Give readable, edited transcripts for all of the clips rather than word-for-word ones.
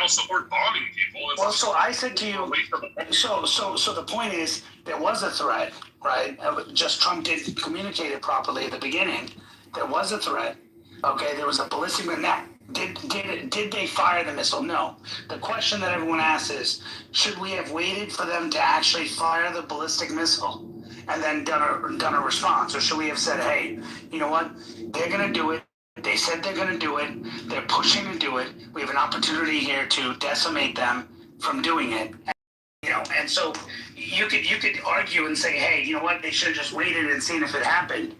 don't support bombing people. Well, so I said to you, so the point is, there was a threat, right? Just Trump didn't communicate it properly at the beginning. There was a threat. Okay, there was a ballistic missile. Now, did they fire the missile? No. The question that everyone asks is, should we have waited for them to actually fire the ballistic missile and then done a response? Or should we have said, hey, you know what? They're going to do it. They said they're going to do it. They're pushing to do it. We have an opportunity here to decimate them from doing it. And so you could argue and say, hey, you know what? They should have just waited and seen if it happened.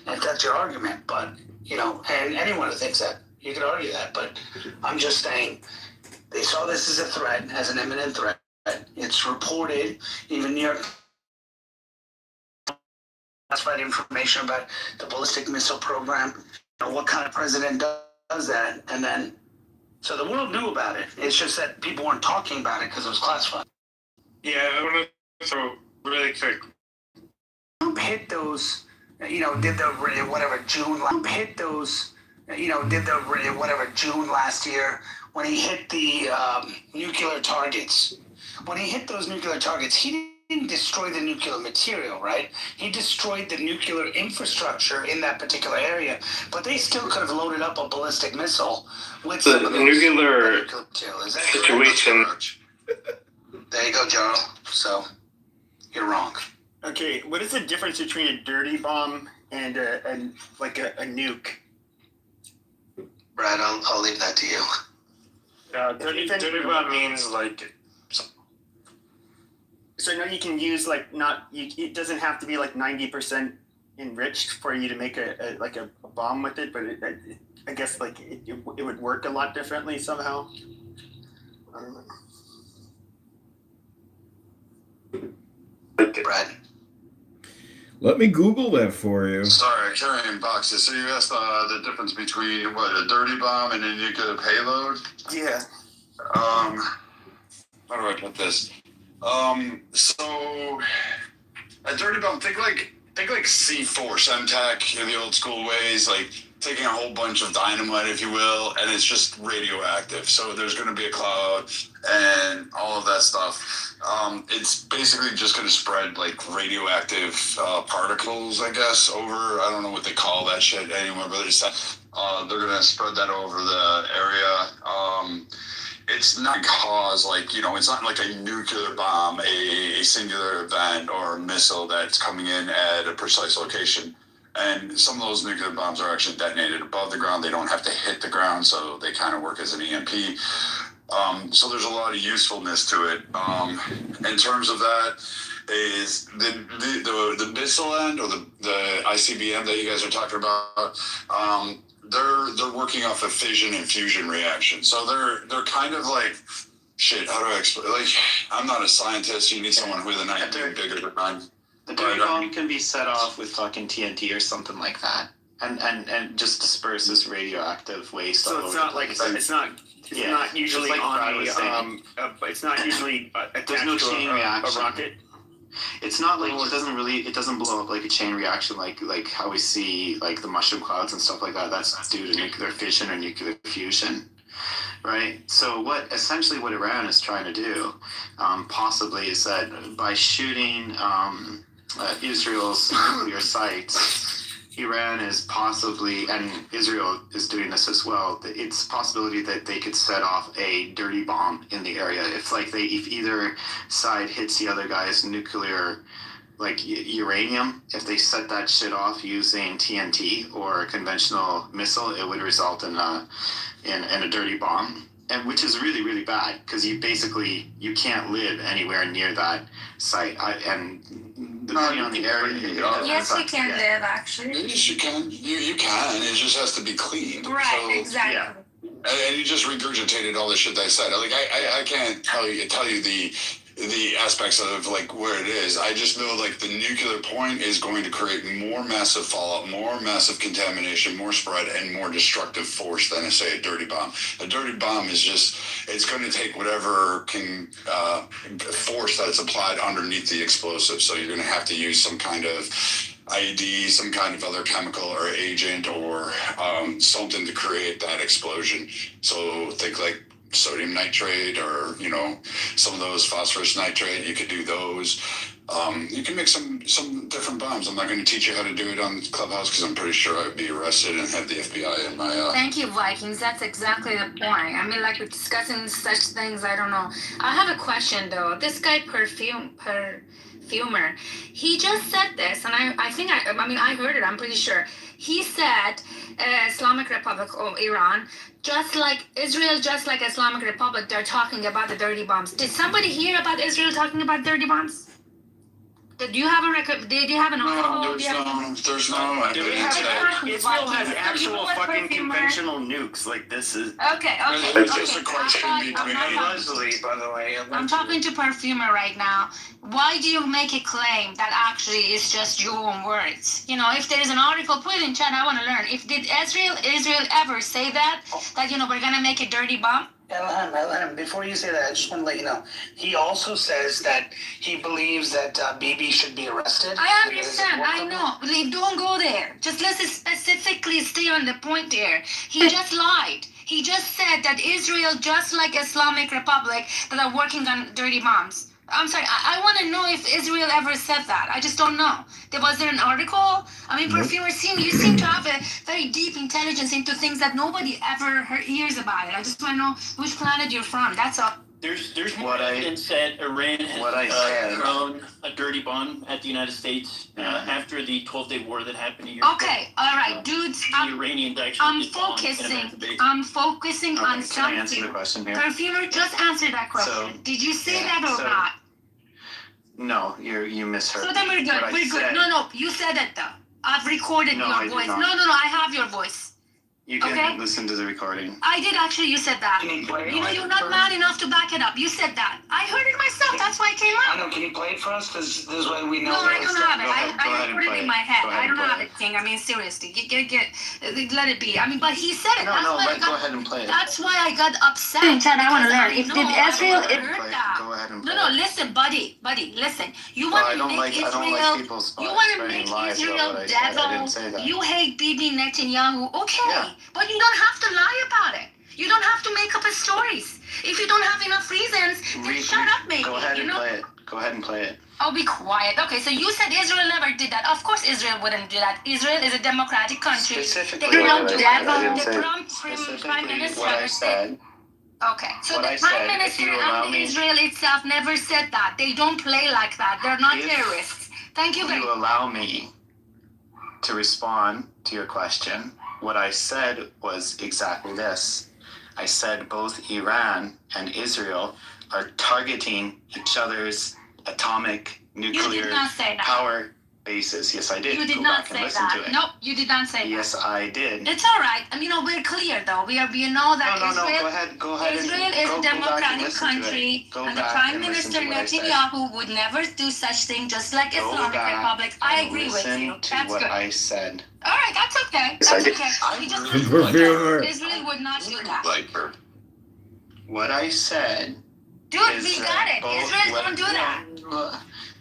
If that's your argument, but and anyone who thinks that, you could argue that. But I'm just saying, they saw this as a threat, as an imminent threat. It's reported, even New York classified information about the ballistic missile program. What kind of president does that? And then, so the world knew about it. It's just that people weren't talking about it because it was classified. Yeah, I want to throw really quick. Trump hit those, did the whatever June. Trump hit those, did the whatever June last year when he hit the nuclear targets. When he hit those nuclear targets, he didn't destroy the nuclear material, right? He destroyed the nuclear infrastructure in that particular area, but they still could have loaded up a ballistic missile with the nuclear situation. There you go, Joe. So, you're wrong. Okay, what is the difference between a dirty bomb and a nuke? Brad, I'll leave that to you. Dirty bomb means So now you can use it doesn't have to be 90% enriched for you to make a bomb with it, but I guess it would work a lot differently somehow. I don't know. Brad. Let me Google that for you. Sorry, carrying boxes. So you asked the difference between a dirty bomb and a nuclear payload? Yeah. How do I put this? So a dirty bomb, think like C4, Semtech in the old school ways, taking a whole bunch of dynamite, if you will, and it's just radioactive. So there's going to be a cloud and all of that stuff. It's basically just going to spread radioactive particles, I guess, over, I don't know what they call that shit anymore, but it's they're going to spread that over the area. It's not cause it's not like a nuclear bomb, a singular event or a missile that's coming in at a precise location. And some of those nuclear bombs are actually detonated above the ground. They don't have to hit the ground, so they kind of work as an EMP. So there's a lot of usefulness to it. In terms of that, is the missile end or the ICBM that you guys are talking about? They're working off a fission and fusion reaction. So they're kind of shit. How do I explain? I'm not a scientist. You need someone with an idea bigger than mine. The dirty bomb can be set off with fucking TNT or something like that, and just disperse this radioactive waste. So it's not it's not usually it's not usually attached There's no chain reaction. A rocket. It's not it doesn't blow up like a chain reaction like how we see the mushroom clouds and stuff like that. That's due to nuclear fission or nuclear fusion. Right. So what Iran is trying to do, possibly, is that by shooting Israel's nuclear sites, Iran is possibly, and Israel is doing this as well. It's a possibility that they could set off a dirty bomb in the area. If either side hits the other guy's nuclear, uranium, if they set that shit off using TNT or a conventional missile, it would result in a dirty bomb, and which is really, really bad because you can't live anywhere near that site. Depending on the area. Yes, you can live actually. Yes, you can. You can. It just has to be cleaned. Right. So, exactly. Yeah. And you just regurgitated all the shit I said. I can't tell you the aspects of where it is. I just know the nuclear point is going to create more massive fallout, more massive contamination, more spread, and more destructive force than a dirty bomb. A dirty bomb is it's going to take whatever force that's applied underneath the explosive. So you're going to have to use some kind of IED, some kind of other chemical or agent or something to create that explosion. So think sodium nitrate or, some of those phosphorus nitrate. You could do those. You can make some different bombs. I'm not going to teach you how to do it on Clubhouse because I'm pretty sure I'd be arrested and have the FBI in my. Thank you, Vikings. That's exactly the point. I mean, like, we're discussing such things. I don't know. I have a question though. This guy perfumer, he just said this, and I think I heard it. I'm pretty sure. He said, Islamic Republic of Iran, just like Israel, just like Islamic Republic, they're talking about the dirty bombs. Did somebody hear about Israel talking about dirty bombs? Did you have a record? Did you have an article? No, there's no evidence that. Israel has actual fucking conventional nukes. Like this is. Okay. It's just a question between. Leslie, by the way. I'm talking to perfumer right now. Why do you make a claim that actually is just your own words? If there is an article, put it in chat. I want to learn. Did Israel ever say that we're gonna make a dirty bomb? Elham, before you say that, I just want to let you know, he also says that he believes that Bibi should be arrested. I understand. I know. Don't go there. Just let's specifically stay on the point there. He just lied. He just said that Israel, just like Islamic Republic, that are working on dirty bombs. I'm sorry. I want to know if Israel ever said that. I just don't know. Was there an article? I mean, perfumer, you seem to have a very deep intelligence into things that nobody ever hears about it. I just want to know which planet you're from. That's all. There's more evidence that Iran has thrown a dirty bomb at the United States after the 12-day war that happened a year ago. Okay, all right, dudes. The Iranians actually did bombs in American bases. I'm focusing on Can I answer the something. question here? Perfumer, just answer that question. So, Did you say that or not? No, you misheard. So then we're good. What I We're good. said- No, you said it though. I've recorded No, I your did voice. not. No, I have your voice. You can Okay. listen to the recording. I did actually. You said that. Can you play it? You're not man enough to back it up. You said that. I heard it myself. That's why I came I up. know, can you play it for us? Because this way we know. No, I don't have it. Go ahead I and recorded play it in it. my head. Go ahead I and don't play have it. it, King. I mean, seriously, let it be. I mean, but he said it. No, That's why I go got. ahead and play it. That's why I got upset. I want to learn. If did Israel heard that? Go ahead and play No, it. listen, buddy, listen. You Well, want I to don't make like Israel. people You want to spreading make lies about Israel what I said. I devil. didn't say that. You hate Bibi Netanyahu. Okay, Yeah. but you don't have to lie about it. You don't have to make up stories. If you don't have enough reasons, then shut up, maybe. Go ahead and you know? play it. Go ahead and play it. Oh, be quiet. Okay, so you said Israel never did that. Of course, Israel wouldn't do that. Israel is a democratic country. Specifically, The what I said, I didn't the say Prime specifically Minister what I said. said. Okay, so What the I Prime said, if Minister you allow and me- Israel itself never said that. They don't play like that. They're not If terrorists. Thank you very You allow me to respond to your question. What I said was exactly this. I said both Iran and Israel are targeting each other's atomic You nuclear did not say that. power bases. Yes, I did. You did Go not back and say listen that. to it. Nope, you did not say Yes, I did. that. It's all right. I mean, we're clear though. We know that No. Israel. Go ahead. Israel and is go a back and democratic listen to it. country, Go and the back Prime and listen Minister to what I said. Netanyahu would never do such thing, just like Go Islamic back Republic. I and agree with listen you. to That's what good. I said. All right, that's okay. Yes, I That's did. okay. We just Perfumer. Israel would not do that. Like her. What I said Dude, is we that got it. both Israel what- don't do that.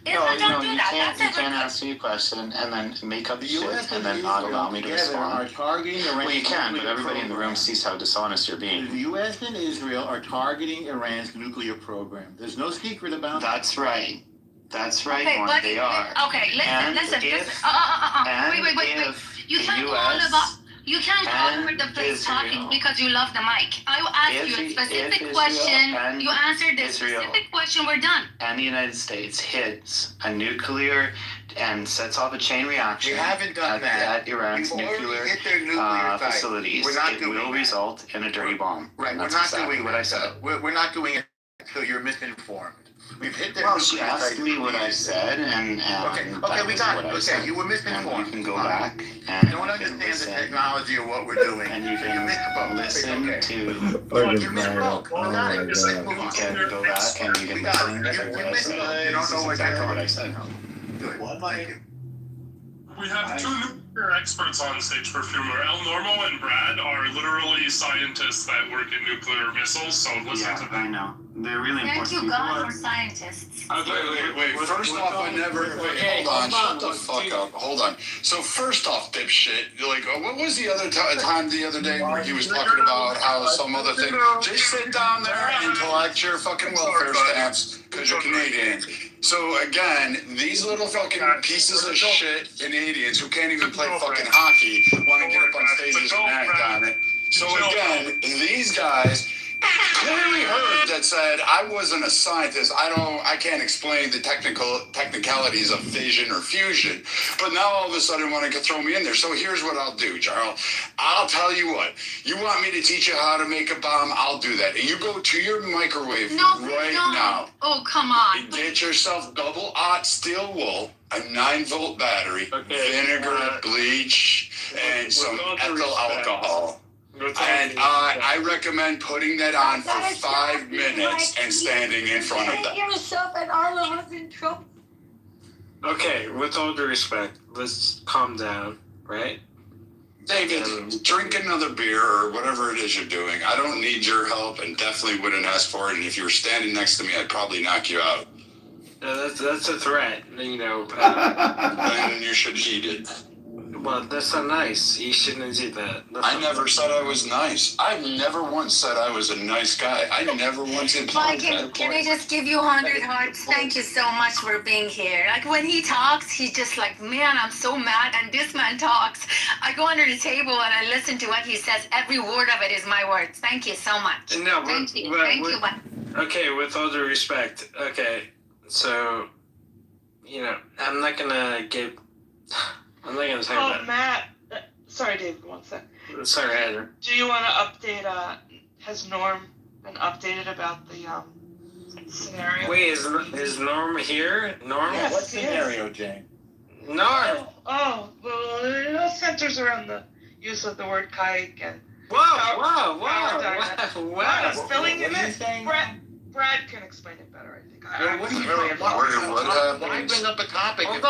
Israel don't do you that. can't, That's you it. can't ask me a question and then make up The shit U.S. and then not allow me to are respond. targeting Iran's Well, you can, but nuclear everybody in the room program. sees how dishonest you're The being. U.S. and Israel are targeting Iran's nuclear program. There's no secret about that. That's right. That's right, Okay, Juan, buddy. they are. Okay, listen. And Listen. if- Wait. And You if can't the go all US about. You can't go all and over the place Israel- talking because you love the mic. I will ask If you a if specific Israel question. and You answered the Israel- specific question. We're done. and the United States hits a nuclear and sets off a chain reaction We haven't done that. at Iran's We've already nuclear hit their nuclear site. facilities, We're not it doing will that. result in a dirty bomb. Right, And we're that's not exactly doing what that. I said. We're not doing it, so you're misinformed. We've hit their Well, she nuclear asked site. me what I said, and Okay, that we was got what it. I Okay, said. you were And we misinformed. can go Fine. back You and don't you understand can the listen, technology of what we're doing. and you So can misspoke. listen Okay. to. Fucking You fire. misspoke. Oh my Got god. it. Just like move You on. can go back and you can We got listen it. to You what I missed said. it. You don't This know is what exactly you're what I doing. said. Good. Thank you. We have two nuclear experts on stage, Perfumer. El Normo and Brad are literally scientists that work in nuclear missiles, so listen to I them. know. They're really Thank important you, people. God, for scientists. Wait. First off, I never. Wait, hold on. Shut the fuck up. Hold on. So first off, dipshit. Like, what was the other time the other day where he was talking about how some other thing? Just sit down there and collect your fucking welfare stamps because you're Canadian. So again, these little fucking pieces of shit Canadians who can't even play fucking hockey want to get up on stages and act on it. So again, these guys clearly heard that said I wasn't a scientist. I can't explain the technicalities of fission or fusion. But now all of a sudden want to throw me in there. So here's what I'll do, Charles. I'll tell you what. You want me to teach you how to make a bomb? I'll do that. And you go to your microwave now. Oh, come on. Get yourself double aught steel wool, a 9-volt battery, vinegar, bleach, and some ethyl alcohol. And I recommend putting that on for 5 minutes and standing in front of them. Yourself and all of us in trouble. Okay, with all due respect, let's calm down, right? David, drink another beer or whatever it is you're doing. I don't need your help and definitely wouldn't ask for it. And if you were standing next to me, I'd probably knock you out. That's a threat, you know. And you should heed it. Well, that's not nice. You shouldn't do that. I never said I was nice. I've never once said I was a nice guy. I never once implied that. Can I just give you 100 hearts? Thank you so much for being here. Like when he talks, he's just like, man, I'm so mad. And this man talks. I go under the table and I listen to what he says. Every word of it is my words. Thank you so much. No, Thank you. Okay, with all due respect. Okay, so, you know, I'm not gonna talk about it. Matt. Sorry, David, one sec. Sorry, Heather. Do you want to update, has Norm been updated about the, scenario? Wait, is Norm here? Norm? Yes, What he is. scenario, Jane? Norm! Well, it all centers around the use of the word kike and... Whoa! I'm filling him What are you in. saying? Brad can explain it better, I think. What do you really Why bring up a topic? Hold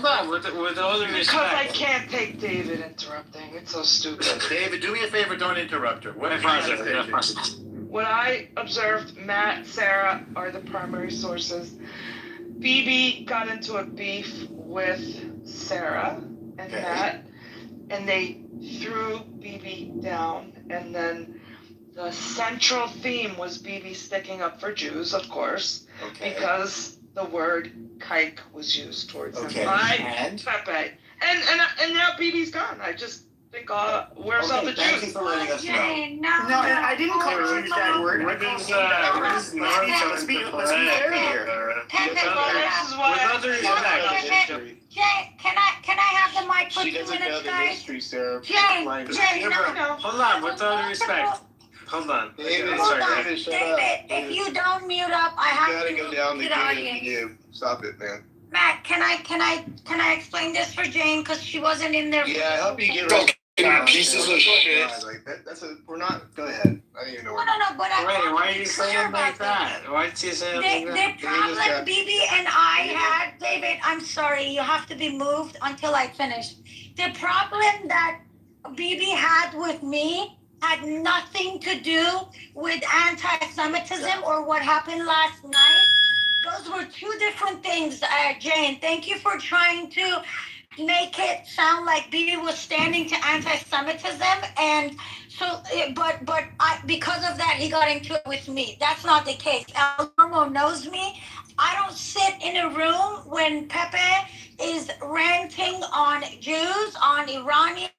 on. With all due Because I respect. can't take David interrupting. It's so stupid. David, do me a favor, don't interrupt her. What What I observed, Matt, Sarah are the primary sources. BB got into a beef with Sarah and Okay. Matt, and they threw BB down, and then the central theme was BB sticking up for Jews, of course, because the word kike was used towards him by Pepe. And now BB's gone. I just think, where's all the Thank you Jews? for letting us know. No, and I didn't call you use that word. What is Norm Let's be fair here. This is why with all due respect. Jane, can I have the mic for She 2 doesn't know minutes, the guys? mystery, Sarah. Jane, no. Hold on, with all due respect. Hold on. David, Hold on, David, shut David, up. if you don't mute up, I You have gotta to go down to the the good audience. you. Stop it, man. Matt, can I explain this for Jane because she wasn't in there? Yeah, I help you get rid Fucking pieces of shit. Like we're not. Go ahead. I don't even know. No, but I Wait, why are you I'm saying clear it like about that? Why'd you say it like The that? problem BB and I had, David, I'm sorry, you have to be moved until I finish. The problem that BB had with me had nothing to do with anti-Semitism or what happened last night. Those were 2 different things, Jane. Thank you for trying to make it sound like BB was standing to anti-Semitism, and so, because of that, he got into it with me. That's not the case. El Normo knows me. I don't sit in a room when Pepe is ranting on Jews, on Iranians,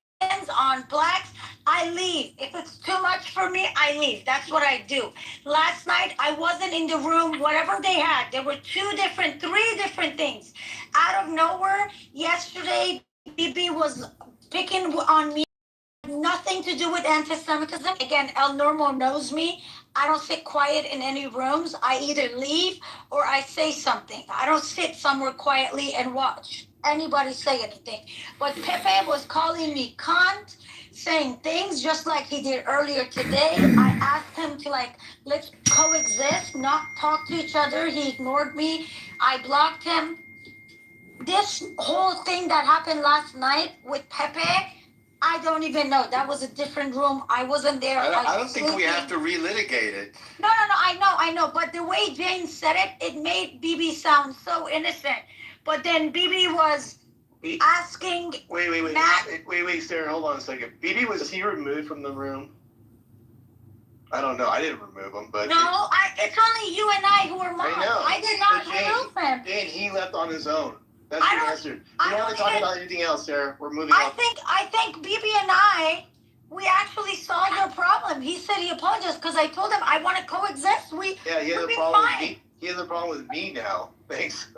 on blacks. I leave. If it's too much for me, I leave. That's what I do. Last night, I wasn't in the room, whatever they had. There were 3 different things. Out of nowhere, yesterday, BB was picking on me. Nothing to do with anti-Semitism. Again, El Normo knows me. I don't sit quiet in any rooms. I either leave or I say something. I don't sit somewhere quietly and watch anybody say anything. But Pepe was calling me cunt, saying things just like he did earlier today. I asked him to let's coexist, not talk to each other. He ignored me. I blocked him. This whole thing that happened last night with Pepe, I don't even know. That was a different room. I wasn't there. I don't think we have to relitigate it. No. I know. But the way Jane said it, it made BB sound so innocent. But then BB was asking. Wait, Sarah, hold on a second. BB, was he removed from the room? I don't know. I didn't remove him, but No, it's only you and I who were moms. I know. I did not remove him. Dan, he left on his own. That's I the don't- answer. I We don't want don't to talk even- about anything else, Sarah. We're moving I on. think BB and I, we actually solved your problem. He said he apologized because I told him I want to coexist. Yeah, he has we'll a be problem with fine. me. He has a problem with me now. Thanks.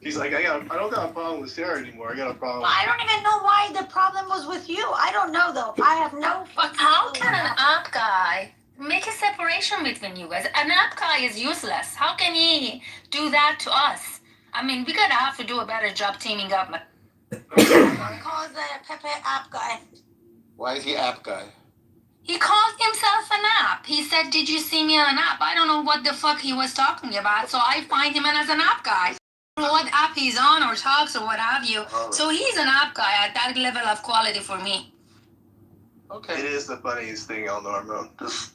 He's like, I don't got a problem with Sarah anymore. I got a problem. I don't even know why the problem was with you. I don't know though. I have no fucking How clue. can an app guy make a separation between you guys? An app guy is useless. How can he do that to us? I mean, we gotta have to do a better job teaming up. Calls Pepe app guy. Why is he app guy? He called himself an app. He said, "Did you see me on an app?" I don't know what the fuck he was talking about, so I find him as an app guy. I don't know what app he's on or talks or what have you. So he's an app guy at that level of quality for me. Okay. It is the funniest thing, El Normo.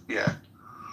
Yeah.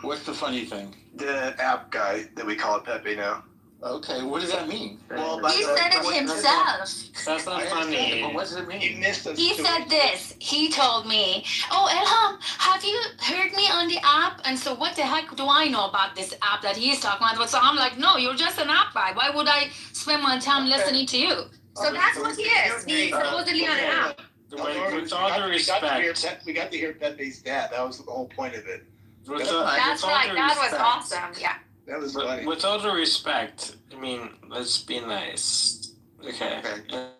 What's the funny thing? The app guy that we call Pepe now. Okay, what does that mean? Well, He said it himself. That's not funny. But what does it mean? You missed us. He said this. He told me, "Oh, Elham, have you heard me on the app?" And so what the heck do I know about this app that he's talking about? So I'm like, "No, you're just an app guy. Why would I spend my time listening to you?" So that's what he is. He's supposedly on an app. With all due respect, we got to hear Pepe's dad. That was the whole point of it. with all That's due right. That was respect- awesome. Yeah. That was funny. With all due respect, I mean, let's be nice. Okay.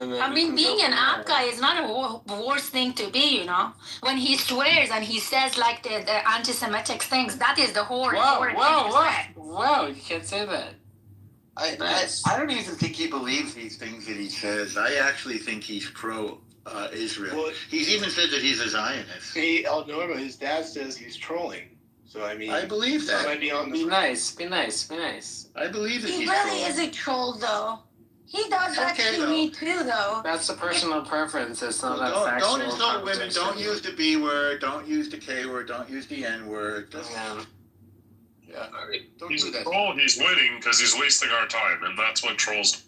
And then I we mean, can being go an from app there. guy is not a worst thing to be, you know. When he swears and he says like the anti-Semitic things, that is the horrible thing to say. Whoa! You can't say that. I don't even think he believes these things that he says. I actually think he's pro Israel. Well, He's even said that he's a Zionist. See, El Normo, his dad says he's trolling. So I mean, I believe that. might be on the Be nice. Be nice. Be nice. I believe that He he's really trolling. is a troll though. He does that Okay, to though. me too though. That's a personal preference. It's not a Don't factual insult women. conversation. Don't use the B word. Don't use the K word. Don't use the N word. Just, Yeah. don't He's do a that. troll. He's winning because he's wasting our time, and that's what trolls.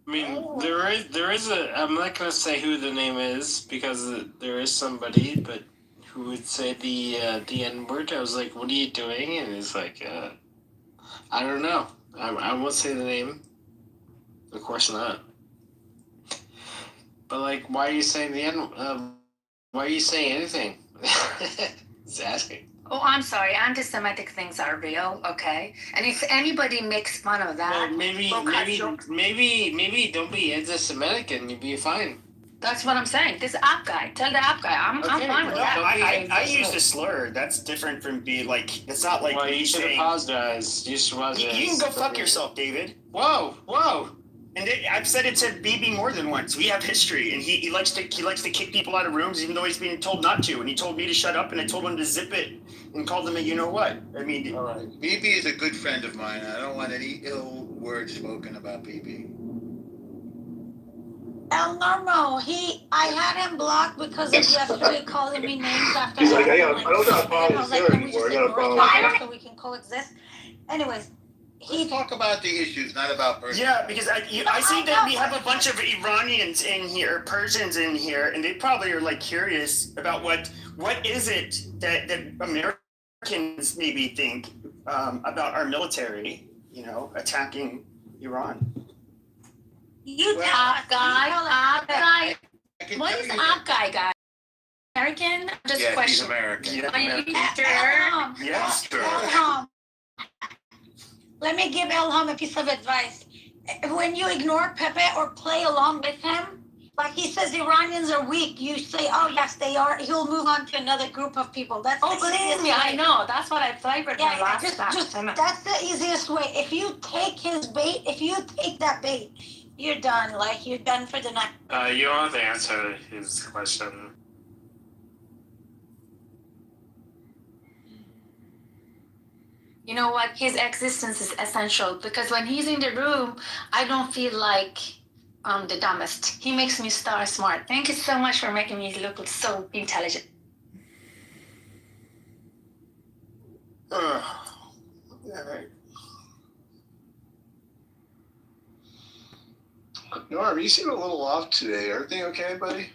I mean, there is a. I'm not gonna say who the name is because there is somebody, but who would say the N word. I was like, "What are you doing?" And he's like, "I don't know. I won't say the name. Of course not." But like, why are you saying the N? Why are you saying anything? He's asking. Oh, I'm sorry. Anti-Semitic things are real, okay? And if anybody makes fun of that, Well, maybe don't be anti-Semitic and you'll be fine. that's what I'm saying. This app guy, tell the app guy, I'm fine with No, that. I used a slur. That's different from being like. It's not like Well, me you should saying. apologize. You should apologize. You can go fuck yourself, David. Whoa! And I've said it to BB more than once. We have history, and he likes to kick people out of rooms, even though he's being told not to. And he told me to shut up, and I told him to zip it, and called him a you know what. I mean, All right. BB is a good friend of mine. I don't want any ill words spoken about BB. El Normo, I had him blocked because of yesterday calling me names after He's like, I I don't got a problem with Sarah can we anymore. just I got a ignore problem. each other so we can coexist? Anyways, Let's talk about the issues, not about person. yeah, because I see that we have a bunch of Iranians in here, Persians in here, and they probably are like curious about what is it that Americans maybe think about our military, attacking Iran. you tell App us. guy. What is app guy? American? Just Yeah, he's question. American. Are you sure? Yes, sure. Elham. Let me give Elham a piece of advice. When you ignore Pepe or play along with him, like he says Iranians are weak, you say, oh yes, they are. He'll move on to another group of people. That's Oh, the believe easiest me, I way. know. That's what I flavored my last just time. that's the easiest way. If you take his bait, if you take that bait, you're done. Like you're done for the night. You don't have to answer his question. You know what? His existence is essential because when he's in the room, I don't feel like the dumbest. He makes me star smart. Thank you so much for making me look so intelligent. All right. Norm, you seem a little off today. Everything okay, buddy?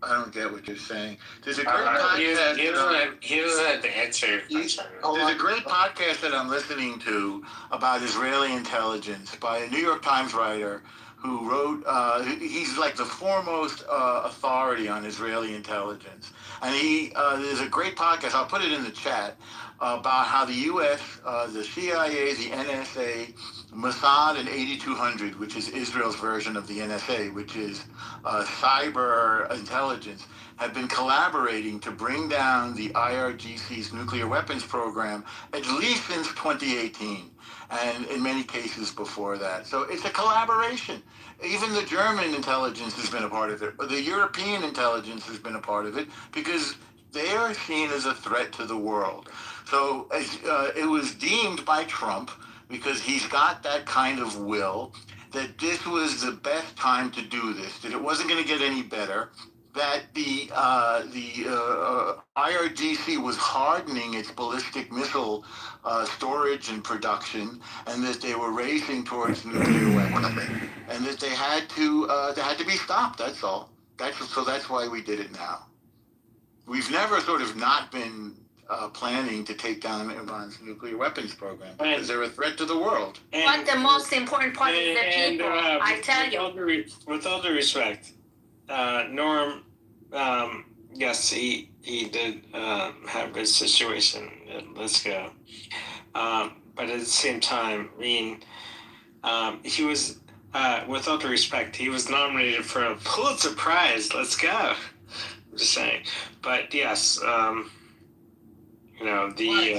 I don't get what you're saying. There's a great He podcast. doesn't have to answer. There's a great podcast that I'm listening to about Israeli intelligence by a New York Times writer who wrote, he's like the foremost authority on Israeli intelligence. And there's a great podcast, I'll put it in the chat, about how the U.S., the CIA, the NSA, Mossad, and 8200, which is Israel's version of the NSA, which is cyber intelligence, have been collaborating to bring down the IRGC's nuclear weapons program at least since 2018, and in many cases before that. So it's a collaboration. Even the German intelligence has been a part of it. The European intelligence has been a part of it because they are seen as a threat to the world. So it was deemed by Trump, because he's got that kind of will, that this was the best time to do this, that it wasn't going to get any better, that the IRGC was hardening its ballistic missile storage and production, and that they were racing towards nuclear weapons, and that they had to be stopped. That's all. That's why we did it now. We've never sort of not been planning to take down Iran's nuclear weapons program because they're a threat to the world. But the most important part is the people. I tell you. With all due respect, Norm, yes, he did have his situation. Let's go. But at the same time, I mean, he was, with all due respect, he was nominated for a Pulitzer Prize. Let's go. I'm just saying. But yes, you know, maybe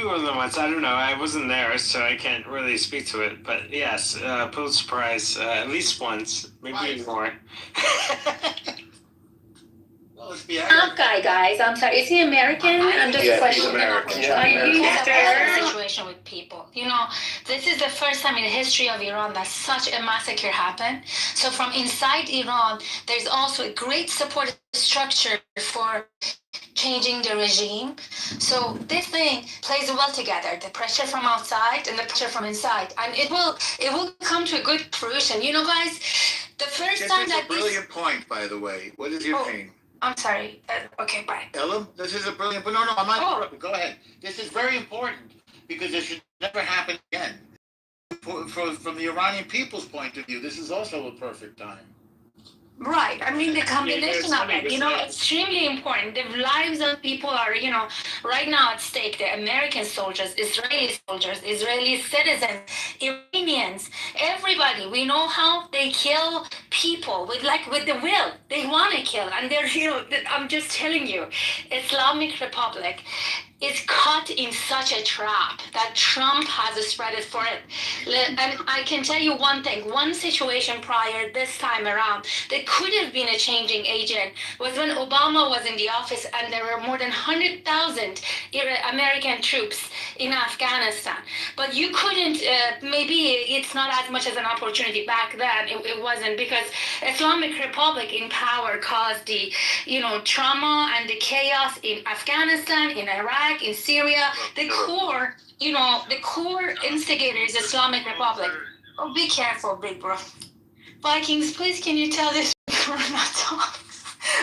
more than once. I don't know. I wasn't there, so I can't really speak to it. But yes, Pulitzer Prize at least once, maybe more. Top guys. I'm sorry. Is he American? I'm just questioning. American. Are you a situation with people? You know, this is the first time in the history of Iran that such a massacre happened. So from inside Iran, there's also a great support structure for changing the regime. So this thing plays well together, the pressure from outside and the pressure from inside, and it will come to a good fruition. You know, guys, the first time that this is a brilliant point, by the way. What is your name? I'm sorry. Okay, bye. Ellen, this is a brilliant point. No, I'm not interrupting. Go ahead. This is very important because this should never happen again. From the Iranian people's point of view, this is also a perfect time. Right. I mean, the combination of it, you know, extremely important. The lives of people are, you know, right now at stake. The American soldiers, Israeli citizens, Iranians, everybody. We know how they kill people with the will. They want to kill. And they're, you know, I'm just telling you, Islamic Republic is caught in such a trap that Trump has spread it for it. And I can tell you one thing, one situation prior this time around that could have been a changing agent was when Obama was in the office and there were more than 100,000 American troops in Afghanistan. But you couldn't, maybe it's not as much as an opportunity back then, it wasn't, because Islamic Republic in power caused the, you know, trauma and the chaos in Afghanistan, in Iraq, in Syria. The core, you know, the core instigator is Islamic Republic. Oh, be careful, big bro. Vikings, please can you tell this we're not talking?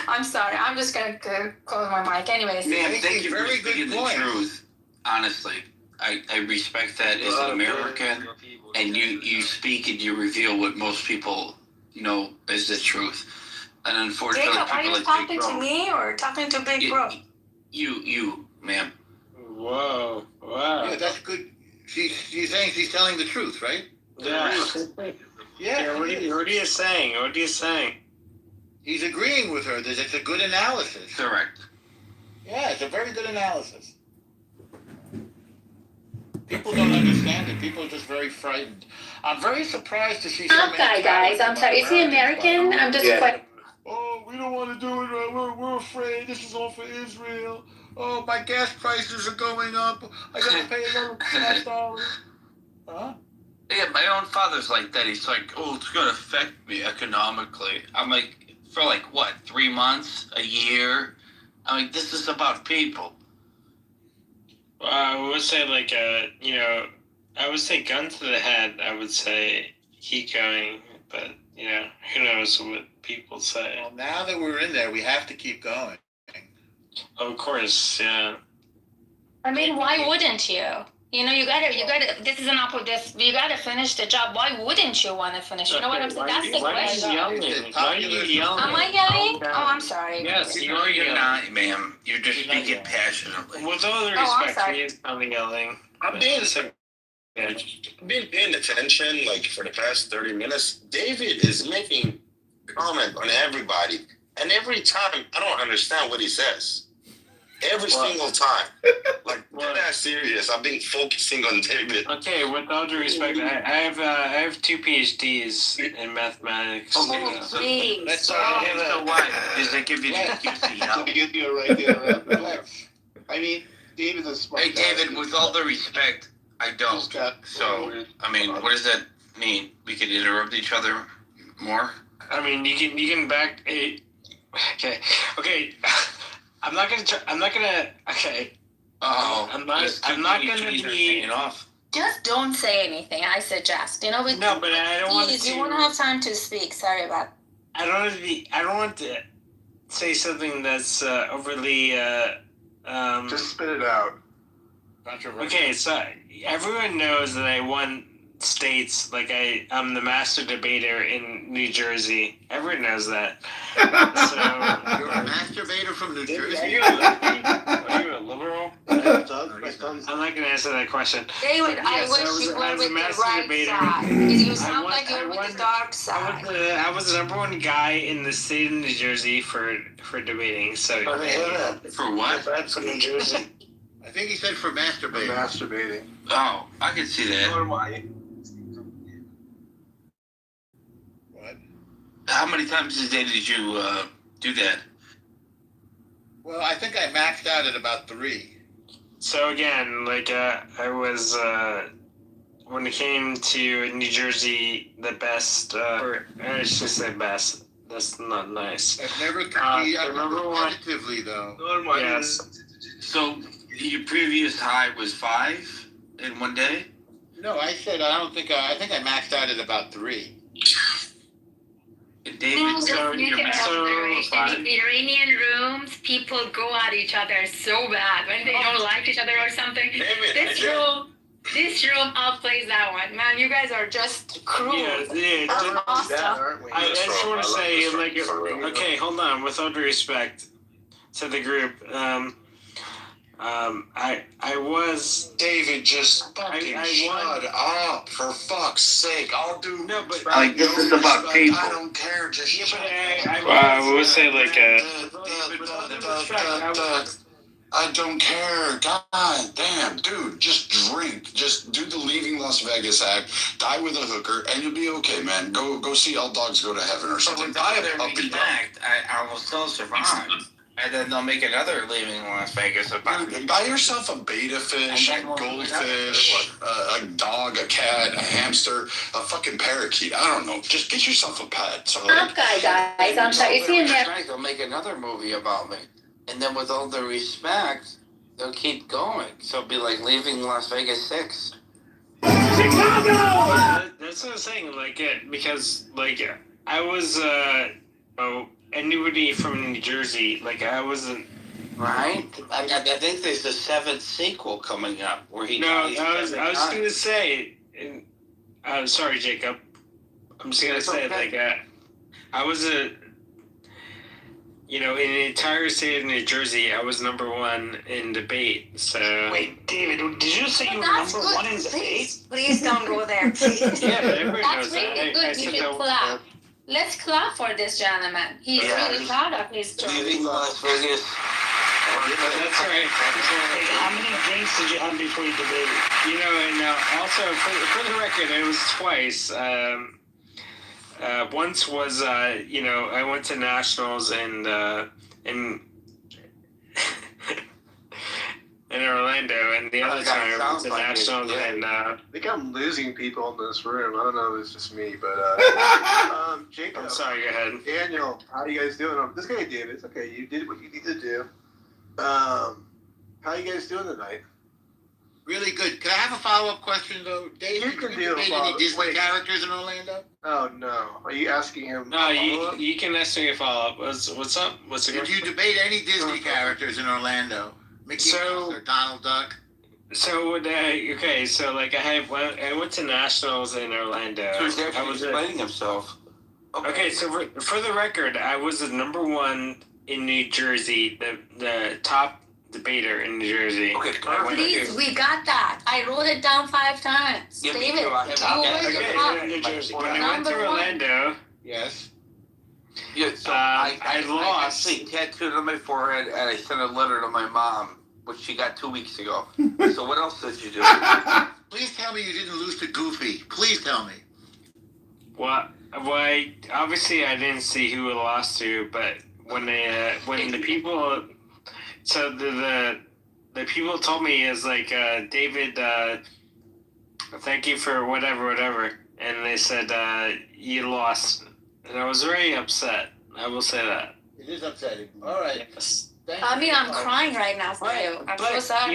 I'm sorry, I'm just gonna close my mic. Anyways. Ma'am, thank you for speaking the truth. Honestly, I respect that as an American, and you speak and you reveal what most people know is the truth. And unfortunately, Jacob, are you talking to me or talking to Big Bro? You, ma'am. Whoa, wow. Yeah, that's good. She's saying she's telling the truth, right? Yeah. Yeah. What are you saying? What are you saying? He's agreeing with her that it's a good analysis. Correct. Yeah, it's a very good analysis. People don't understand it. People are just very frightened. I'm very surprised to see so many guys. I'm sorry. Is he American? I'm just quite. Oh, we don't want to do it. We're afraid. This is all for Israel. Oh, my gas prices are going up. I gotta pay another $5. Huh? Yeah, my own father's like that. He's like, oh, it's going to affect me economically. I'm like, for like what, 3 months, a year? I'm like, this is about people. I would say I would say gun to the head. I would say keep going, but who knows what people say. Well, now that we're in there, we have to keep going. Of course, yeah. I mean, why wouldn't you? You gotta. This is an you gotta finish the job. Why wouldn't you want to finish? You know what I'm saying? That's the question. Why are you yelling? Am I yelling? Oh, I'm sorry. Yes, You're not, ma'am. You're just speaking passionately. With all the I'm respect, sorry. he is probably yelling. I've been paying attention like for the past 30 minutes. David is making comment on everybody, and every time I don't understand what he says. Every single time, like that's serious. I've been focusing on David. Okay, with all due respect, I have 2 PhDs in mathematics. Please. That's so what? Does that give you the To give you a right there. I mean, David's a smart Hey, David, with all the respect, I don't. So, I mean, what does that mean? We could interrupt each other more? I mean, you can back a. Okay. I'm not gonna. Okay. I'm not gonna be. Just don't say anything. I suggest. No, but I don't want to. You won't have time to speak. Sorry about. I don't want to say something that's overly. Just spit it out. Okay, so everyone knows that I won states. Like I'm the master debater in New Jersey. Everyone knows that. So You're a masturbator from New Jersey? Are you a liberal? I'm not gonna answer that question. David, I wish you were with the right side. You sound like you're with the dark side. I was the number 1 guy in the state of New Jersey for debating. So for what? For New Jersey. I think he said for masturbating. Masturbating. Oh, I can see that. What? How many times a day did you do that? Well, I think I maxed out at about 3. So again, I was when it came to New Jersey, the best. I should say best. That's not nice. I've never competitively though. Yes. So your previous high was 5 in one day? No, I said I think I maxed out at about 3. David, in Iranian rooms, people go at each other so bad when they don't like each other or something. This room outplays that one. Man, you guys are just cruel. Yeah. Awesome. I just want to say, okay, hold on. With all due respect to the group, I was David, just fucking shut up for fuck's sake. I'll do no, but this is about people. I don't care. Just shut up. I would say I don't care. God damn, dude, just drink. Just do the Leaving Las Vegas act. Die with a hooker, and you'll be okay, man. Go see all dogs go to heaven or something. Buy a puppy dog. I will still survive. And then they'll make another Leaving Las Vegas about Dude, buy yourself a beta fish, a goldfish, a dog, a cat, a hamster, a fucking parakeet. I don't know. Just get yourself a pet. So Guys, I'm sorry. They'll make another movie about me. And then with all the respect, they'll keep going. So it'll be like Leaving Las Vegas 6. Chicago! That's what I'm saying. Because I was anybody from New Jersey. I wasn't. Right? I think there's the 7th sequel coming up where he. No, I was gonna say. Sorry, Jacob. I'm just gonna say I was in the entire state of New Jersey, I was number 1 in debate. So wait, David, did you say you were number 1 in debate? Please don't go there, please. Yeah, but everybody knows That's really good. You should clap. Let's clap for this gentleman. He's really proud of his job. Leaving Las Vegas. That's right. Hey, how many drinks did you have before you debated? And also for the record, it was twice. Once was I went to nationals in Orlando, and the other time was the Nationals and I think I'm losing people in this room. I don't know if it's just me, but Jacob. I'm sorry, go ahead. Daniel, how you guys doing? This guy David, it's okay. You did what you need to do. How you guys doing tonight? Really good. Can I have a follow-up question, though? Dave, You can do a follow-up. any Disney Wait. characters in Orlando? Oh, no. Are you asking him? No, you can ask me a follow-up. What's up? What's the Did you debate any Disney characters in Orlando? Mickey Mouse or Donald Duck? So okay, so like I went to Nationals in Orlando. So he's I actually was explaining himself. Okay, so for the record, I was the number one in New Jersey, the top debater in New Jersey. Okay, Please, we got that. I wrote it down 5 times. Yeah, me David, too. I have you were Okay, the top. New Jersey. When I went Number to one. Orlando, Yes. Yeah, so I I lost. actually tattooed on my forehead, and I sent a letter to my mom, which she got 2 weeks ago. So what else did you do? Please tell me you didn't lose to Goofy. Please tell me. Obviously I didn't see who it lost to, but when the people, so the people told me is like David, thank you for whatever, and they said you lost, and I was very upset. I will say that. It is upsetting. All right. Yes. I mean, I'm crying right now for you. I'm so sorry.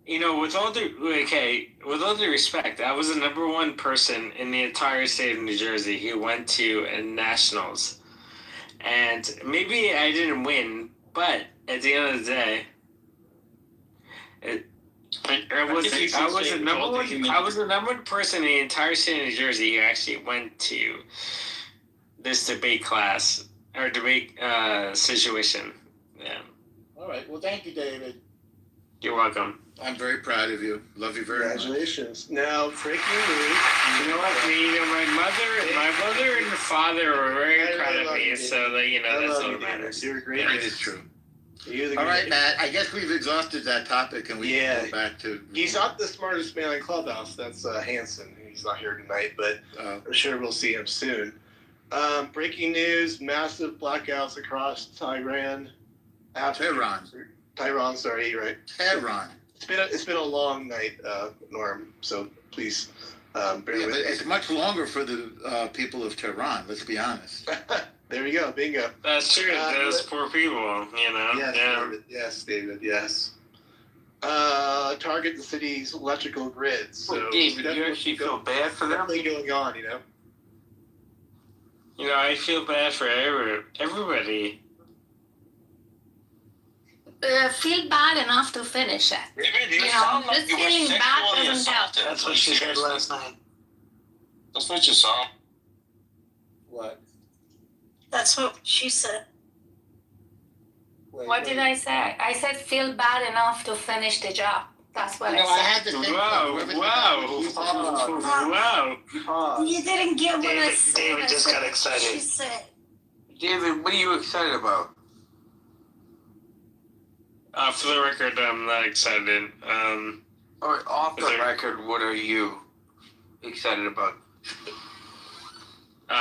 You know, with all due respect, I was the number one person in the entire state of New Jersey who went to a Nationals, and maybe I didn't win, but at the end of the day, I was the number one person in the entire state of New Jersey who actually went to this debate class or debate situation. Yeah. All right. Well, thank you, David. You're welcome. I'm very proud of you. Love you very much. Congratulations. Now, breaking news. You know what? My mother and father were very proud of me, so that's all that matters. You're great. It is true. You're the All right, greatest. Matt. I guess we've exhausted that topic, and we can go back to. He's not the smartest man in Clubhouse. That's Hanson. He's not here tonight, but I'm sure we'll see him soon. Breaking news: massive blackouts across Tehran. Tehran, sorry, you're right. Tehran. It's been a long night, Norm. So please bear with me. But it's much longer for the people of Tehran. Let's be honest. There you go, bingo. That's true. Those poor people, Yes, Yeah. David, yes. Target the city's electrical grid. So David, you actually feel bad for them? Definitely going on, I feel bad for everybody. Feel bad enough to finish it. Just feeling bad doesn't help. That's what she said last night. That's what you saw. What? That's what she said. Wait, What did I say? I said feel bad enough to finish the job. That's what No, I I had said. to think. Wow. You didn't get what I said. David just got She excited. said. David, what are you excited about? For the record, I'm not excited. All right, off the record, what are you excited about?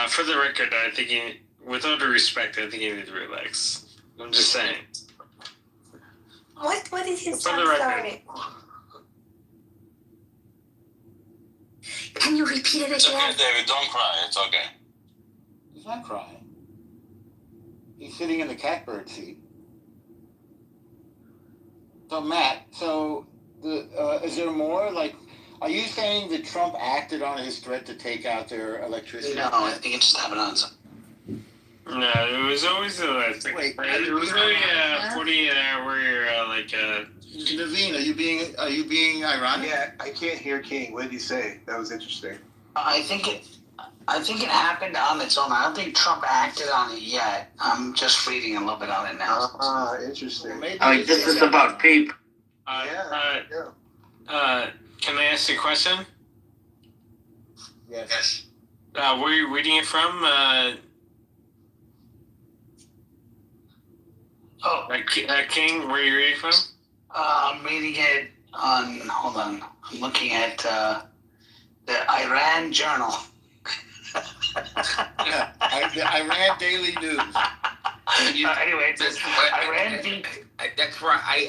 For the record, I think with all due respect, I think you need to relax. I'm just saying. What did he say? For the record. Sorry. Can you repeat it It's okay, again? David. Don't cry. It's okay. He's not crying. He's sitting in the catbird seat. So Matt, is there more? Like, are you saying that Trump acted on his threat to take out their electricity? No, I think it just happened on some. No, it was always it was very 48 hour Naveen, are you being ironic? Yeah, I can't hear King. What did he say? That was interesting. I think it happened on its own. I don't think Trump acted on it yet. I'm just reading a little bit on it now. Interesting. This is about PEEP. Can I ask you a question? Yes. Where are you reading it from? King, where are you reading from? I'm reading it on. Hold on. I'm looking at the Iran Journal. The Iran Daily News. Anyway, it says That's where I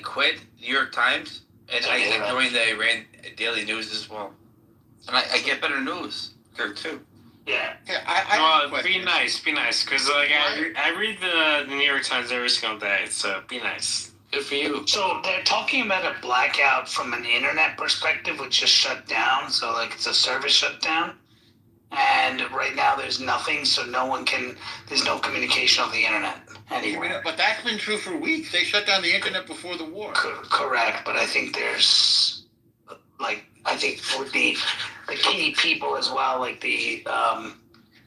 quit New York Times and I joined the Iran Daily News as well, and I get better news there too. Yeah. Be nice, because like I read the New York Times every single day, so be nice. Good for you. So they're talking about a blackout from an internet perspective, which just shut down. So like it's a service shutdown, and right now there's nothing, so there's no communication on the internet anywhere. But that's been true for weeks. They shut down the internet before the war. Correct, but I think there's with the key people as well, like the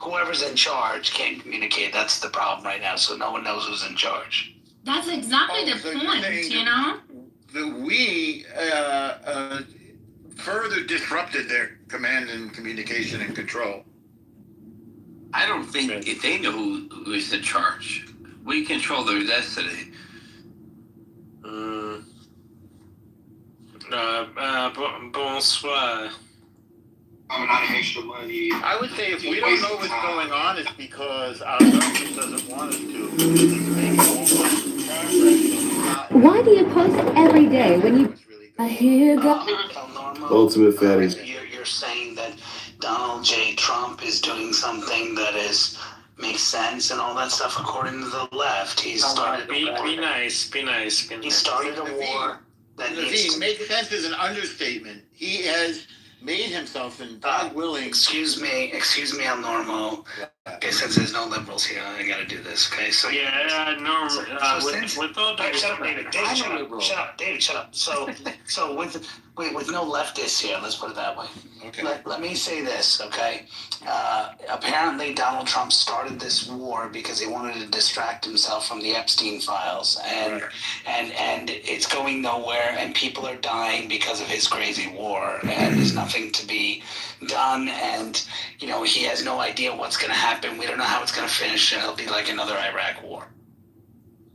whoever's in charge can't communicate. That's the problem right now. So no one knows who's in charge. That's exactly the point, you know? We further disrupted their command and communication and control. I don't think they know who is in charge. We control their destiny. Bonsoir. Extra money. I would say if we don't know what's going on, it's because our government doesn't want us to. Why do you post every day when you... Here you go. Ultimate fatty. You're saying that Donald J. Trump is doing something that makes sense and all that stuff according to the left. He's started be nice. He started a war that needs to... Make sense is an understatement. He has made himself, and God willing... Excuse me, El Normo. Okay, since there's no liberals here, I gotta do this, okay? So Norm, with all due shut up, David. Shut up, David, shut up. So with no leftists here, let's put it that way. Okay. Let me say this, okay? Apparently Donald Trump started this war because he wanted to distract himself from the Epstein files, and it's going nowhere, and people are dying because of his crazy war, and there's nothing to be done, and he has no idea what's going to happen. We don't know how it's going to finish, and it'll be like another Iraq war.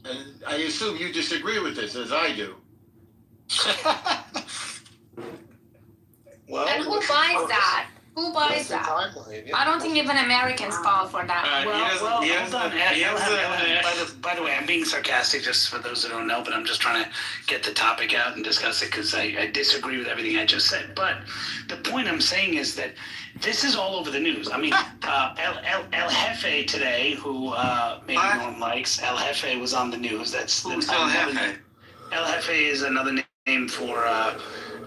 And I assume you disagree with this, as I do. Well, and who buys that? Who buys that? I don't think even Americans fall for that. Hold on. By the way, I'm being sarcastic just for those who don't know, but I'm just trying to get the topic out and discuss it because I disagree with everything I just said. But the point I'm saying is that this is all over the news. I mean, El Jefe today, who maybe Norm likes, El Jefe was on the news. Who's El Jefe? El Jefe is another name for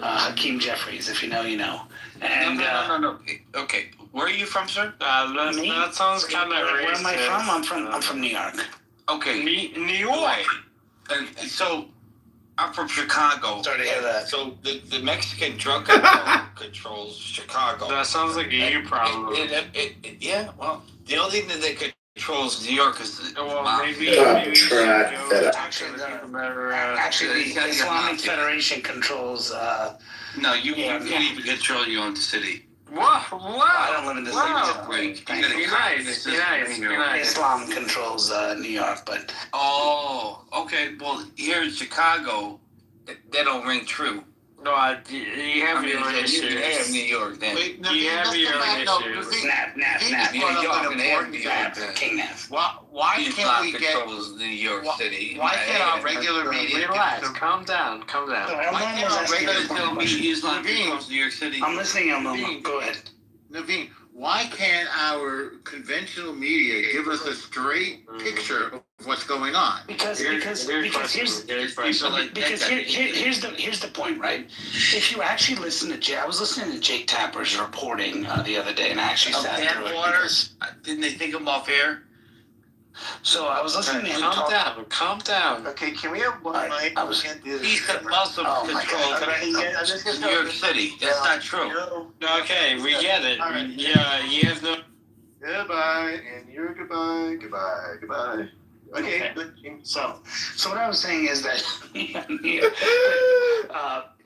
Hakeem Jeffries. If you know, you know. And, no. Okay, where are you from, sir? That sounds kind of racist. Where am I from? I'm from New York. Okay, New York. And so I'm from Chicago. Sorry to hear that. So the Mexican drug cartel controls Chicago. That sounds like a you problem. Yeah, well, the only thing that they controls New York is Actually, the Islamic Federation controls. No, you can't even control your own city. Wow! I don't live in this Be nice. Islam controls New York, but... Oh, okay. Well, here in Chicago, that don't ring true. No, you have your own issues. You have New York, then. You have your own issues. Snap. King Nap. Why can't we get... New York City. Why can't our regular media... Relax, calm down. Why can't our regular Islam controls New York City? I'm listening, Elmo. Go ahead. Naveen, why can't our conventional media give us a straight picture of what's going on? Because here's the point, right? If you actually listen to I was listening to Jake Tapper's reporting the other day, and I actually sat through it. Didn't they think him off air? So I was listening to him Calm down. Okay, can we have one mic? He's the Muslim control New York City. That's not true. Okay, we get it. Yeah, you have no... Goodbye, and you're goodbye. Okay. So what I was saying is that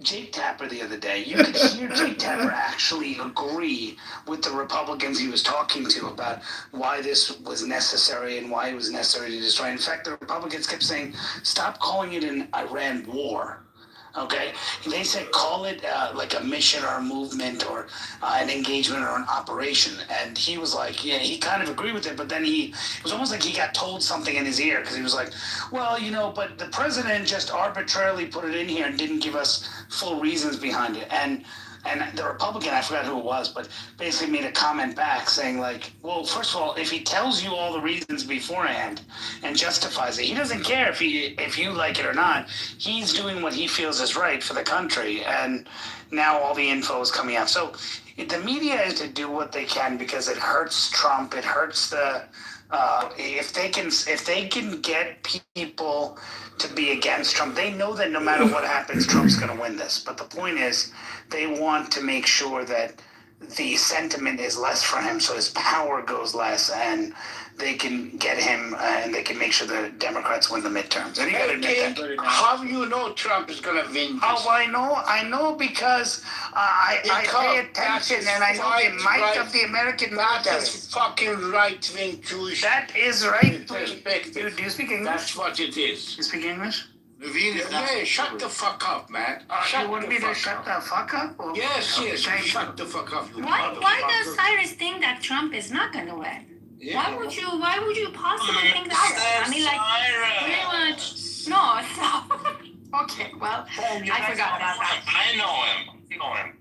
Jake Tapper the other day, you could hear Jake Tapper actually agree with the Republicans he was talking to about why this was necessary and why it was necessary to destroy. In fact, the Republicans kept saying, stop calling it an Iran war. Okay, they said call it like a mission or a movement or an engagement or an operation, and he was like, yeah, he kind of agreed with it, but then it was almost like he got told something in his ear because he was like, well, but the president just arbitrarily put it in here and didn't give us full reasons behind it, and the Republican, I forgot who it was, but basically made a comment back saying like, well, first of all, if he tells you all the reasons beforehand and justifies it, he doesn't care if you like it or not. He's doing what he feels is right for the country, and now all the info is coming out. So the media is to do what they can because it hurts Trump. It hurts the if they can get people to be against Trump, they know that no matter what happens, Trump's going to win this. But the point is, they want to make sure that the sentiment is less for him, so his power goes less, and they can get him, and they can make sure the Democrats win the midterms. And you got to admit that. How do you know Trump is going to win this? How I know? I know because I pay attention, and I know the might of the American military. That is fucking right-wing Jewish. That is right. Perspective. Do you speak English? That's what it is. You speak English? Yeah, shut the fuck up, man. You want me to shut the fuck up? Yes, shut the fuck up. Why does Cyrus think that Trump is not going to win? Yeah. Why would you possibly think that? I mean, like, pretty much. No, it's not. Okay, well, I forgot about that. I know him.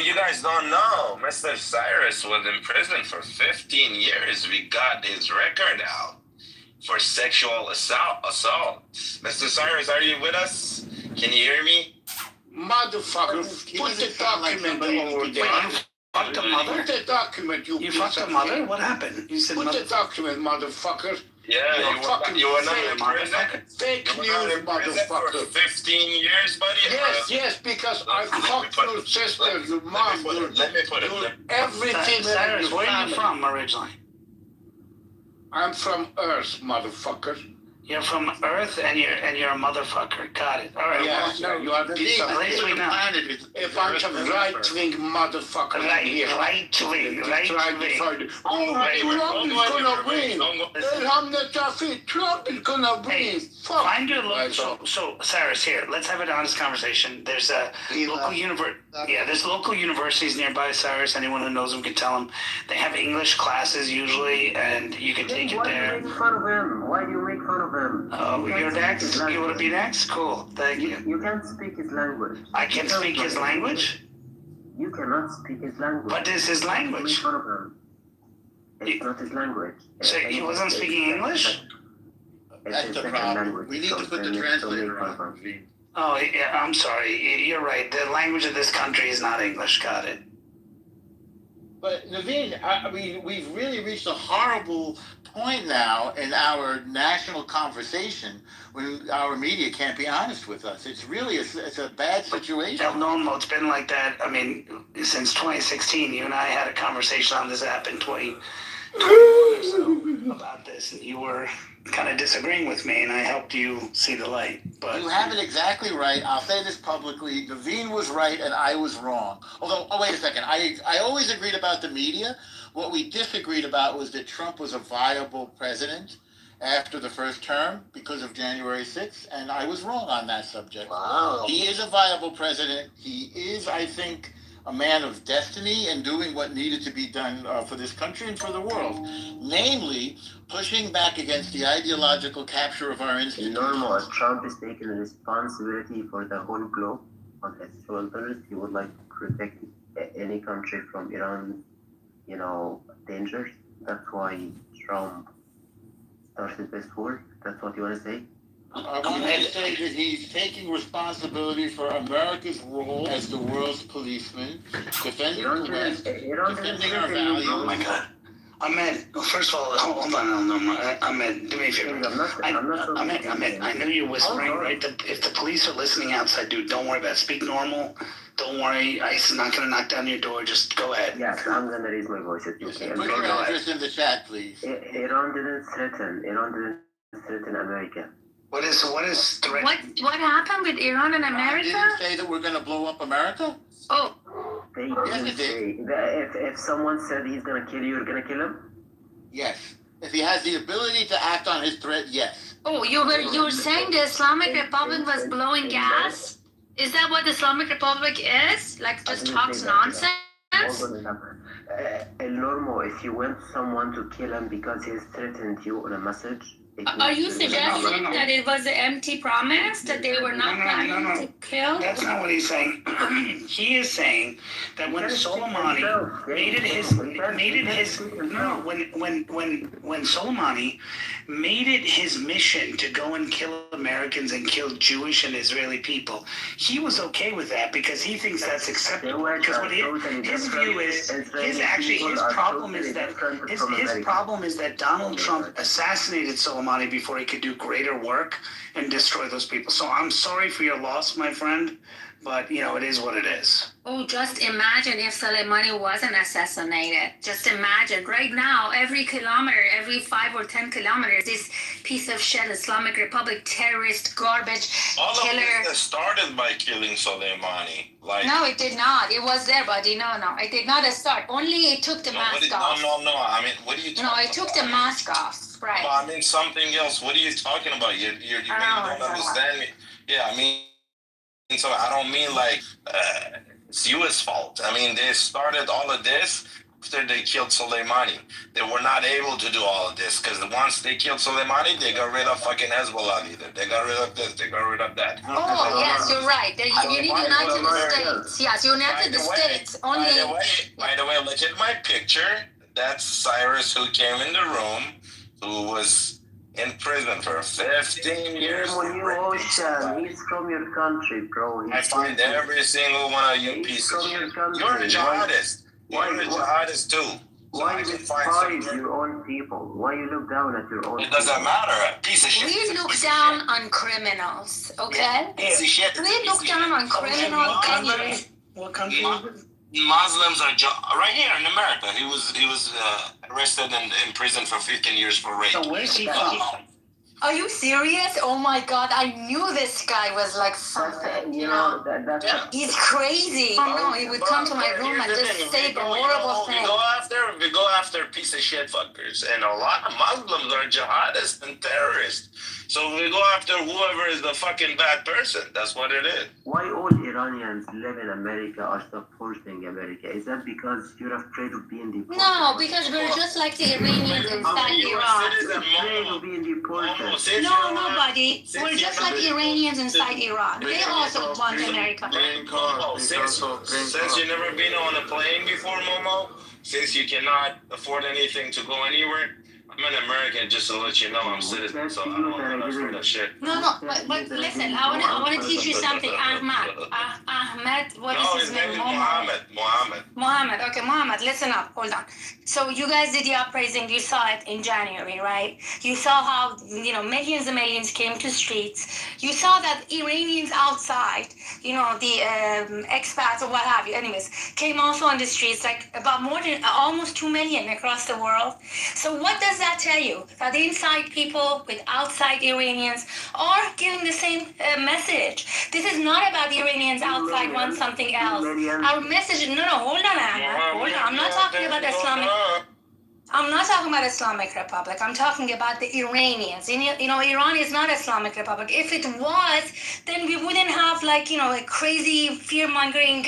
You guys don't know. Mr. Cyrus was in prison for 15 years. We got his record out for sexual assault. Mr. Cyrus, are you with us? Can you hear me? Motherfucker, put the document over there. Fucked a mother? Put the document, you fucked a mother? What happened? You said put the document, motherfucker. Yeah, you were not in prison. Fake news, motherfucker. 15 years, buddy? Yes, because I fucked your sister, your mom, let me put it. Everything. Cyrus, where are you from originally? I'm from Earth, motherfucker. You're from Earth, and you're a motherfucker. Got it. All right. Yeah, no, you are a piece of a bunch of right-wing motherfuckers. Right-wing. Oh, Trump is gonna win. Trump is gonna win. Fuck. Find your local. So, Cyrus, here. Let's have an honest conversation. There's a local university. Yeah, there's local universities nearby, Cyrus. Anyone who knows them can tell them. They have English classes usually, and you can take it there. Why do you make fun of him? Oh, you're next? You want to be next? Cool, thank you. You can't speak his language. I can speak his language? You cannot speak his language. What is his language? Make fun of him. It's not his language. So he wasn't speaking English? That's the problem. We need to put the translator on. Oh, yeah, I'm sorry. You're right. The language of this country is not English. Got it. But Naveen, I mean, we've really reached a horrible point now in our national conversation when our media can't be honest with us. It's really it's a bad situation. No, it's been like that. I mean, since 2016, you and I had a conversation on this app in 2020 or so about this, and you were kind of disagreeing with me, and I helped you see the light. But you have it exactly right. I'll say this publicly. Naveen was right and I was wrong. Although, wait a second. I always agreed about the media. What we disagreed about was that Trump was a viable president after the first term because of January 6th, and I was wrong on that subject. Wow. He is a viable president. He is, I think, a man of destiny and doing what needed to be done for this country and for the world. Namely, pushing back against the ideological capture of our institutions. Normal. Trump is taking responsibility for the whole globe on his shoulders. He would like to protect any country from Iran's, dangers. That's why Trump started this war. That's what you want to say? I want to say that he's taking responsibility for America's role as the world's policeman, defending the West, defending our values. Oh my God. Ahmed, first of all, hold on. Ahmed, do me a favor. Ahmed, I know you're whispering, right? If the police are listening outside, dude, don't worry about it. Speak normal. Don't worry. ICE is not going to knock down your door. Just go ahead. Yes, I'm going to raise my voice. It's okay. Put your address in the chat, please. Iran didn't threaten America. What is threat? What happened with Iran and America? Didn't say that we're going to blow up America? Oh. They didn't say that if someone said he's going to kill you, you're going to kill him? Yes. If he has the ability to act on his threat, yes. Oh, you were saying the Islamic Republic was blowing gas? Is that what the Islamic Republic is? Like just talks nonsense? El Normo, if you want someone to kill him because he's threatened you on a message, Are you suggesting that it was an empty promise that they were not planning to kill? That's not what he's saying. He is saying that when Soleimani made it his when Soleimani made it his mission to go and kill Americans and kill Jewish and Israeli people, he was okay with that because he thinks that's acceptable. Because what his view is, his problem is that Donald Trump assassinated Soleimani before he could do greater work and destroy those people. So I'm sorry for your loss, my friend, but it is what it is. Oh, just imagine if Soleimani wasn't assassinated. Just imagine right now, every 5 or 10 kilometers, this piece of shit Islamic Republic terrorist garbage All killer. of this started by killing Soleimani. No, it did not. It was there, buddy. No, it did not start. Only it took the mask off. No. I mean, what are you talking about? No, it took the mask off. Right. Well, I mean something else. What are you talking about? You don't understand me. Yeah, I mean, so I don't mean it's U.S. fault. I mean, they started all of this after they killed Soleimani. They were not able to do all of this because once they killed Soleimani, they got rid of fucking Hezbollah leader. They got rid of this. They got rid of that. Oh, yes, you're right. You need the United States. Yes, United States only. By the way, look at my picture. That's Cyrus who came in the room, who was in prison for 15 years. He's from your country, bro. I find every single one of you pieces of shit. You're a jihadist. You're a jihadist too. Why you despise your own people? Why you look down at your own people? It doesn't matter. A piece of shit. We look down on criminals, okay? Piece of shit. We look down on criminals. What country? Muslims are right here in America. He was arrested and in prison for 15 years for rape. So where's he from? Are you serious? Oh my God! I knew this guy was like something. He's crazy. Oh no, he would come to my room and just say the horrible thing. We go after piece of shit fuckers, and a lot of Muslims are jihadists and terrorists. So we go after whoever is the fucking bad person. That's what it is. Why all Iranians live in America are supporting America? Is that because you're afraid of being deported? No, because we're just like the Iranians inside Iran. Afraid of being deported. No, nobody. We're just like Iranians inside Iran. They also want America. Since you've never been on a plane before, Momo, since you cannot afford anything to go anywhere, I'm an American, just to let you know I'm citizen, so I don't want to that shit. No, but listen, I want to teach you something, Ahmed, what is his name? Mohammed. Okay, Mohammed, listen up, hold on. So you guys did the uprising, you saw it in January, right? You saw how, millions and millions came to streets. You saw that Iranians outside, the expats or what have you, anyways, came also on the streets, like about more than almost 2 million across the world. So what does that tell you? That inside people with outside Iranians are giving the same message. This is not about the Iranians outside want something else. Our message, hold on, Ahmed, hold on. I'm not talking about Islamic Republic. I'm talking about the Iranians. Iran is not Islamic Republic. If it was, then we wouldn't have a crazy fear-mongering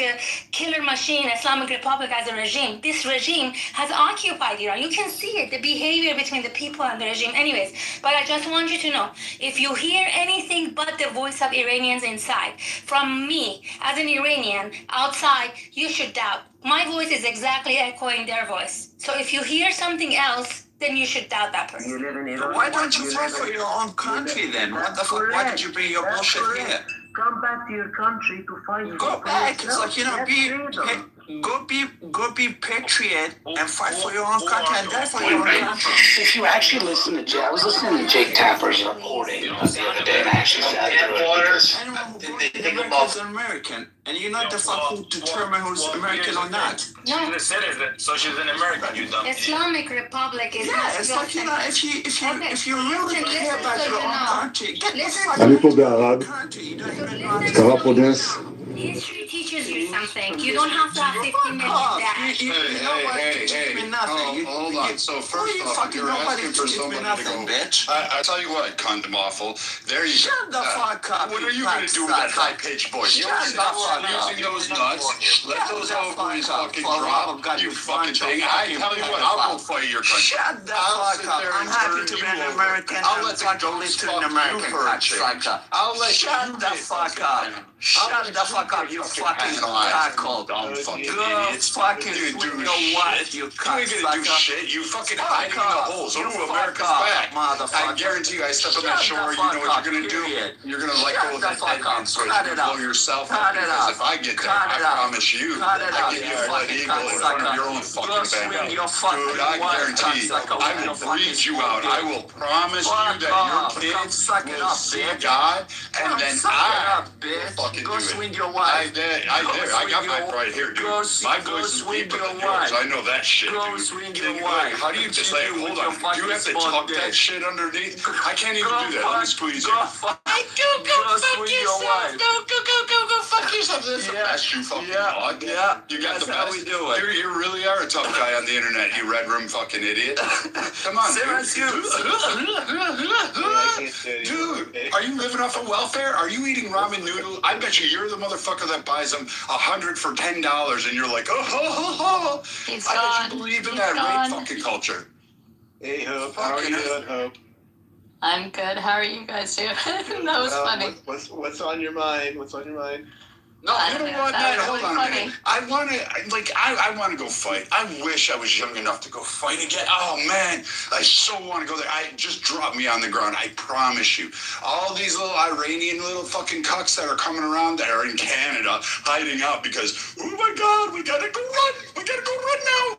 killer machine, Islamic Republic as a regime. This regime has occupied Iran. You can see it, the behavior between the people and the regime. Anyways, but I just want you to know, if you hear anything but the voice of Iranians inside, from me as an Iranian outside, you should doubt. My voice is exactly echoing their voice. So if you hear something else, then you should doubt that person. Why don't you fight for your own country then? What the fuck? Why did you bring your bullshit here? Come back to your country to fight. Go back. It's like, go be patriot and fight for your own country and die for your own country. If you actually listen to I was listening to Jake Tapper's reporting the other day, and I actually sat through it because Anyone who's an American, and you're not the fuck who determine who's American or not. She's a citizen, so she's an American. You dumb. Islamic Republic is not. It's like if you really care about your own country, get the fuck אני פה בערד, קרה פה נס. History teaches you something. something. You don't have to have 15 minutes. Hey, hold on. So first off, you're asking for somebody to go, bitch. I tell you what, condom awful. There you go. Shut the fuck up. What are you going to do with that high-pitched voice? Shut the fuck up. Using those nuts. Let those ovaries fucking drop. You fucking thing. I tell you what, I'll go fight your country. Shut the fuck up. I'm happy to be an American. I'll let the fucking live to an American cocksucker. Shut the fuck up. Shut the fuck up, you fucking cockhole. Dumb fucking Go idiots. fucking swing your wife, you You ain't gonna do cocksucker. shit. You fucking hiding in the holes. Oh, America's back. I guarantee you, I step on that shore, you know what you're gonna do? You're gonna let go of that dead switch and blow yourself up. Because if I get there, I promise you, I give you a blood eagle in front of your own fucking band. Dude, I guarantee I will breed you out. I will promise you that your kids will see God, and then I will fucking do it. I dare. I got my right here, dude. My voice is deeper than yours. I know that shit, dude. How do you just like, hold on, do you have to tuck that shit underneath? I can't even do that. Let me squeeze you. Go fuck yourself. Go fuck yourself. That's the best, you fucking dog. Yeah, you got that's the how best. we do it. You really are a tough guy on the internet, you red room fucking idiot. Come on, dude, are you living off of welfare? Are you eating ramen noodle? I bet you're the motherfucker that buys them 100 for $10, and you're like, I bet you believe in that rape fucking culture. Hey, Hope, how are you doing, Hope? I'm good. How are you guys doing? That was funny. What's on your mind? What's on your mind? No, you know what, man? Hold really on a funny. minute. I want to go fight. I wish I was young enough to go fight again. Oh, man. I so want to go there. Just drop me on the ground. I promise you. All these little Iranian little fucking cucks that are coming around that are in Canada hiding out because, oh, my God, we got to go run. We got to go run now.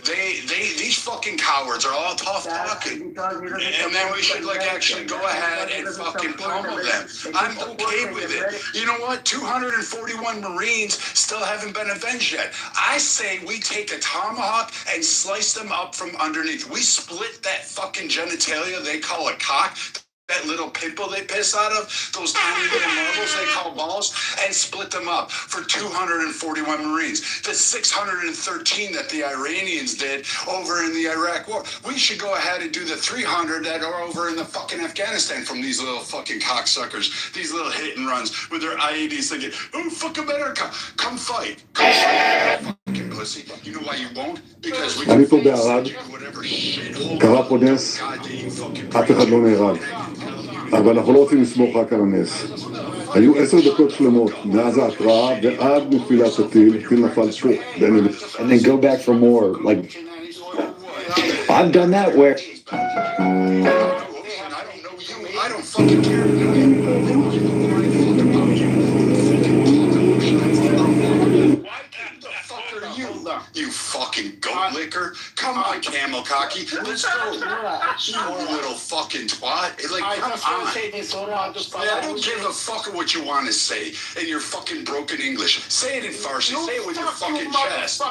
These fucking cowards are all tough talking, and then we should actually go ahead and fucking pummel them. I'm okay with it. You know what? 241 Marines still haven't been avenged yet. I say we take a tomahawk and slice them up from underneath. We split that fucking genitalia they call a cock. That little pimple they piss out of, those tiny little marbles they call balls, and split them up for 241 Marines. The 613 that the Iranians did over in the Iraq War. We should go ahead and do the 300 that are over in the fucking Afghanistan from these little fucking cocksuckers, these little hit and runs with their IEDs thinking, oh, fuck America, come fight. Come fight, fucking pussy. You know why you won't? Because we אני can פה בערד, whatever shit. קרה פה נס, אף אחד לא נהרג. אבל אנחנו לא רוצים לסמוך רק על הנס. היו 10 דקות שלמות מאז ההתראה ועד נפילת הטיל, טיל נפל פה. And then go back for more. Like, I've done that where... I don't fucking care. You fucking goat licker. Come on, camel cocky. Let's go. You little fucking twat. Like, come on. I don't give a fuck what you want to say in your fucking broken English. Say it in Farsi. Say it with your fucking chest.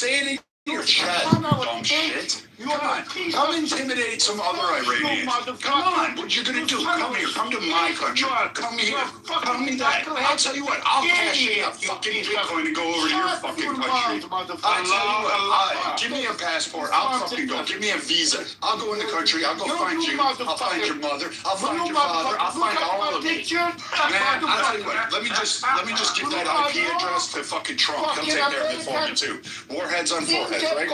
Say it in your chest, dumb shit. Come on. Come intimidate some other Iranians. Come on. What you gonna do? Come here. Come to my country. Come here. Come me that. I'll tell you what. I'll cash in a fucking Bitcoin to go over to your fucking country. I'll tell you what. Give me a passport. I'll fucking go. Give me a visa. I'll go in the country. I'll go find you. I'll find your mother. I'll find your father. I'll find all of you. Man, I'll tell you what. Let me just give that IP address to fucking Trump. He'll take care of it for me too. Warheads on foreheads, right?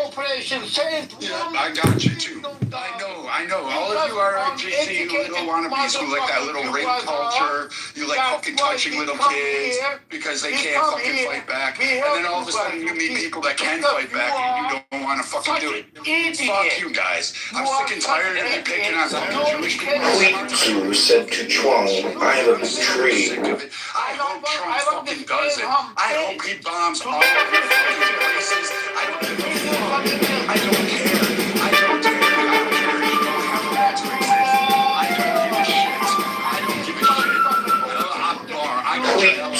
Yeah. I got you too. I know. All of you are RGC, you little wannabes who like that little rape culture. You like fucking touching little kids because they can't fucking fight back. And then all of a sudden you meet people that can fight back and you don't want to fucking do it. Fuck you guys. I'm sick and tired of you picking on fucking Jewish people. Who said to Trump, I have a tree. I hope Trump fucking does it. I hope he bombs all of the fucking places. I don't give a fuck. I don't care.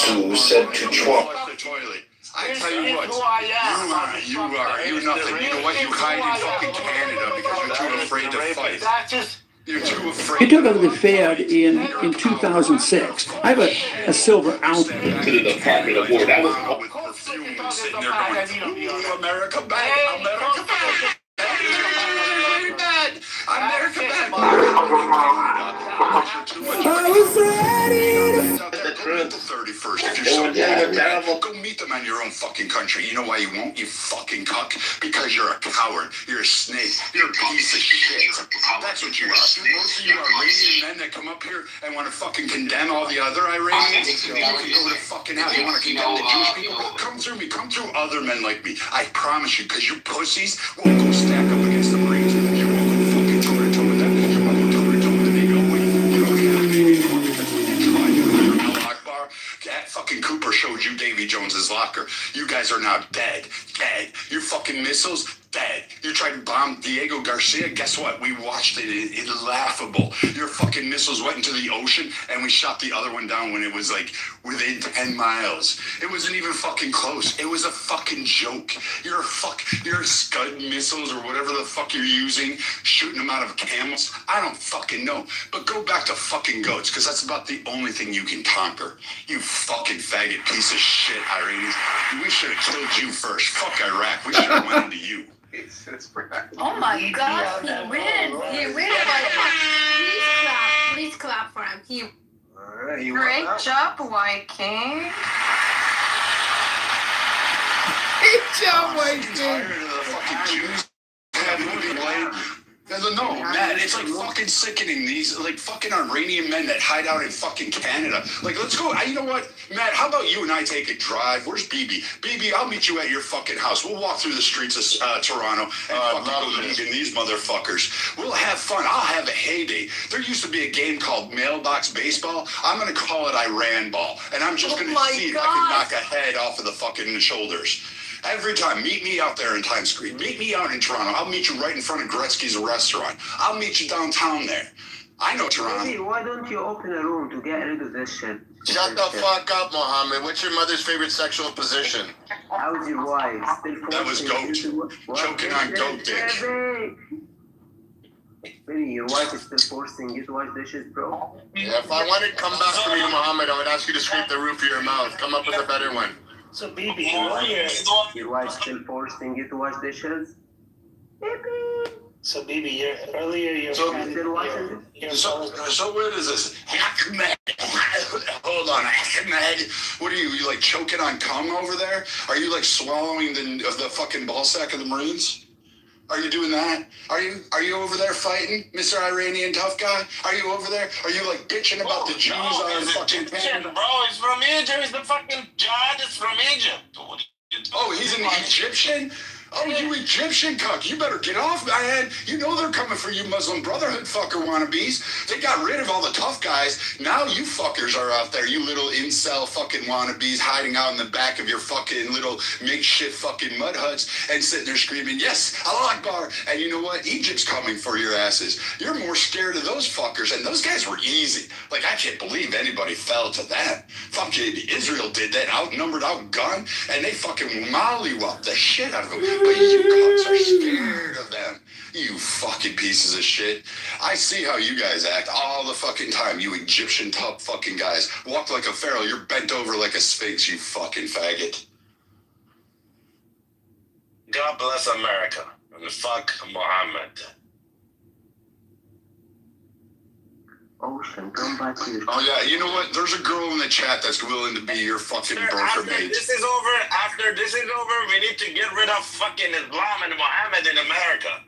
Who said to Trump? I tell you what, you're nothing. You know what? You hide in fucking Canada because you're too afraid to fight. You're too afraid. Kitover was fed in 2006. I have a silver ounce. To the Department of War. That was with perfume sitting there going, "Ooh, America back, America back, America back." I was ready to... Go meet the 31st if you're so bad. Go meet them in your own fucking country. You know why you won't, you fucking cuck? Because you're a coward. You're a snake. You're a piece of shit. That's what you are. Most of you Iranian men that come up here and want to fucking condemn all the other Iranians, you can go to fucking hell. You want to condemn the Jewish people? Come through me. Come through other men like me. I promise you, because you pussies won't go stack up against the Marines. You won't go fucking toe-to-toe with them. You won't go toe-to-toe with the big O. You don't have any Akbar. That fucking Cooper showed you Davy Jones's locker. You guys are now dead. Dead. Your fucking missiles, dead. You tried to bomb Diego Garcia. Guess what? We watched it. It's laughable. Your fucking missiles went into the ocean, and we shot the other one down when it was like within 10 miles. It wasn't even fucking close. It was a fucking joke. Your Scud missiles or whatever the fuck you're using, shooting them out of camels. I don't fucking know. But go back to fucking goats, because that's about the only thing you can conquer. You fucking faggot piece of shit, Iranians. We should have killed you first. Fuck Iraq. We should have went into you. Oh my God, he wins. He wins. Please clap for him. Great job, White King. Great job, White King. Tired of the fucking Jews having to be blamed. No, Matt, it's like fucking sickening. These like fucking Iranian men that hide out in fucking Canada. Like, let's go. You know what, Matt? How about you and I take a drive? Where's BB? BB, I'll meet you at your fucking house. We'll walk through the streets of Toronto and fucking go meeting these motherfuckers. We'll have fun. I'll have a heyday. There used to be a game called Mailbox Baseball. I'm gonna call it Iran Ball, and I'm just gonna see if I can knock a head off of the fucking shoulders. Every time, meet me out there in Times Square. Meet me out in Toronto. I'll meet you right in front of Gretzky's restaurant. I'll meet you downtown there. I know Toronto. Hey, why don't you open a room to get rid of this shit? Shut the fuck up, Mohammed. What's your mother's favorite sexual position? How's your wife? That was goat. Choking on goat dick. Baby, your wife is still forcing you to wash dishes, bro? Yeah, if I wanted to come back from you, Mohammed, I would ask you to scrape the roof of your mouth. Come up with a better one. So, BB, your wife's still forcing you to wash dishes? Baby! So, BB, earlier you're so what is this? Ahmed. Hold on, Ahmed. What are you? You like choking on cum over there? Are you like swallowing the fucking ball sack of the Marines? Are you doing that? Are you over there fighting, Mr. Iranian tough guy? Are you over there? Are you like bitching about the Jews on fucking Canada? Bro, he's from Egypt. He's the fucking jihad is from Egypt. Oh, he's an Egyptian? Oh, you Egyptian cuck. You better get off, man. You know they're coming for you Muslim Brotherhood fucker wannabes. They got rid of all the tough guys. Now you fuckers are out there, you little incel fucking wannabes hiding out in the back of your fucking little makeshift fucking mud huts and sitting there screaming, yes, Allah Akbar. And you know what? Egypt's coming for your asses. You're more scared of those fuckers. And those guys were easy. Like, I can't believe anybody fell to that. Fuck JB. Israel did that, outnumbered, outgunned, and they fucking mollywopped the shit out of them. But you cunts are scared of them. You fucking pieces of shit. I see how you guys act all the fucking time. You Egyptian top fucking guys. Walk like a pharaoh. You're bent over like a sphinx, you fucking faggot. God bless America. And fuck Mohammed. Ocean, come back to your... Oh, yeah, you know what? There's a girl in the chat that's willing to be your fucking broker After mate. this is over, we need to get rid of fucking Islam and Mohammed in America.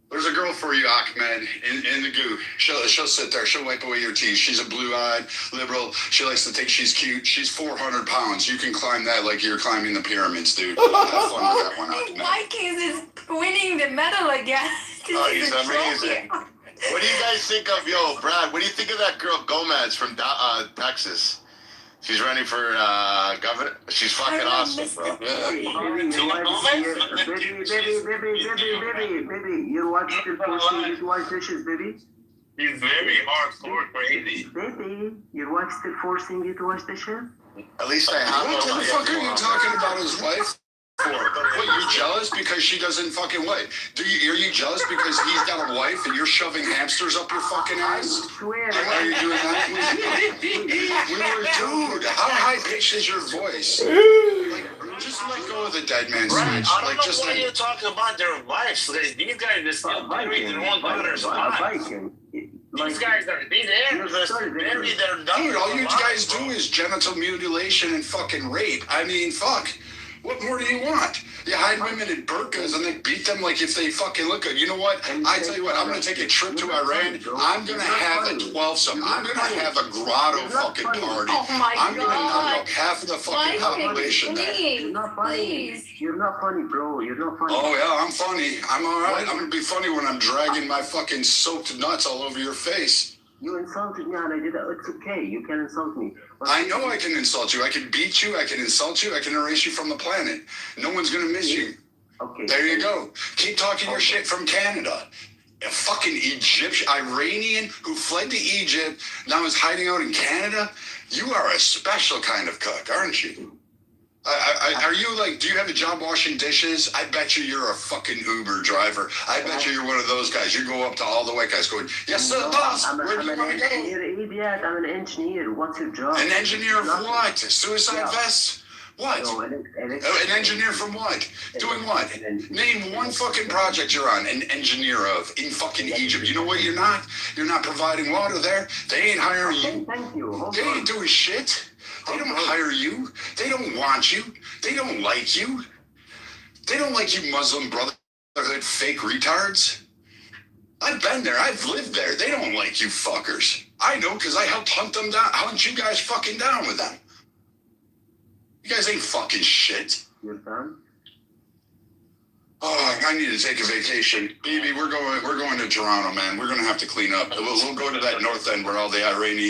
There's a girl for you, Ahmed, in the goo. She'll sit there. She'll wipe away your teeth. She's a blue-eyed liberal. She likes to think she's cute. She's 400 pounds. You can climb that like you're climbing the pyramids, dude. Have fun with that one, Ahmed. Vikings is winning the medal again. Oh, he's amazing. What do you guys think of, Brad, what do you think of that girl Gomez from Texas? She's running for governor. She's fucking awesome, bro. Baby, your wife's still forcing you to wash dishes, baby? He's very hardcore crazy. Baby, your wife's still forcing you to wash dishes? At least I have What the fuck are you talking about, his wife? What, you jealous because she doesn't fucking what? Are you jealous because he's got a wife and you're shoving hamsters up your fucking ass? Are you doing that? Dude, how high pitched is your voice? Like, just let go of the dead man's Right, speech. I don't Like, know why you're talking about their wives. Like, these guys are still burying their own daughters alive. These guys are bury their daughters. Dude, all you alive, guys bro. do is genital mutilation and fucking rape. I mean, fuck. What more do you want? You hide women in burqas and then beat them like if they fucking look good. You know what? I tell you what, I'm going to take a trip to Iran. I'm going to have a 12-some. I'm going to have a grotto fucking party. Oh my I'm going to knock God. out half of the fucking population there. Please, please. You're not funny, bro. You're not funny. Oh, yeah, I'm funny. I'm all right. I'm going to be funny when I'm dragging my fucking soaked nuts all over your face. You insulted me and I did it. It's okay. You can insult me. But I know I can insult you. I can beat you. I can insult you. I can erase you from the planet. No one's going to miss you. Okay. There you go. Keep talking your shit from Canada. A fucking Egyptian, Iranian who fled to Egypt, now is hiding out in Canada. You are a special kind of cook, aren't you? Are you like, do you have a job washing dishes? I bet you're a fucking Uber driver. I bet you're one of those guys. You go up to all the white guys going, yes, sir, boss. Where do you want to go? Idiot. I'm an engineer. What's your job? An engineer of what? Suicide vests? What? No, An engineer from what? Doing what? Name one fucking project you're on, an engineer of in fucking Egypt. You know what you're not? You're not providing water there. They ain't hiring you. Thank you. They ain't doing shit. They don't hire you. They don't want you. They don't like you. They don't like you Muslim Brotherhood fake retards. I've been there. I've lived there. They don't like you fuckers. I know because I helped hunt them down, hunt you guys fucking down with them. You guys ain't fucking shit. You're done? Oh, I need to take a vacation. Baby, we're going to Toronto, man. We're gonna have to clean up. We'll go to that north end where all the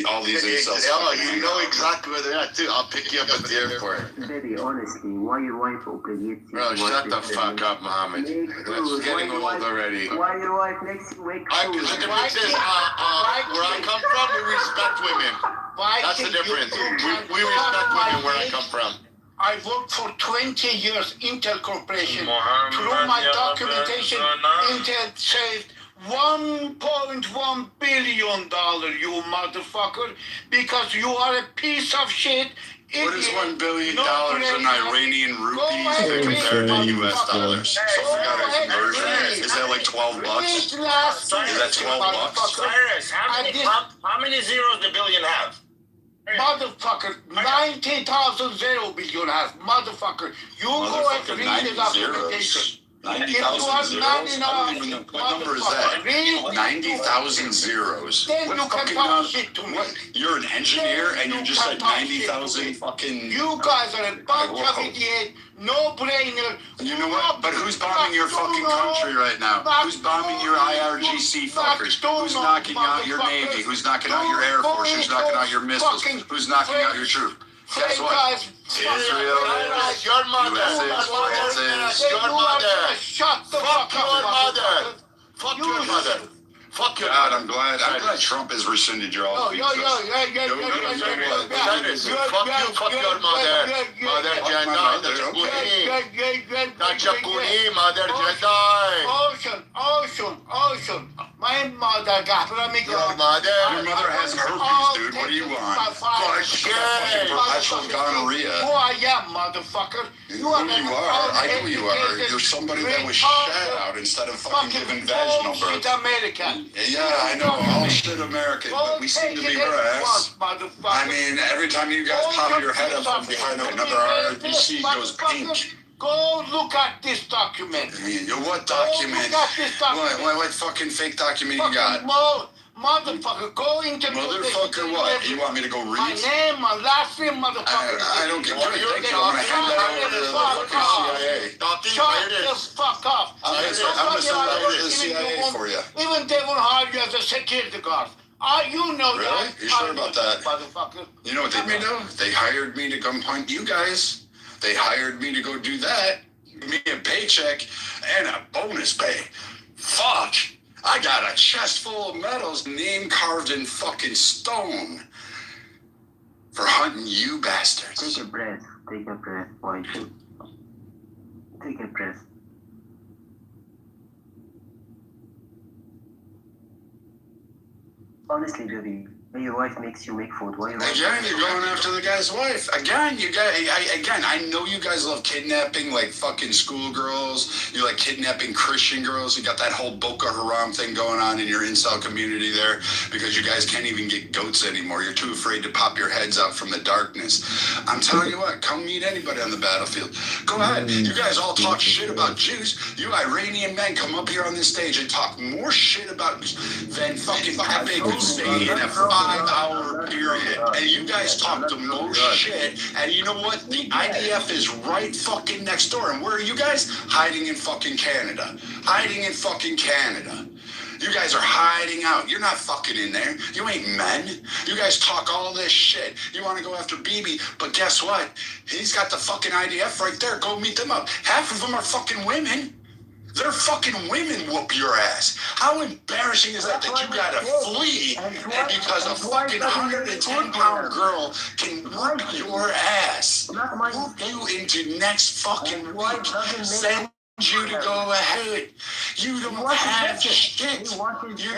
all these incels. Oh, you know exactly where they're at too. I'll pick you up at the airport. Baby, honestly, why your wife obligates you? Bro, shut the fuck up, Mohammed. That's getting old already. Why your wife makes you wake up? Because the difference is, where I come from, we respect women. That's the difference. We respect women where I come from. I worked for 20 years, Intel Corporation. Through my documentation, Intel saved $1.1 billion, you motherfucker, because you are a piece of shit. What is $1 billion in Iranian rupees compared to US dollars? So forgot a conversion. Is that like $12? Is that $12? Cyrus, how many zeros the billion have? Motherfucker, 90,000 billion has. Motherfucker, you go and read the documentation. 90,000 zeros? I don't even know. What number is that? 90,000 zeros. Then What you can fucking talk shit to me. What? You're an engineer and you just said 90,000 fucking... You guys are a bunch of idiots, no-brainer. You know what? But who's bombing your fucking country right now? Who's bombing your IRGC fuckers? Who's knocking out your Navy? Who's knocking out your Air Force? Who's knocking out your missiles? Who's knocking out your troops? Guess what? Israel is your mother. US is Your mother. Shut the Fuck fuck your up. mother. Fuck your mother. Fuck your God, mother. I'm glad Trump has rescinded your all Fuck you, fuck your mother. Mother Jedi. Nachakuni, Mother Jedi. Ocean. My mother got me. Your mother. Your mother has herpes, dude. What do you want? Fucking perpetual gonorrhea. Who I am, motherfucker. You are. I know you are. You're somebody that was shat out instead of fucking giving vaginal birth. American. Yeah, I know. All shit American, but we seem to be brass. I mean, every time you guys pop your head up from behind another RPC goes pink. Go look at this document. What document? Look at this document. What fucking fake document you got? Motherfucker, go into Motherfucker, what? You want me to go read? My name, my last name, motherfucker. I don't get it. Thank you. I'm going to hand that over to the fucking CIA. Shut the fuck up. I'm going to send that over to the CIA for you. Even they won't hire you as a security guard. You know really? that. You sure about that? Motherfucker. You know what they did though? They hired me to come hunt you guys. They hired me to go do that. Give me a paycheck and a bonus pay. Fuck. I got a chest full of medals, name carved in fucking stone for hunting you bastards. Take a breath. Why? Take a breath. Honestly, Debbie, when your wife makes you make food, why you Again, you're going after the guy's wife. Again, I know you guys love kidnapping like fucking schoolgirls. You like kidnapping Christian girls. You got that whole Boko Haram thing going on in your incel community there because you guys can't even get goats anymore. You're too afraid to pop your heads out from the darkness. I'm telling you what, come meet anybody on the battlefield. Go ahead. You guys all talk shit about Jews. You Iranian men come up here on this stage and talk more shit about than fucking Pepe could say in a 5-hour period. And you guys talk the most shit. And you know what? The IDF is right fucking next door. And where are you guys? Hiding in fucking Canada. Hiding in fucking Canada. You guys are hiding out. You're not fucking in there. You ain't men. You guys talk all this shit. You want to go after Bibi, but guess what? He's got the fucking IDF right there. Go meet them up. Half of them are fucking women. They're fucking women whoop your ass. How embarrassing is that you gotta flee and because a fucking 110-pound girl can whoop your ass? Whoop you into next fucking week. Send you to go ahead. You don't have shit. You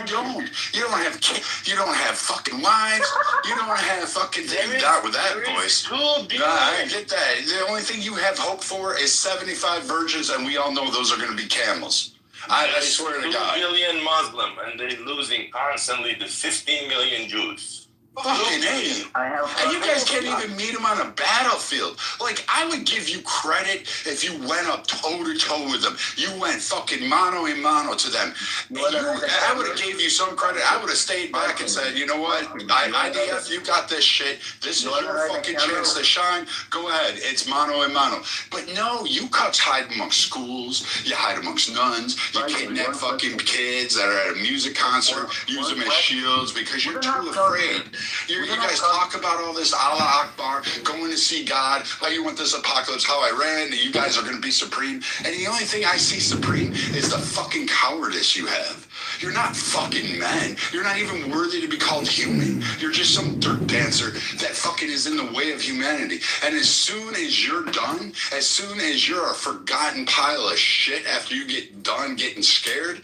don't. You don't have kids. You don't have fucking wives. You don't have fucking things. Not with that voice. I get that. The only thing you have hope for is 75 virgins, and we all know those are going to be camels. I swear to God. 2 billion Muslim, and they're losing constantly to 15 million Jews. Fucking A. And you guys can't even meet them on a battlefield. Like, I would give you credit if you went up toe-to-toe with them. You went fucking mano-a-mano to them. I would have gave you some credit. I would have stayed back and said, you know what? IDF, you got this shit. This is your fucking chance to shine. Go ahead. It's mano-a-mano. But no, you cucks hide amongst schools. You hide amongst nuns. You kidnap fucking kids that are at a music concert. Use them as shields because you're too afraid. You guys talk about all this Allah Akbar, going to see God, how you want this apocalypse, how I ran, you guys are going to be supreme. And the only thing I see supreme is the fucking cowardice you have. You're not fucking men. You're not even worthy to be called human. You're just some dirt dancer that fucking is in the way of humanity. And as soon as you're done, as soon as you're a forgotten pile of shit after you get done getting scared,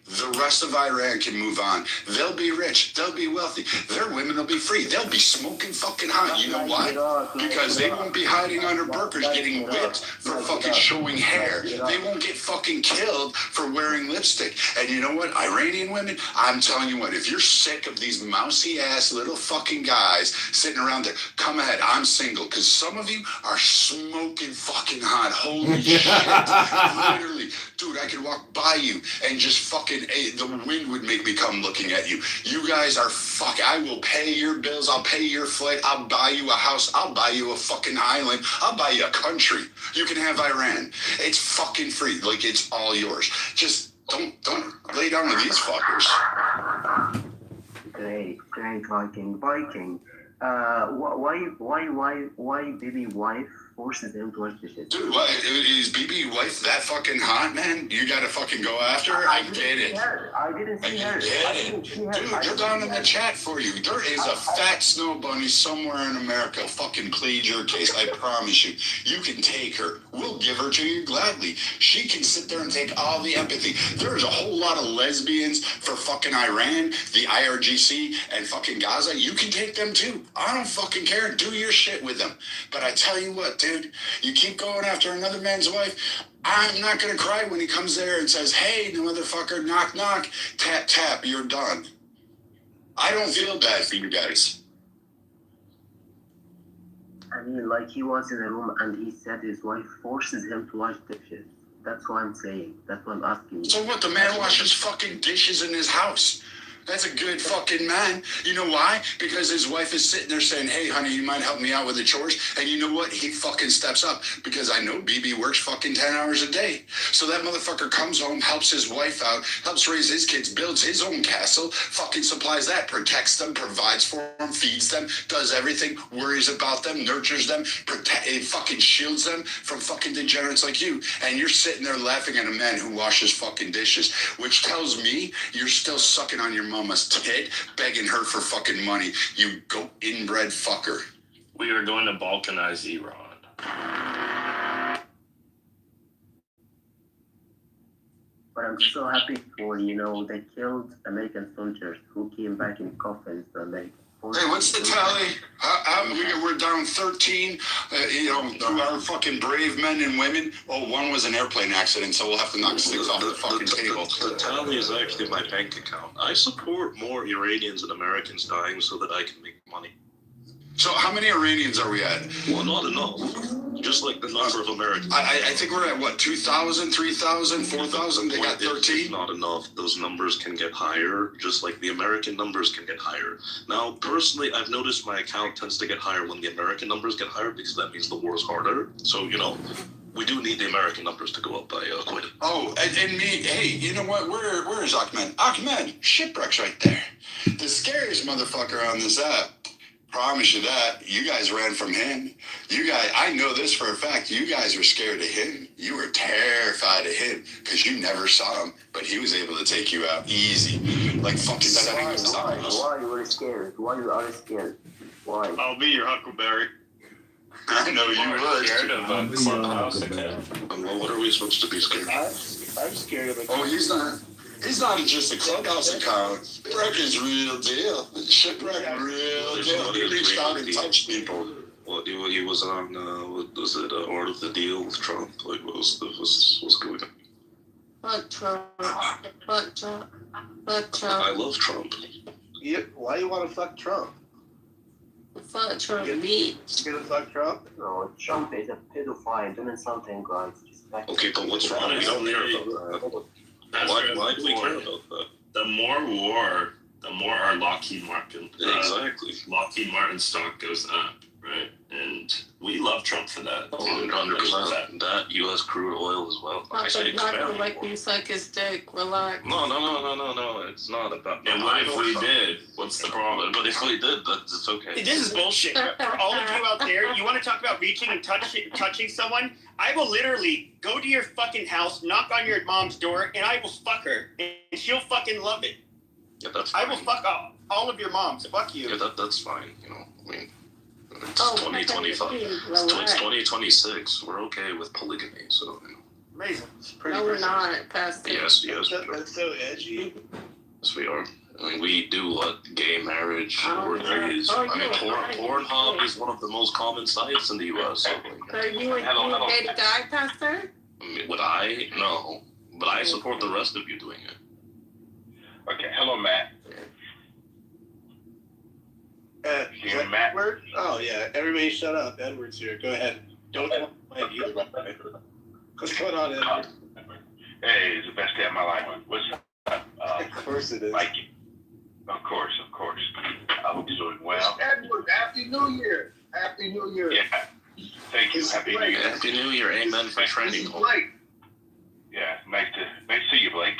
the rest of Iran can move on. They'll be rich. They'll be wealthy. Their women will be free. They'll be smoking fucking hot. You know why? Because they won't be hiding under burqas getting whipped for fucking showing hair. They won't get fucking killed for wearing lipstick. And you know what? Iranian women, I'm telling you what, if you're sick of these mousy ass little fucking guys sitting around there, come ahead. I'm single. Because some of you are smoking fucking hot. Holy shit. Literally. Dude, I could walk by you and just fucking, the wind would make me come looking at you. You guys are I will pay your bills. I'll pay your flight. I'll buy you a house. I'll buy you a fucking island. I'll buy you a country. You can have Iran. It's fucking free. Like, it's all yours. Just don't lay down with these fuckers. Great, Viking. Why Bibi wife forces him to watch the shit? Dude, what? Is Bibi wife that fucking hot, man? You gotta fucking go after her? I get it. I didn't see her. Dude, you're down in the chat for you. There is a fat snow bunny somewhere in America. Fucking plead your case. I promise you. You can take her. We'll give her to you gladly. She can sit there and take all the empathy. There's a whole lot of lesbians for fucking Iran, the IRGC, and fucking Gaza. You can take them too. I don't fucking care. Do your shit with them. But I tell you what, dude, you keep going after another man's wife, I'm not going to cry when he comes there and says, hey, motherfucker, knock, knock, tap, tap, you're done. I don't feel bad for you guys. I mean, like, he was in a room and he said his wife forces him to wash dishes. That's what I'm saying. That's what I'm asking you. So what, the man washes fucking dishes in his house? That's a good fucking man. You know why? Because his wife is sitting there saying, hey, honey, you mind helping me out with the chores? And you know what? He fucking steps up because I know Bibi works fucking 10 hours a day. So that motherfucker comes home, helps his wife out, helps raise his kids, builds his own castle, fucking supplies that, protects them, provides for them, feeds them, does everything, worries about them, nurtures them, fucking shields them from fucking degenerates like you. And you're sitting there laughing at a man who washes fucking dishes, which tells me you're still sucking on your mama's tit, begging her for fucking money, you goat inbred fucker. We are going to balkanize Iran. I'm so happy for, they killed American soldiers who came back in coffins to America. Hey, what's the tally? We're down 13, through our fucking brave men and women. Oh, one was an airplane accident, so we'll have to knock 6 off the fucking table. The tally is actually my bank account. I support more Iranians and Americans dying so that I can make money. So how many Iranians are we at? Well, not enough. Just like the number of Americans. I think we're at, what, 2,000, 3,000, 4,000? They got 13? It's not enough. Those numbers can get higher, just like the American numbers can get higher. Now, personally, I've noticed my account tends to get higher when the American numbers get higher because that means the war is harder. So, we do need the American numbers to go up by quite a bit. Oh, and me, hey, you know what? Where is Ahmed? Ahmed, shipwreck's right there. The scariest motherfucker on this app. Promise you that. You guys ran from him. I know this for a fact. You guys were scared of him. You were terrified of him because you never saw him, but he was able to take you out easy. Like fucking setting aside. Why you were scared? Why you are scared? Why? I'll be your Huckleberry. I know you were scared of Clubhouse account. Well, what are we supposed to be scared of? I'm scared of it. Oh, he's not. He's not just a Clubhouse account. Shipwreck is real deal. Shipwreck real deal. He reached out and touched people. Well, he was on, was it Art of the Deal with Trump? Like, what's going on? Fuck Trump. Fuck Trump. Fuck Trump. I love Trump. Yep. Why you want to fuck Trump? Fuck Trump, me. You gonna fuck Trump? No, Trump is a pedophile doing something, guys. Okay, but what's wrong? We don't care about that. Why do we care about that? The more war, the more our Lockheed Martin Lockheed Martin stock goes up, right? And we love Trump for that. 100%. That U.S. crude oil as well. I say Not like you suck his dick. Relax. No. It's not about. And what if we did? What's the problem? But if we did, it's okay. This is bullshit. For all of you out there, you want to talk about reaching and touching someone? I will literally go to your fucking house, knock on your mom's door, and I will fuck her, and she'll fucking love it. Yeah, that's fine. I will fuck all of your moms. Fuck you. Yeah, that's fine. It's 2025. It's 2026. We're okay with polygamy, so. Amazing. No, we're not, Pastor. Yes. That's so edgy. Yes, we are. We do gay marriage, orgies. Pornhub is one of the most common sites in the U.S. So, are you a gay guy, Pastor? Would I? No. But I support the rest of you doing it. Okay, hello, Matt. Matt? Edward? Oh, yeah. Everybody shut up. Edward's here. Go ahead. Don't come on my either, by the way. What's going on, Edward? Hey, it's the best day of my life. What's up? Of course it is. Mikey. Of course. I hope you're doing well. Edward, Happy New Year. Happy New Year. Yeah. Thank you. Happy New Year. Happy New Year. Amen for training. Yeah, nice to see you, Blake.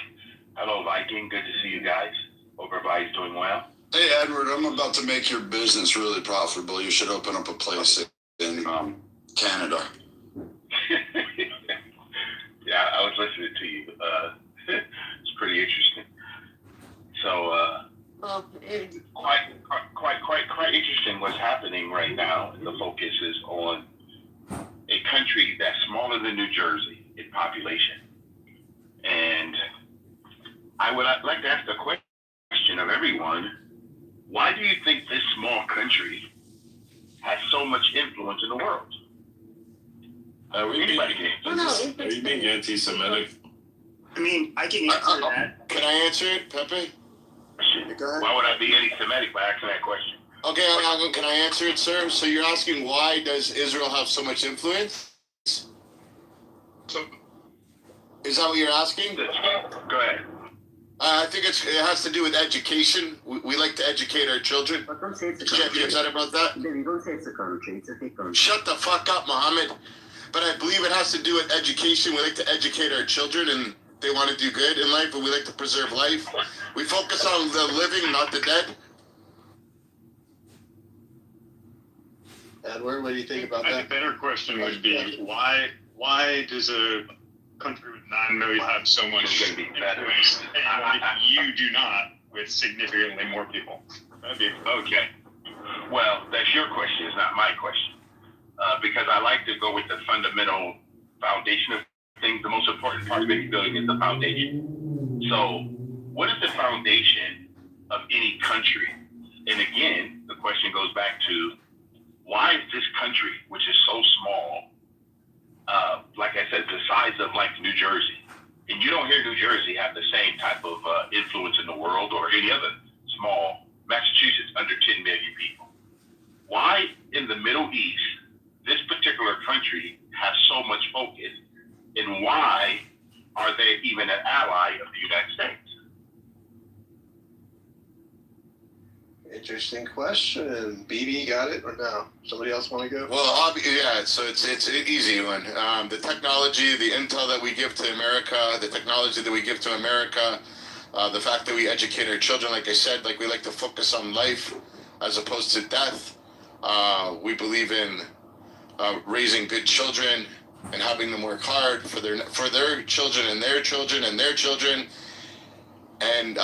Hello, Viking. Good to see you guys. Hope everybody's doing well. Hey, Edward, I'm about to make your business really profitable. You should open up a place in Canada. Yeah, I was listening to you. It's pretty interesting. So, quite interesting what's happening right now. The focus is on a country that's smaller than New Jersey in population. And I would like to ask the question of everyone, why do you think this small country has so much influence in the world? Are you being anti-Semitic? I mean, I can answer that. Can I answer it, Pepe? Why would I be anti-Semitic by asking that question? Okay, can I answer it, sir? So you're asking why does Israel have so much influence? Is that what you're asking? Go ahead. I think it has to do with education. We like to educate our children. But don't say it's a You can't be upset about that? Baby, don't say it's a country. It's a big country. Shut the fuck up, Mohammed. But I believe it has to do with education. We like to educate our children, and they want to do good in life, but we like to preserve life. We focus on the living, not the dead. Edward, what do you think about that? A better question would be, why does a country with 9 million have so much influence, and you do not with significantly more people? That'd be okay. Well, that's your question. It's not my question. Because I like to go with the fundamental foundation of things. The most important part of any building is the foundation. So, what is the foundation of any country? And again, the question goes back to, why is this country, which is so small, like I said, the size of like New Jersey, and you don't hear New Jersey have the same type of influence in the world or any other small, Massachusetts, under 10 million people. Why in the Middle East, this particular country has so much focus, and why are they even an ally of the United States? Interesting question. BB, got it or no? Somebody else want to go? Well, yeah, so it's an easy one. The technology, the intel that we give to America, the technology that we give to America, the fact that we educate our children, like I said, like we like to focus on life as opposed to death. We believe in raising good children and having them work hard for their children and their children and their children. And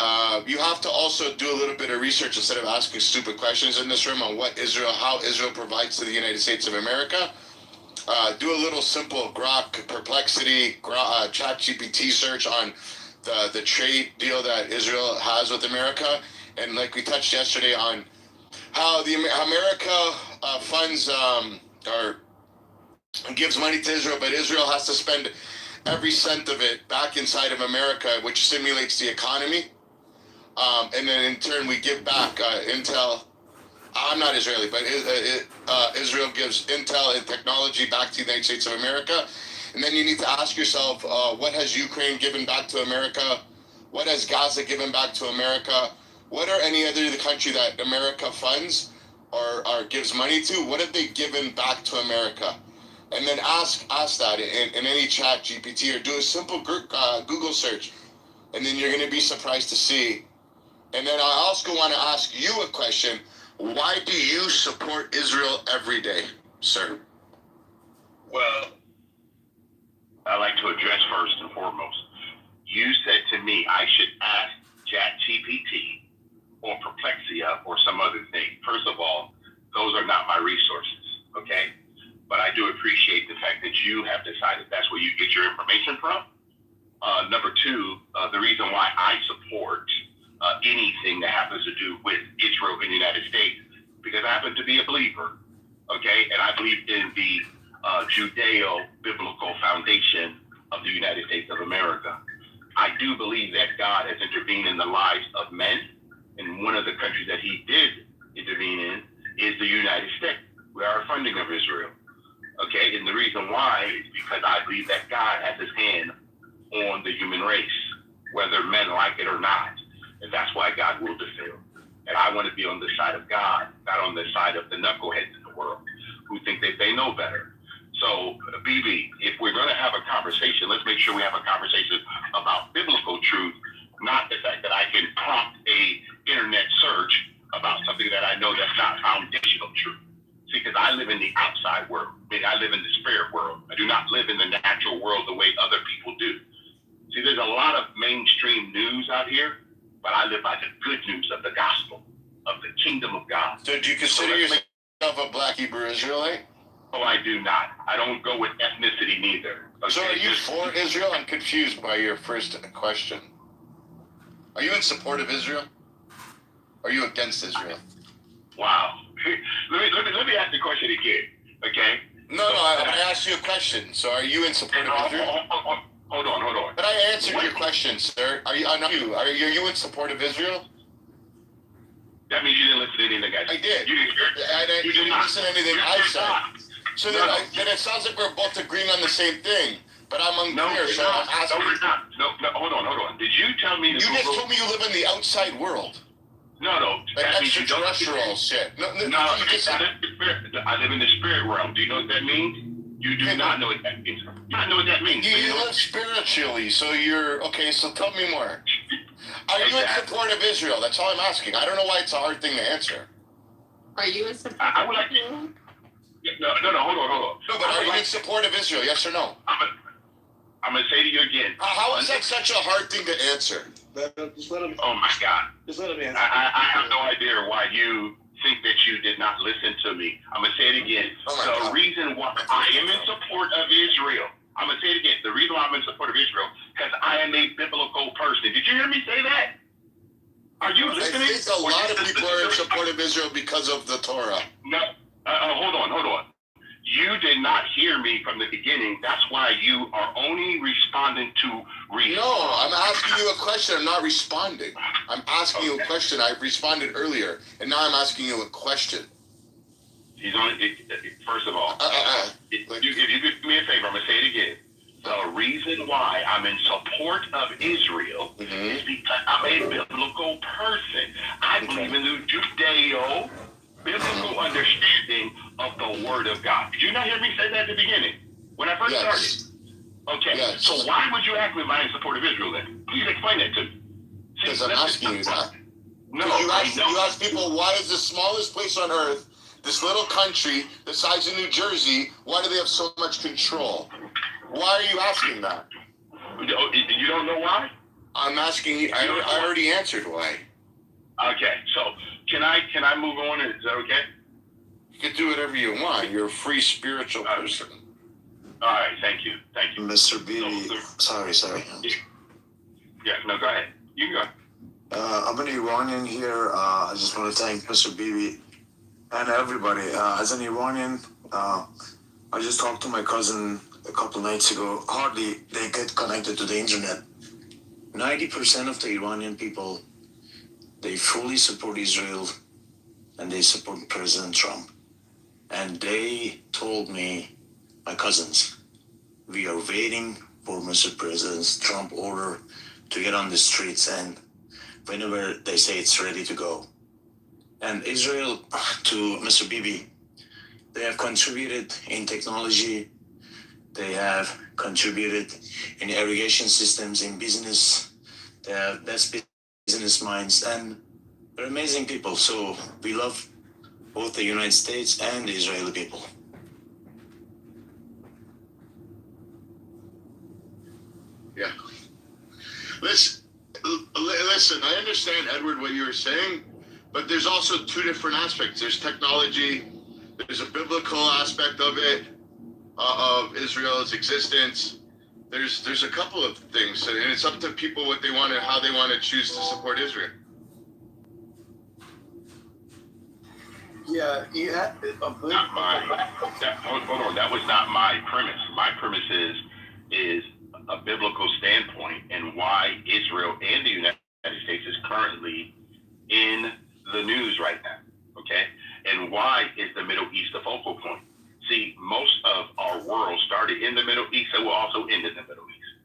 you have to also do a little bit of research instead of asking stupid questions in this room on how Israel provides to the United States of America. Do a little simple Grok, Perplexity, ChatGPT search on the trade deal that Israel has with America. And like we touched yesterday on how America funds or gives money to Israel, but Israel has to spend every cent of it back inside of America, which stimulates the economy. And then in turn, we give back intel. I'm not Israeli, but Israel gives intel and technology back to the United States of America. And then you need to ask yourself, what has Ukraine given back to America? What has Gaza given back to America? What are any other country that America funds or gives money to? What have they given back to America? And then ask that in any chat GPT or do a simple Google search. And then you're going to be surprised to see. And then I also want to ask you a question. Why do you support Israel every day, sir? Well, I like to address first and foremost. You said to me I should ask ChatGPT or Perplexia or some other thing. First of all, those are not my resources, okay? But I do appreciate the fact that you have decided that's where you get your information from. Number two, the reason why I support anything that happens to do with Israel in the United States, because I happen to be a believer, okay? And I believe in the Judeo-biblical foundation of the United States of America. I do believe that God has intervened in the lives of men, and one of the countries that he did intervene in is the United States. We are a funding of Israel. Okay, and the reason why is because I believe that God has his hand on the human race, whether men like it or not. And that's why God will defend. And I want to be on the side of God, not on the side of the knuckleheads in the world who think that they know better. So, BB, if we're going to have a conversation, let's make sure we have a conversation about biblical truth, not the fact that I can prompt a internet search about something that I know that's not foundational truth. See, because I live in the outside world. I mean, I live in the spirit world. I do not live in the natural world the way other people do. See, there's a lot of mainstream news out here, but I live by the good news of the gospel, of the kingdom of God. So do you consider yourself a black Hebrew Israelite? Oh, I do not. I don't go with ethnicity neither. Okay? So are you for Israel? I'm confused by your first question. Are you in support of Israel? Are you against Israel? Wow. Let me ask the question again, okay? No, I asked you a question. So are you in support of Israel? Hold on. But I answered your question, sir. Are you in support of Israel? That means you didn't listen to anything I said. I did. You didn't listen to anything I said. So then it sounds like we're both agreeing on the same thing. But I'm unclear, so I'm asking. No, we're not. No, hold on. Did you tell me to You just told me you live in the outside world. No. Like extraterrestrial shit. No, I live in the spirit realm. Do you know what that means? You do not know what that means. You do not know what that means. You live spiritually, so you're... Okay, so tell me more. Are you in support of Israel? That's all I'm asking. I don't know why it's a hard thing to answer. Are you in support I would like to... No, hold on. No, but are you in support of Israel, yes or no? I'm going to say to you again. How is that such a hard thing to answer? Just let him. Oh, my God. Just let him answer. I have no idea why you think that you did not listen to me. I'm going to say it again. The reason why I am in support of Israel, I'm gonna say it again. The reason why I'm in support of Israel, because I am a biblical person. Did you hear me say that? Are you listening? I think a lot of people are in support of Israel because of the Torah. No, hold on. You did not hear me from the beginning. That's why you are only responding to No, I'm asking you a question. I'm not responding. I'm asking you a question. I responded earlier, and now I'm asking you a question. He's on it. First of all, if you could do me a favor, I'm gonna say it again. The reason why I'm in support of Israel is because I'm a biblical person. I believe in the Judeo-biblical understanding of the Word of God. Did you not hear me say that at the beginning when I first started? Okay. So why would you ask me if I'm in support of Israel then? Please explain that to me. Because I'm asking you that. No, you ask people, why is the smallest place on earth, this little country the size of New Jersey, why do they have so much control? Why are you asking that? You don't know why? I'm asking you. I already answered why. Okay, so can I move on? Is that okay? You can do whatever you want. You're a free spiritual person. All right, thank you. Mr. B. Sorry. Yeah, no, go ahead. You can go. I'm an Iranian here. I just want to thank Mr. Bibi and everybody. As an Iranian, I just talked to my cousin a couple nights ago. Hardly they get connected to the internet. 90% of the Iranian people, they fully support Israel and they support President Trump. And they told me, my cousins, we are waiting for Mr. President Trump order to get on the streets, and whenever they say it's ready to go. And Israel, to Mr. Bibi, they have contributed in technology, they have contributed in irrigation systems, in business, they have best business minds, and they're amazing people. So we love both the United States and the Israeli people. Yeah. Listen, I understand, Edward, what you were saying, but there's also two different aspects. There's technology, there's a biblical aspect of it, of Israel's existence. There's a couple of things, and it's up to people what they want to, how they want to choose to support Israel. Yeah, hold on. That was not my premise. My premise is a biblical standpoint and why Israel and the United States is currently in the news right now. Okay, and why is the Middle East the focal point? See, most of our world started in the Middle East and will also end in the Middle East.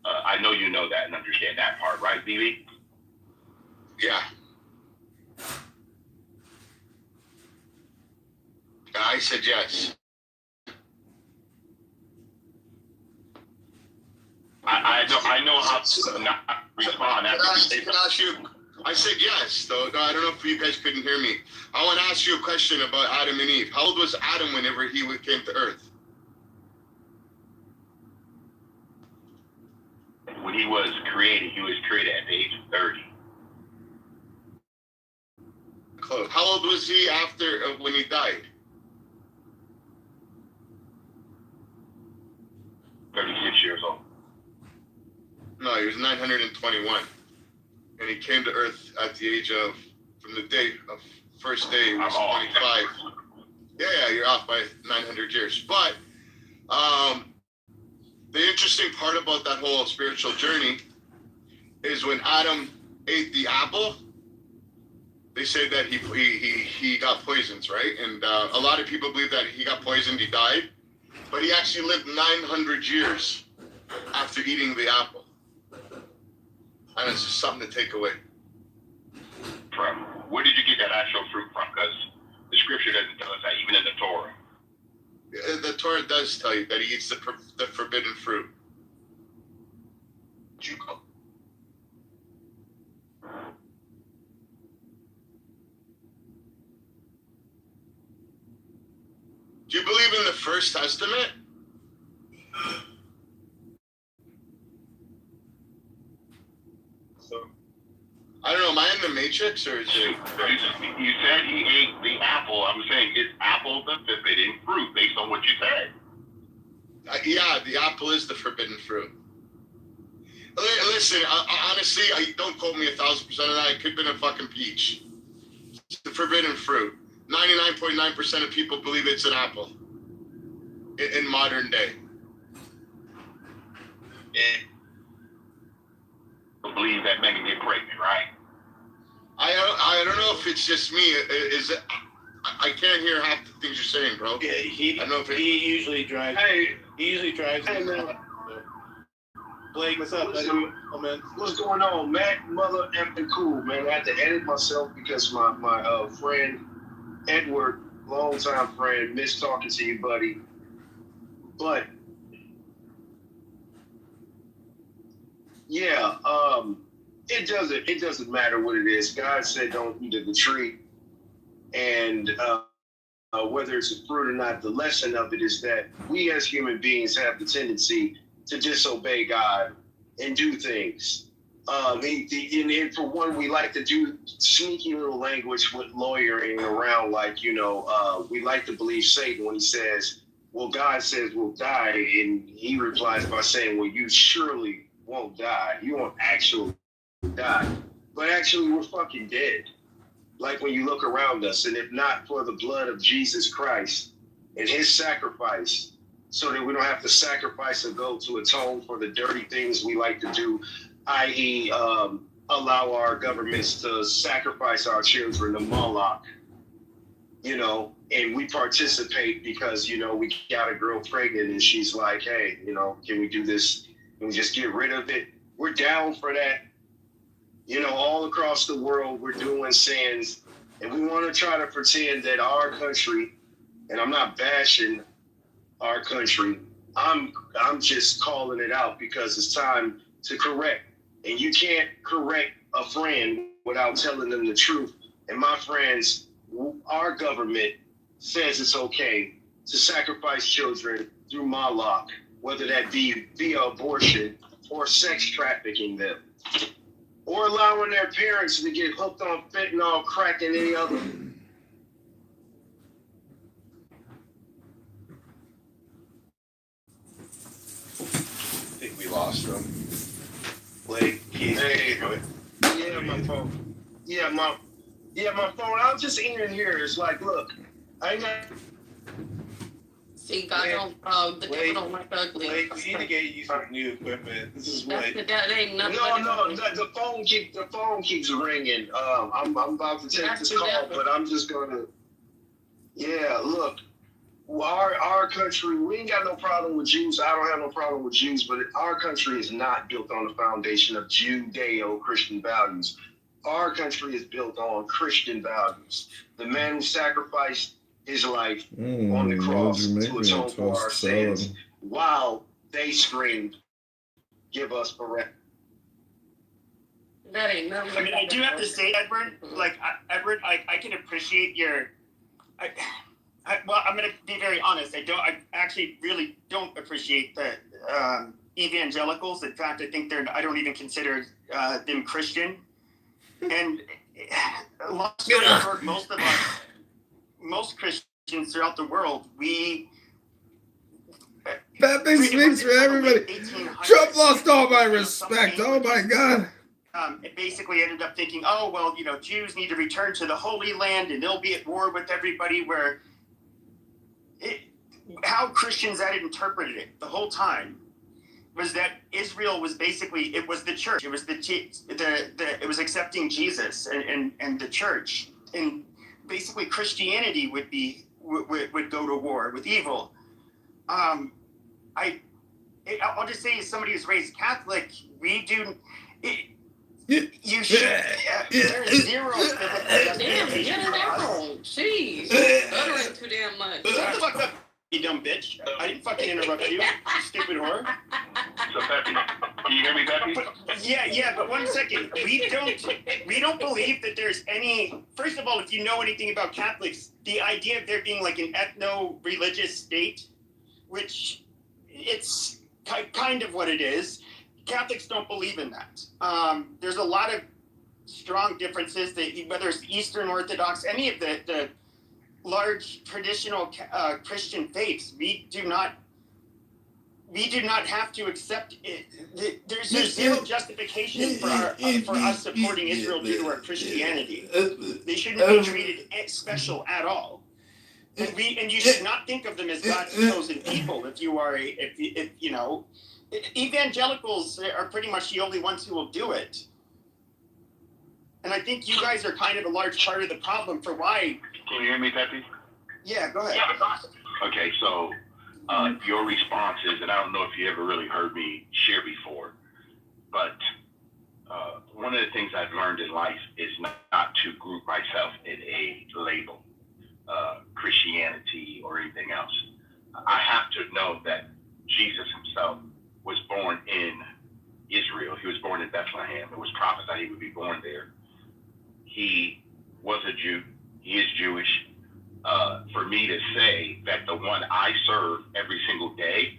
I know you know that and understand that part, right, BB? Yeah. I said yes. I know how to not respond after you say that. I said yes, though. No, I don't know if you guys couldn't hear me. I want to ask you a question about Adam and Eve. How old was Adam whenever he came to Earth? When he was created at the age of 30. Close. How old was he after when he died? 36 years old. No, he was 921. And he came to Earth at the age of, from the day of first day, he was 25. Yeah, you're off by 900 years. But the interesting part about that whole spiritual journey is when Adam ate the apple, they say that he got poisoned, right? And a lot of people believe that he got poisoned, he died. But he actually lived 900 years after eating the apple. And it's just something to take away. From where did you get that actual fruit from? Because the scripture doesn't tell us that, even in the Torah. The Torah does tell you that he eats the forbidden fruit. Do you believe in the First Testament? I don't know, am I in the Matrix or is it? You said he ate the apple. I'm saying, is apple the forbidden fruit based on what you said? Yeah, the apple is the forbidden fruit. Listen, honestly, don't quote me 1,000% of that. It could have been a fucking peach. It's the forbidden fruit. 99.9% of people believe it's an apple in modern day. Believe that men can get pregnant, right? I don't know if it's just me. Is it? I can't hear half the things you're saying, bro. Yeah, he usually drives. He usually drives. Hey, man. Blake, what's up, buddy? Oh, man. What's going on, Mac, mother, and cool, man? I had to edit myself because my friend Edward, longtime friend, missed talking to you, buddy. But yeah, it doesn't matter what it is. God said don't eat of the tree, and whether it's a fruit or not, the lesson of it is that we as human beings have the tendency to disobey God and do things. And for one, we like to do sneaky little language with lawyering around, like, we like to believe Satan when he says, well, God says we'll die. And he replies by saying, well, you surely won't die. You won't actually die. But actually, we're fucking dead. Like when you look around us, and if not for the blood of Jesus Christ and his sacrifice, so that we don't have to sacrifice a goat to atone for the dirty things we like to do, i.e., allow our governments to sacrifice our children to Moloch, and we participate because, we got a girl pregnant and she's like, hey, can we do this? Can we just get rid of it? We're down for that. All across the world, we're doing sins, and we want to try to pretend that our country, and I'm not bashing our country, I'm just calling it out because it's time to correct. And you can't correct a friend without telling them the truth. And my friends, our government says it's okay to sacrifice children through Moloch, whether that be via abortion or sex trafficking them, or allowing their parents to get hooked on fentanyl, crack, and any other. I think we lost him. Blake, Keith. Hey, yeah, my phone. Yeah, my phone. I was just in here. It's like, look, I got. See, God don't, the devil don't like ugly. Blake, we need to get you some new equipment. This is what. That ain't nothing. No, the phone keeps ringing. I'm about to take this call, but I'm just gonna. Yeah, look, our country, we ain't got no problem with Jews. I don't have no problem with Jews, but our country is not built on the foundation of Judeo-Christian values. Our country is built on Christian values. The man who sacrificed his life on the cross to atone for our sins, while they screamed, "Give us forever." That ain't nothing. I mean, I do have to say, Edward, Edward, I can appreciate your. Well, I'm going to be very honest. I actually really don't appreciate the evangelicals. In fact, I think I don't even consider them Christian. And long story short, most Christians throughout the world, that thing speaks for everybody. Trump lost all my respect. Oh my God. It basically ended up thinking, oh, well, Jews need to return to the Holy Land and they'll be at war with everybody, how Christians had interpreted it the whole time was that Israel was basically, it was the church. It was it was accepting Jesus and the church. And basically Christianity would go to war with evil. I'll just say, as somebody who's raised Catholic, you should. There's zero. Damn, get it out. Jeez. Uttering too damn much. Shut the fuck up, you dumb bitch. I didn't fucking interrupt you, stupid whore. So, Peppy, can you hear me, Peppy? Yeah, but 1 second. We don't believe that there's any. First of all, if you know anything about Catholics, the idea of there being like an ethno-religious state, which it's kind of what it is. Catholics don't believe in that. There's a lot of strong differences, whether it's Eastern Orthodox, any of the large traditional Christian faiths, we do not we do not have to accept it. There's zero justification for us supporting Israel due to our Christianity. They shouldn't be treated special at all. And you should not think of them as God's chosen people. If you know, evangelicals are pretty much the only ones who will do it. And I think you guys are kind of a large part of the problem for why. Can you hear me, Pepe? Yeah, go ahead. Okay, so your responses, and I don't know if you ever really heard me share before, but one of the things I've learned in life is not to group myself in a label, Christianity or anything else. I have to know that Jesus himself was born in Israel. He was born in Bethlehem. It was prophesied he would be born there. He was a Jew. He is Jewish. For me to say that the one I serve every single day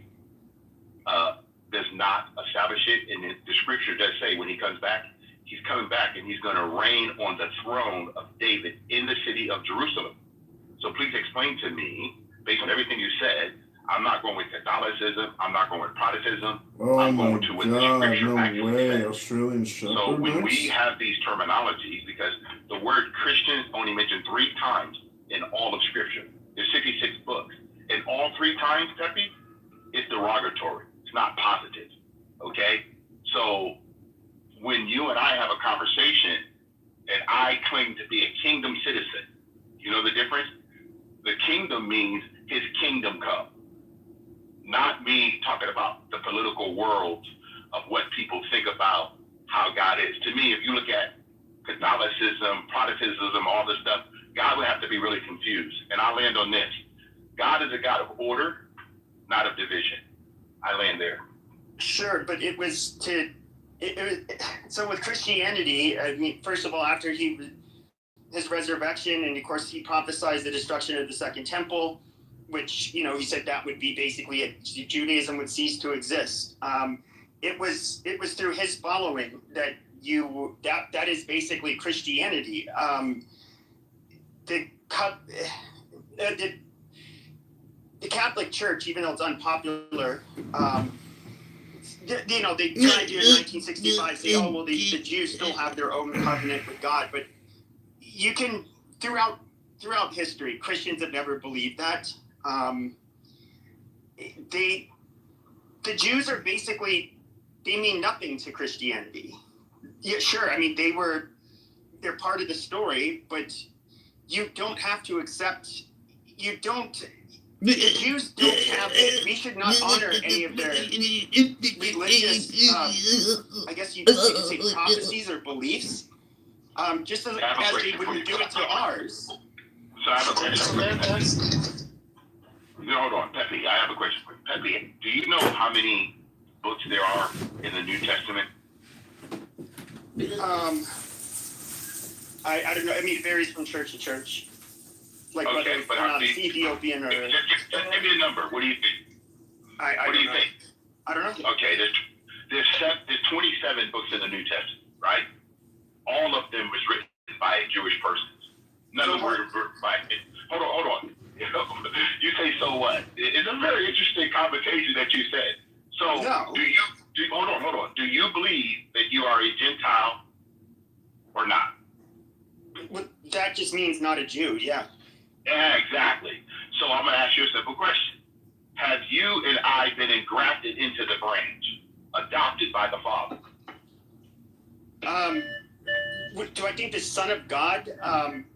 does not establish it, and the scripture does say when he comes back, he's coming back and he's going to reign on the throne of David in the city of Jerusalem. So please explain to me, based on everything you said, I'm not going with Catholicism, I'm not going with Protestantism, I'm going to what the scripture actually says. Australian Shepherd. So when we have these terminologies, because the word Christian is only mentioned 3 times in all of Scripture. There's 66 books. And all 3 times, Pepe, it's derogatory. It's not positive. Okay? So when you and I have a conversation and I claim to be a kingdom citizen, you know the difference? The kingdom means his kingdom come. Not me talking about the political world of what people think about how God is. To me, if you look at Catholicism, Protestantism, all this stuff, God would have to be really confused. And I'll land on this. God is a God of order, not of division. I land there. Sure, but it was so with Christianity, I mean, first of all, after his resurrection, and of course he prophesied the destruction of the Second Temple, which, you know, he said that would be basically Judaism would cease to exist. It was through his following that that is basically Christianity. The Catholic Church, even though it's unpopular, you know, they tried to in 1965 say, oh, well, the Jews still have their own covenant with God. But you can, throughout history, Christians have never believed that. The Jews are basically, they mean nothing to Christianity. Yeah, sure. I mean, they're part of the story, but you don't have to accept, the Jews don't have, we should not honor any of their religious, I guess you could say prophecies or beliefs, just as they wouldn't do it to ours. So I have a question. No, hold on, Pepe, I have a question for you. Pepe, do you know how many books there are in the New Testament? I don't know. I mean, it varies from church to church. Like okay, whether but it's Ethiopian or. Just give me a number. What do you think? What do you think? I don't know. Okay, there's 27 books in the New Testament, right? All of them was written by Jewish persons. None of them were by. Hold on. You say so what? It's a very interesting conversation that you said. So no. Hold on. Do you believe that you are a Gentile or not? Well, that just means not a Jew, yeah. Yeah, exactly. So I'm going to ask you a simple question. Have you and I been engrafted into the branch, adopted by the Father? Do I think the Son of God,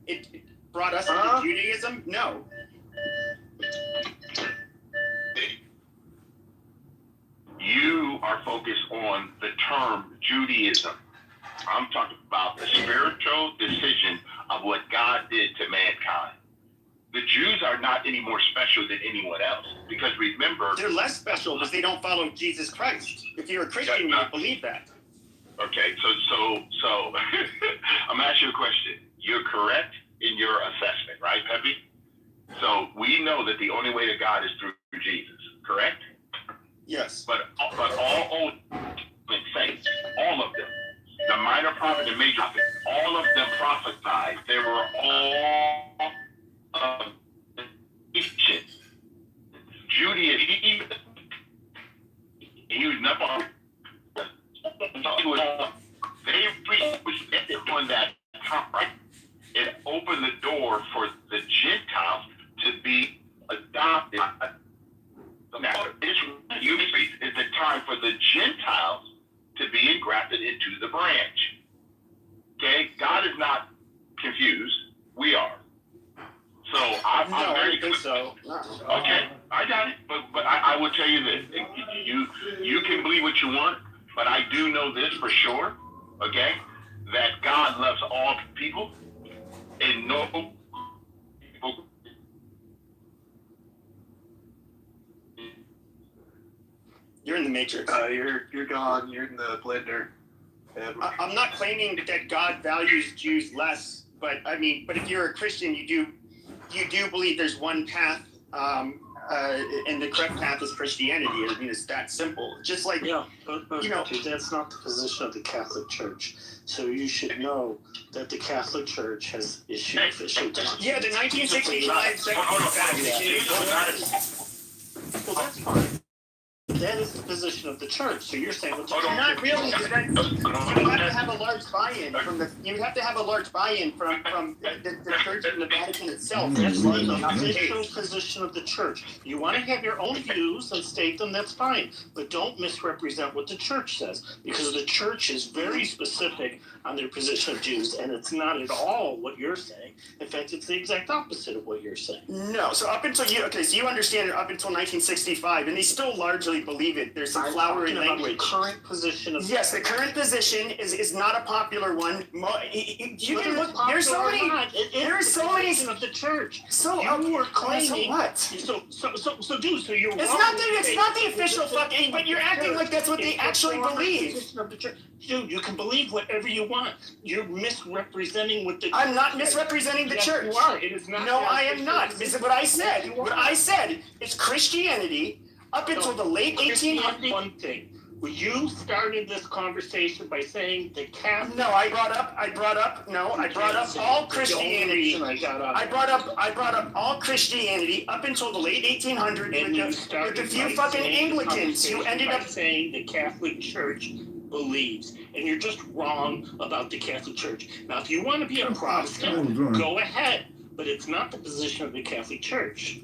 it brought us into Judaism? No. You are focused on the term Judaism. I'm talking about the spiritual decision of what God did to mankind. The Jews are not any more special than anyone else, because remember, they're less special because they don't follow Jesus Christ. If you're a Christian, you don't believe that. Okay, so I'm gonna ask you a question. You're correct in your assessment, right, Pepe? So we know that the only way to God is through Jesus, correct? Yes. But all Old saints, all of them, the minor prophet and major prophet, all of them prophesied. They were all Judaism. shooting up on. They was on that top right. It opened the door for the Gentiles to be adopted. Now, this usually is the time for the Gentiles to be engrafted into the branch. Okay, God is not confused. We are. So I'm very think so. Okay, I got it. But I will tell you this: you can believe what you want, but I do know this for sure. Okay, that God loves all people, and no people. You're in the matrix. You're gone. You're in the blender. I'm not claiming that God values Jews less, but if you're a Christian, you do believe there's one path, and the correct path is Christianity. I mean, it's that simple. Just like that's not the position of the Catholic Church. So you should know that the Catholic Church has issued official documents. Yeah, the 1965 Well, that's fine. That is the position of the church. So you're saying, not really. You have to have a large buy-in from the. You have to have a large buy-in from the church and the Vatican itself. That's the official position of the church. You want to have your own views and state them. That's fine, but don't misrepresent what the church says, because the church is very specific on their position of Jews, and it's not at all what you're saying. In fact, it's the exact opposite of what you're saying. No. So up until so you understand it up until 1965, and they still largely believe it. There's some flowery language. The current position of yes, the current position is not a popular one. You can look. There's so many. There's so many of the church. So you were claiming so what? So dude. So you're. It's not the official fucking. But you're acting like that's what they actually believe. Dude, you can believe whatever you want. You're misrepresenting what the. I'm not misrepresenting the church. You are. It is not. No, I am not. This is what I said. What I said is Christianity up until the late 1800s. One thing. You started this conversation by saying the Catholic. No, I brought up all Christianity. I brought up all Christianity up until the late 1800s with a few fucking Anglicans who ended up saying the Catholic Church believes, and you're just wrong about the Catholic Church. Now, if you want to be a Protestant, go ahead, but it's not the position of the Catholic Church.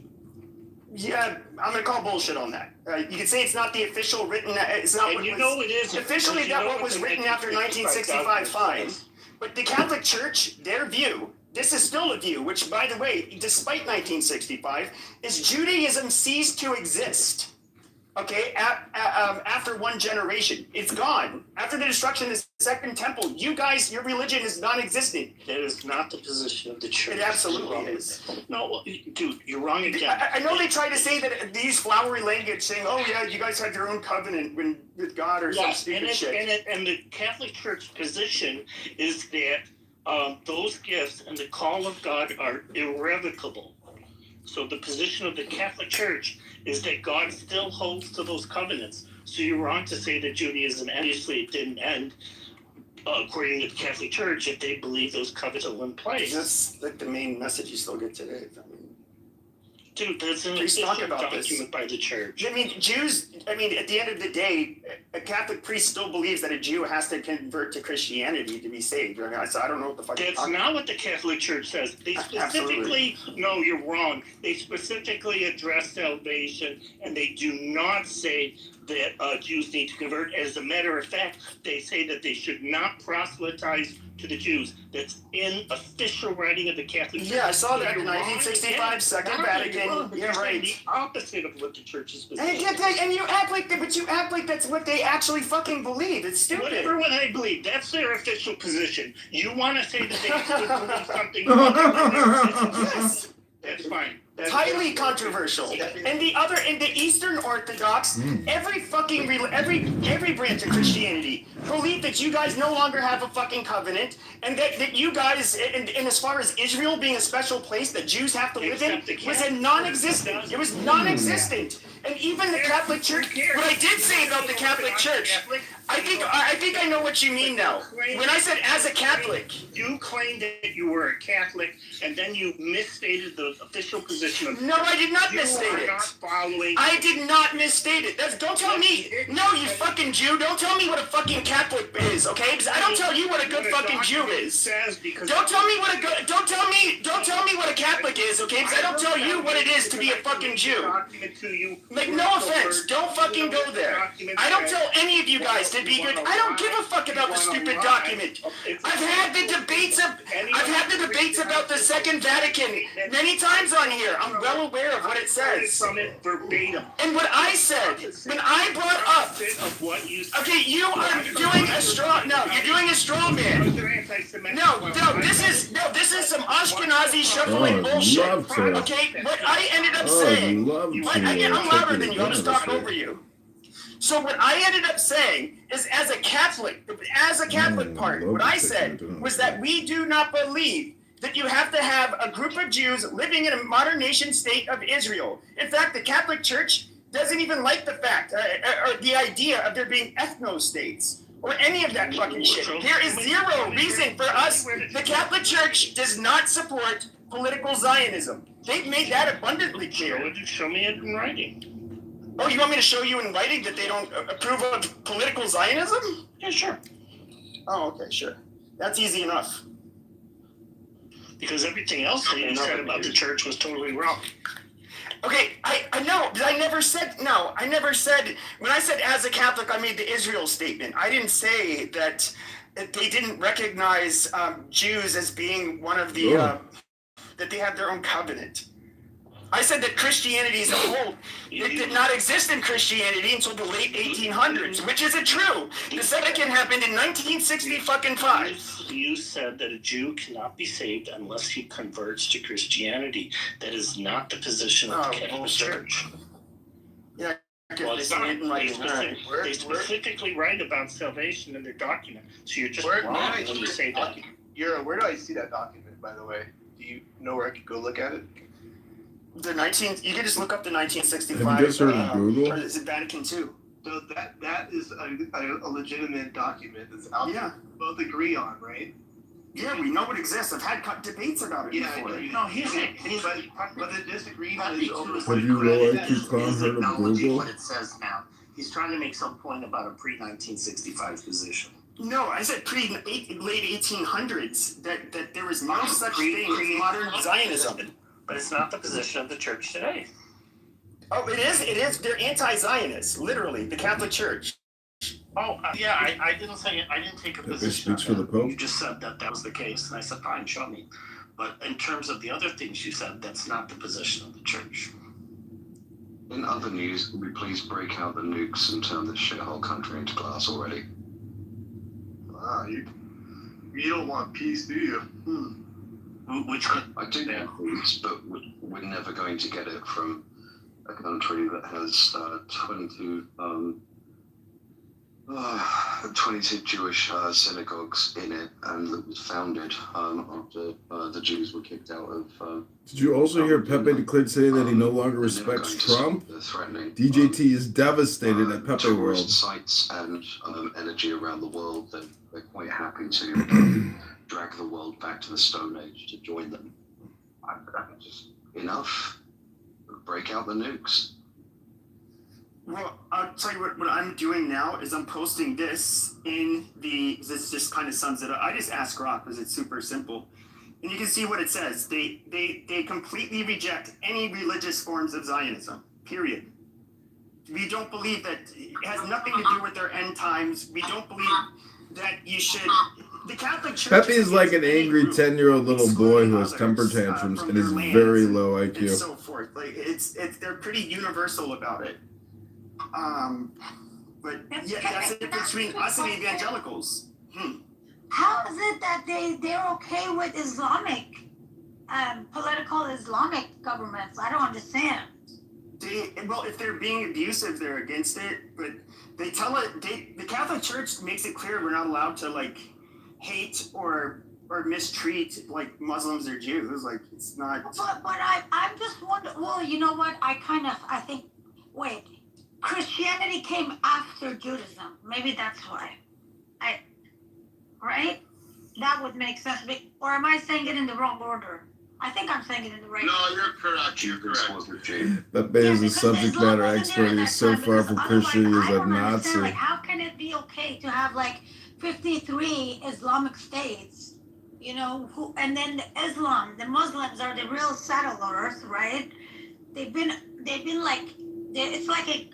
Yeah, I'm gonna call bullshit on that. You can say it's not the official written. It's not. And it is officially that what was written after 1965. Fine, but the Catholic Church, their view. This is still a view, which, by the way, despite 1965, is Judaism ceased to exist. Okay, after one generation, it's gone. After the destruction of the Second Temple, your religion is non-existent. That is not the position of the church. It absolutely is. No, dude, you're wrong again. I know they try to say that they use flowery language, saying, "Oh yeah, you guys have your own covenant with God or some stupid shit." And the Catholic Church position is that those gifts and the call of God are irrevocable. So the position of the Catholic Church is that God still holds to those covenants. So you're wrong to say that Judaism, obviously it didn't end, according to the Catholic Church, if they believe those covenants are in place. That's like the main message you still get today. Dude, that's an official document by the church. I mean, Jews, at the end of the day, a Catholic priest still believes that a Jew has to convert to Christianity to be saved. So I don't know what the fuck. That's not what the Catholic Church says. They specifically, no, you're wrong. They specifically address salvation, and they do not say that Jews need to convert. As a matter of fact, they say that they should not proselytize to the Jews. That's in official writing of the Catholic Church. Yeah, I saw that in 1965, Second Vatican. You're right. The opposite of what the church is and you act like that's what they actually fucking believe. It's stupid. Whatever what they believe, that's their official position. You want to say that they believe something? Yes. That's fine. It's highly controversial. And the Eastern Orthodox, every branch of Christianity believe that you guys no longer have a fucking covenant, and that you guys, and as far as Israel being a special place that Jews have to live in, was a non-existent. It was non-existent. And even the Catholic Church, what I did say about the Catholic Church, I think I know what you mean now. When I said as a Catholic. You claimed that you were a Catholic, and then you misstated the official position of. No, I did not misstate it. You are not following. I did not misstate it. Don't tell me. No, you fucking Jew. Don't tell me what a fucking Catholic is, okay? Because I don't tell you what a good fucking Jew is. Don't tell me what a good. Don't tell me what a Catholic is, okay? Because I don't tell you what it is to be a fucking Jew. Like, no offense. Don't fucking go there. I don't tell any of you guys to be good. I don't give a fuck about the stupid document. I've had the debates about the Second Vatican many times on here. I'm well aware of what it says. And what I said when I brought up, okay, you are doing a straw. No, you're doing a straw man. No, this is some Ashkenazi shuffling bullshit. Okay, what I ended up saying. I'm louder than you. I'm just talking over you. So what I ended up saying is, as a Catholic part, what I said was that we do not believe that you have to have a group of Jews living in a modern nation state of Israel. In fact, the Catholic Church doesn't even like the fact or the idea of there being ethno-states or any of that fucking shit. There is zero reason for us. The Catholic Church does not support political Zionism. They've made that abundantly clear. Show me it in writing. Oh, you want me to show you in writing that they don't approve of political Zionism? Yeah, sure. Oh, okay, sure. That's easy enough. Because everything else that you said about the church was totally wrong. Okay, I know, but I never said, when I said as a Catholic, I made the Israel statement. I didn't say that they didn't recognize Jews as being one of the, that they have their own covenant. I said that Christianity as a whole, it did not exist in Christianity until the late 1800s, which isn't true. The Vatican happened in 1965. You said that a Jew cannot be saved unless he converts to Christianity. That is not the position of the Catholic Church. Yeah. Well, it's not. They specifically write about salvation in their document. So you're just wrong when you say that. Where do I see that document, by the way? Do you know where I could go look at it? You can just look up the 1965. Have you guys heard of Google? Or is it Vatican II? So that is a legitimate document that's out there. Both agree on, right? Yeah, we know it exists. I've had debates about it before. But the disagreement is over. Have you realized you can't heard of Google? What it says now. He's trying to make some point about a pre-1965 position. No, I said late 1800s that there was no such thing as modern Zionism. But it's not the position of the church today. Oh, it is. They're anti-Zionists, literally, the Catholic Church. Oh, yeah, I didn't say it. I didn't take a position on speaks for the that. Pope. You just said that was the case, and I said, fine, show me. But in terms of the other things you said, that's not the position of the church. In other news, will we please break out the nukes and turn this shithole country into glass already? You don't want peace, do you? Which I do want peace, but we're never going to get it from a country that has 22 Jewish synagogues in it, and that was founded after the Jews were kicked out of. Did you also hear Pepe declared today that he no longer respects Trump? DJT is devastated at Pepe World. Sites and energy around the world, they're quite happy to drag the world back to the Stone Age to join them. Just enough. Break out the nukes. Well, I'll tell you what I'm doing now is I'm posting this this just kind of sums it up. I just ask Rock because it's super simple. And you can see what it says. They completely reject any religious forms of Zionism, period. We don't believe that it has nothing to do with their end times. We don't believe that you should. The Catholic Church. Pepe is like an angry 10-year-old little boy who has temper tantrums and is very low IQ. And so forth. Like they're pretty universal about it. But yeah, that's the difference between us and evangelicals. How is it that they're okay with Islamic, political Islamic governments? I don't understand. Well, if they're being abusive, they're against it. But they tell it. The Catholic Church makes it clear we're not allowed to hate or mistreat Muslims or Jews. It's not. But I'm just wondering. Well, you know what? I think Wait, Christianity came after Judaism. Maybe that's why. Right? That would make sense. Or am I saying it in the wrong order? I think I'm saying it in the right order. No, you're correct. You're correct. That man is a subject matter expert. He is so far from Christian. He is a Nazi. Like, how can it be okay to have like 53 Islamic states? You know, and then the Muslims are the real settlers, right? They've been like, it's like a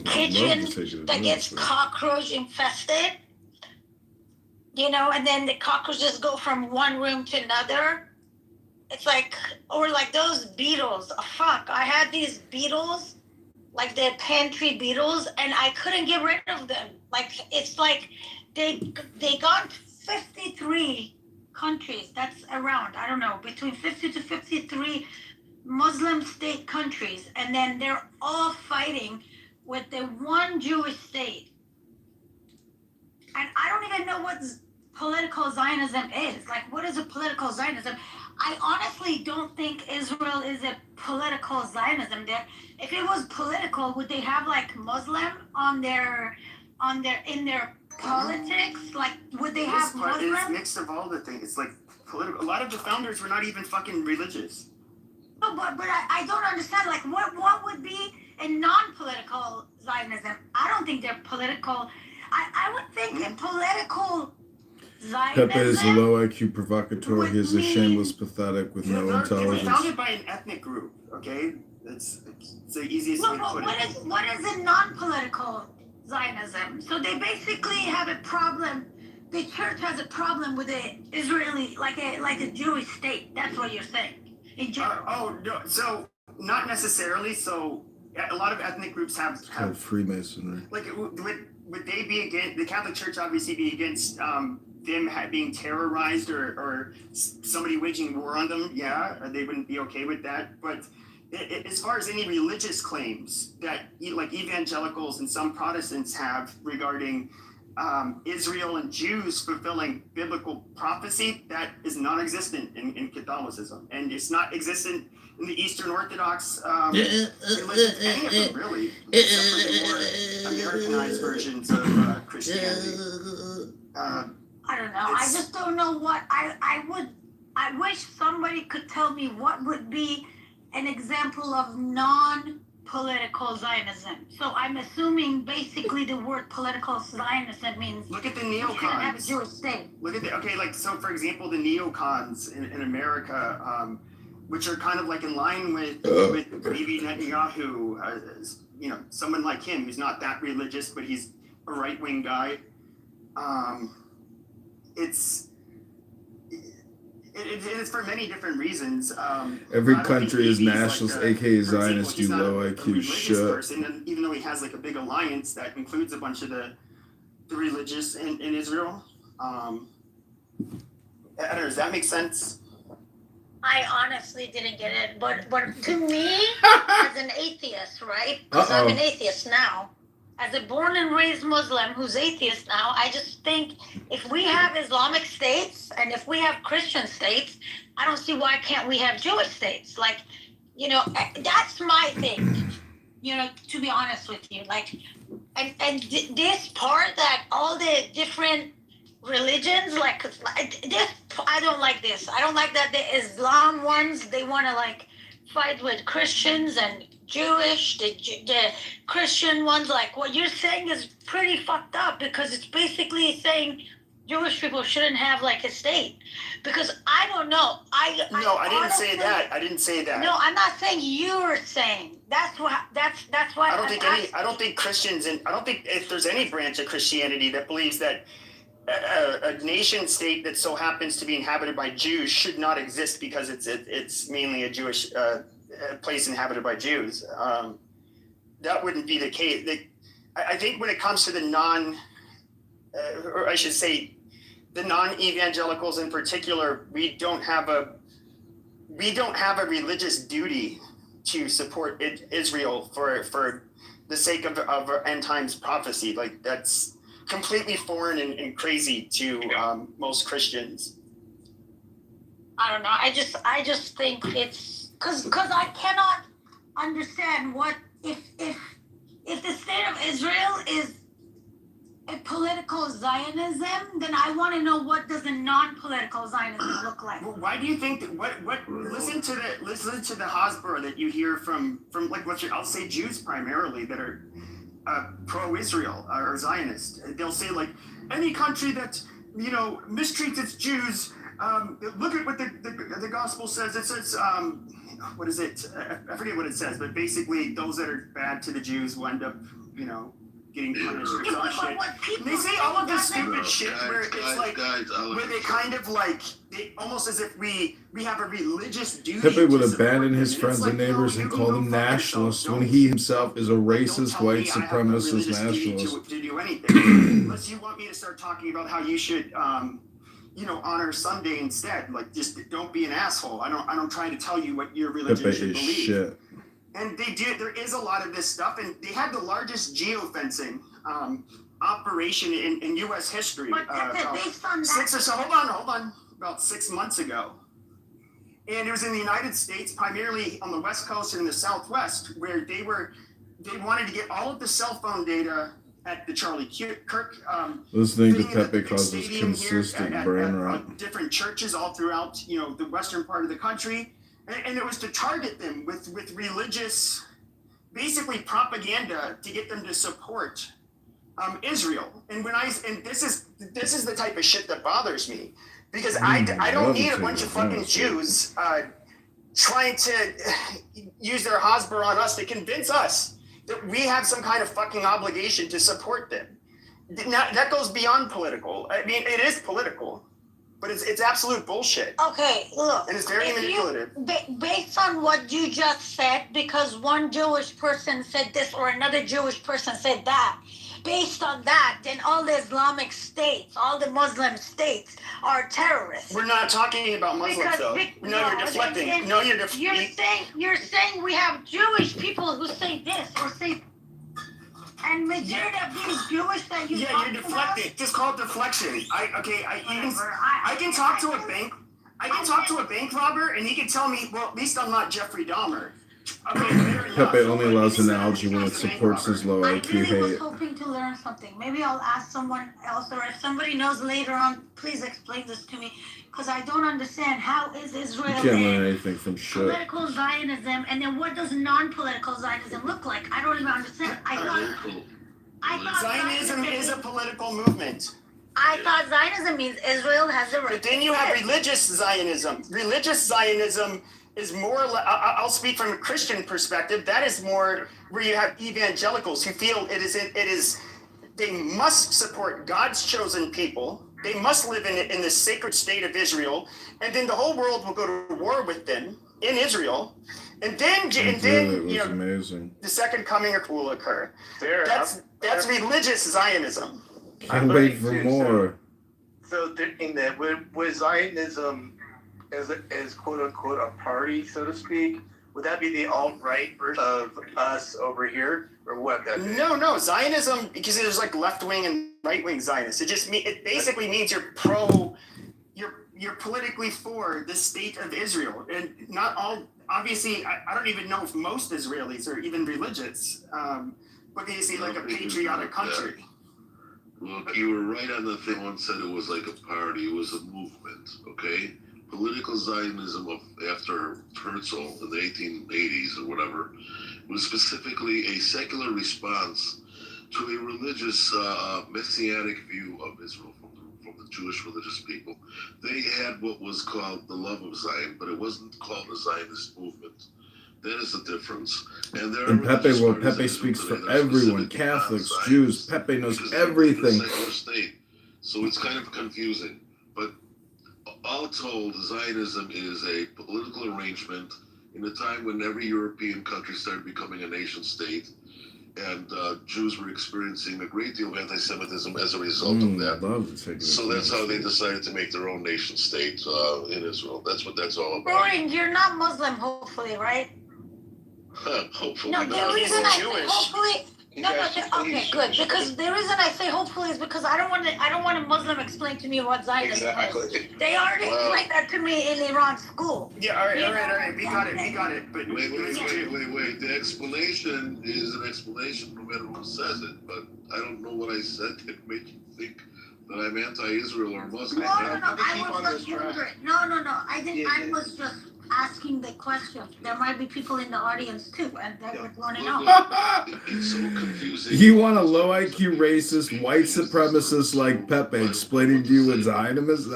kitchen that gets cockroach infested. You know, and then the cockroaches go from one room to another. It's like, or like those beetles. Oh, fuck, I had these beetles, like the pantry beetles, and I couldn't get rid of them. Like, it's like they got 53 countries. That's around, I don't know, between 50 to 53 Muslim state countries, and then they're all fighting with the one Jewish state. And I don't even know what political Zionism is. Like, what is a political Zionism? I honestly don't think Israel is a political Zionism. If it was political, would they have like Muslim in their politics? Like, would they have Muslim? It's mixed of all the things. It's like political. A lot of the founders were not even fucking religious. No, but I don't understand. Like, what would be a non-political Zionism? I don't think they're political. I would think a political Zionism. Pepe is a low IQ provocateur. He is a shameless pathetic with no intelligence. It was founded by an ethnic group, okay? It's the easiest way to put it. What is a non-political Zionism? So they basically have a problem. The church has a problem with the Israeli, like a Jewish state. That's what you're saying. In general. No, so not necessarily. So a lot of ethnic groups have Freemasonry. Like, would they be against the Catholic Church? Obviously, be against them being terrorized or somebody waging war on them? Yeah, they wouldn't be okay with that. But as far as any religious claims that like evangelicals and some Protestants have regarding Israel and Jews fulfilling biblical prophecy, that is non-existent in Catholicism, and it's not existent in the Eastern Orthodox religions, any of them really, except for the more Americanized versions of Christianity. I don't know. I just don't know what I wish somebody could tell me what would be an example of non-political Zionism. So I'm assuming basically the word political Zionism means look at the neocons. We shouldn't have a Jewish state. Look at like so for example the neocons in America, which are kind of like in line with Bibi Netanyahu, someone like him who's not that religious, but he's a right-wing guy. It's for many different reasons. Every country is nationalist, aka Zionist, you low IQ shit. Person, even though he has like a big alliance that includes a bunch of the religious in Israel. I don't know, does that make sense? I honestly didn't get it, but to me, as an atheist, right? Because I'm an atheist now. As a born and raised Muslim who's atheist now, I just think if we have Islamic states and if we have Christian states, I don't see why can't we have Jewish states. Like, that's my thing. To be honest with you, like, and this part that all the different religions, like this, I don't like this. I don't like that the Islam ones, they want to like fight with Christians and Jewish, the Christian ones. Like what you're saying is pretty fucked up because it's basically saying Jewish people shouldn't have like a state. Because I don't know. I didn't say that. I didn't say that. No, I'm not saying you're saying. That's why. I don't think Christians and I don't think if there's any branch of Christianity that believes that a nation state that so happens to be inhabited by Jews should not exist because it's mainly a Jewish place inhabited by Jews. That wouldn't be the case. I think when it comes to the the non-evangelicals in particular, we don't have a religious duty to support Israel for the sake of end times prophecy. Like that's completely foreign and crazy to most Christians. I don't know. I just think it's because I understand what if the state of Israel is a political Zionism, then I want to know what does a non-political Zionism look like. Well, why do you think that? What? Listen to the Hasbara that you hear from like I'll say Jews primarily that are pro-Israel or Zionist. They'll say like any country that mistreats its Jews. Look at what the gospel says. It says what is it? I forget what it says, but basically those that are bad to the Jews will end up getting punished or some shit. They say all of this stupid shit where it's like where they kind of like they almost as if we have a religious duty. Pepe would abandon his friends and neighbors and call them nationalists when he himself is a racist, white supremacist nationalist. To do anything, unless you want me to start talking about how you should, honor Sunday instead. Like, just don't be an asshole. I don't try to tell you what your religion Pepe should is believe. shit. And they do. There is a lot of this stuff, and they had the largest geofencing operation in U.S. history. Based on Hold on. About 6 months ago, and it was in the United States, primarily on the West Coast and the Southwest, where they wanted to get all of the cell phone data at the Charlie Kirk. Listening to Pepe causes consistent brain rot. Different churches all throughout, the western part of the country. And it was to target them with religious, basically propaganda to get them to support Israel. And this is the type of shit that bothers me, because I don't need a bunch of fucking Jews trying to use their Hasbara on us to convince us that we have some kind of fucking obligation to support them. Now, that goes beyond political. I mean, it is political. But it's absolute bullshit. Okay, look. And it's very manipulative. Based on what you just said, because one Jewish person said this or another Jewish person said that, based on that, then all the Islamic states, all the Muslim states are terrorists. We're not talking about Muslims, though. You're deflecting. You're saying we have Jewish people who say this or say. And majority of these Jewish that you're deflecting. Just call it deflection. I can talk to a bank. I can talk to a bank robber, and he can tell me, well, at least I'm not Jeffrey Dahmer. Okay, Pepe only allows analogy when it supports his low IQ I really was hate. hoping to learn something. Maybe I'll ask someone else, or if somebody knows later on, please explain this to me, because I don't understand how is Israel You can't learn anything from shit. political Zionism, and then what does non-political Zionism look like? I don't even understand. I thought Zionism is a political movement. I thought Zionism means Israel has a right. But then you have religious Zionism. Religious Zionism is more, I'll speak from a Christian perspective, that is more where you have evangelicals who feel they must support God's chosen people. They must live in the sacred state of Israel, and then the whole world will go to war with them in Israel, and then amazing. The second coming will occur. That's religious Zionism. I wait for more. So thinking that with Zionism as quote unquote a party, so to speak, would that be the alt-right version of us over here, or what? No, Zionism, because there's like left-wing and right-wing Zionists. It basically means you're politically for the state of Israel, and not all. Obviously, I don't even know if most Israelis are even religious, but they see like a patriotic country. Look, you were right on the thing. One said it was like a party. It was a movement, okay? Political Zionism after Herzl in the 1880s or whatever was specifically a secular response to a religious messianic view of Israel from the Jewish religious people. They had what was called the love of Zion, but it wasn't called a Zionist movement. That is the difference. And there Pepe speaks for everyone, Catholics, Jews. Pepe knows everything. So it's kind of confusing. But all told, Zionism is a political arrangement in a time when every European country started becoming a nation state, and Jews were experiencing a great deal of anti-Semitism as a result of that. So that's how they decided to make their own nation state in Israel. That's what that's all about. Roaring, you're not Muslim, hopefully, right? Hopefully no, not. The reason I say hopefully, Okay, good. Because the reason I say hopefully is because I don't want a Muslim explain to me what Zionism is. They already explained that to me in Iran school. Yeah, all right. We got it. But wait. The explanation is an explanation no matter who says it, but I don't know what I said that made you think that I'm anti-Israel or Muslim. No. I was just wondering. No. I didn't. I was just asking the question. There might be people in the audience too, and they would want to know. It's so confusing. You want a low IQ racist, white supremacist like Pepe explaining to you what Zionism is?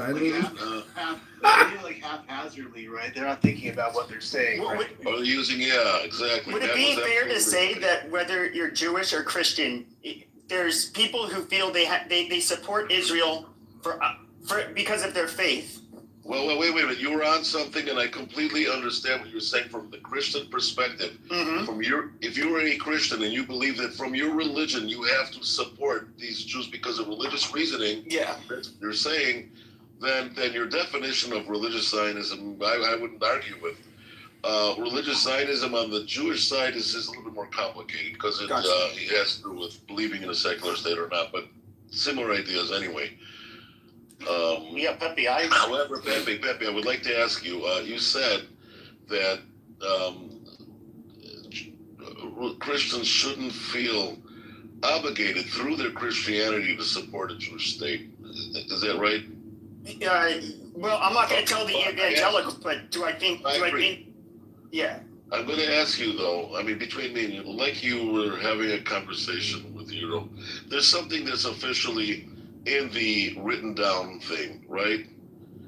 Like haphazardly, right? They're not thinking about what they're saying. Right? Or using, exactly. Would it be fair to say that whether you're Jewish or Christian, there's people who feel they support Israel for because of their faith? Well, wait a minute. You were on something, and I completely understand what you're saying from the Christian perspective. Mm-hmm. If you were a Christian and you believe that from your religion you have to support these Jews because of religious reasoning, you're saying, then your definition of religious Zionism, I wouldn't argue with. Religious Zionism on the Jewish side is a little bit more complicated because it has to do with believing in a secular state or not, but similar ideas anyway. Pepe. However, Pepe, I would like to ask you. You said that Christians shouldn't feel obligated through their Christianity to support a Jewish state. Is that right? Well, I'm not going to tell the evangelicals, but do I think? Yeah. I'm going to ask you though. I mean, between me and you, like you were having a conversation with Euro. There's something that's officially in the written down thing, right?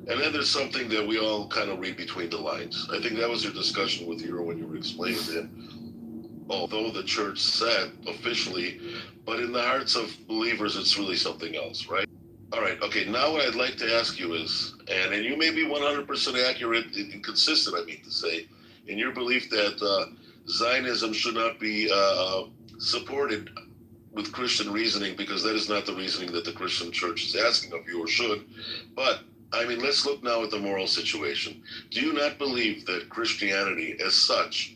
And then there's something that we all kind of read between the lines. I think that was your discussion with Euro when you were explaining that although the church said officially, but in the hearts of believers, it's really something else, right? All right, okay, now what I'd like to ask you is, and you may be 100% accurate and consistent, I mean to say, in your belief that Zionism should not be supported with Christian reasoning, because that is not the reasoning that the Christian church is asking of you or should. But, I mean, let's look now at the moral situation. Do you not believe that Christianity as such,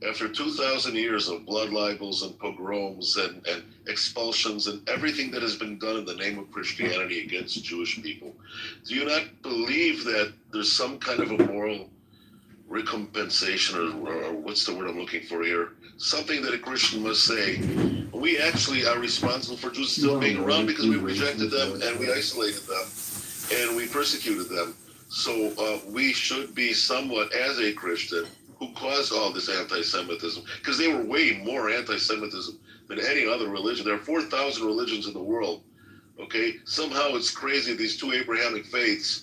after 2,000 years of blood libels and pogroms and expulsions and everything that has been done in the name of Christianity against Jewish people, do you not believe that there's some kind of a moral recompensation or what's the word I'm looking for here? Something that a Christian must say, we actually are responsible for Jews still being around because we rejected them and we isolated them and we persecuted them. So we should be somewhat, as a Christian, who caused all this anti-Semitism, because they were way more anti-Semitism than any other religion. There are 4,000 religions in the world, okay? Somehow it's crazy, these two Abrahamic faiths,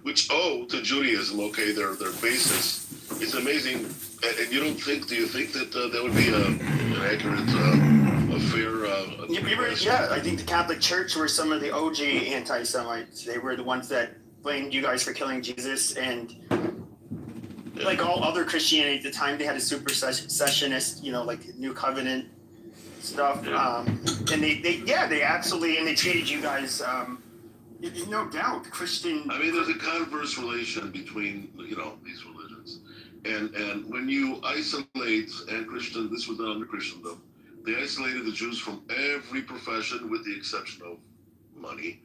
which owe to Judaism, okay, their basis. It's amazing. And you don't think, do you think that that would be an accurate, a fair... I think the Catholic Church were some of the OG anti-Semites. They were the ones that blamed you guys for killing Jesus, and like all other Christianity at the time, they had a supersessionist, like New Covenant stuff. And they absolutely, and they treated you guys, no doubt, Christian. I mean, there's a converse relation between, these religions. And when you isolate, and Christian, this was done under Christendom, they isolated the Jews from every profession with the exception of money.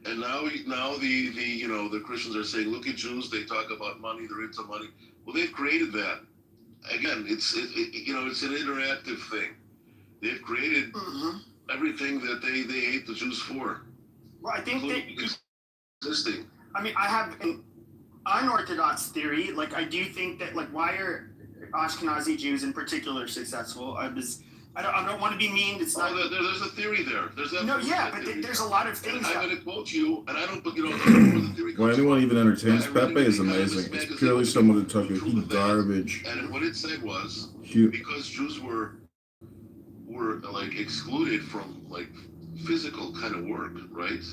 And now the Christians are saying, look at Jews, they talk about money, they're into money. Well, they've created that. Again, it's an interactive thing. They've created everything that they hate the Jews for. Well, I think existing. I mean, I have an unorthodox theory. Like, I do think that, why are Ashkenazi Jews in particular successful? I don't want to be mean. It's not. There's a theory there. There's there's a lot of things. I'm going to quote you, and I don't put the theory. When anyone even entertains Pepe is amazing. It's purely someone to talk about garbage. And what it said was because Jews were excluded from physical kind of work, right?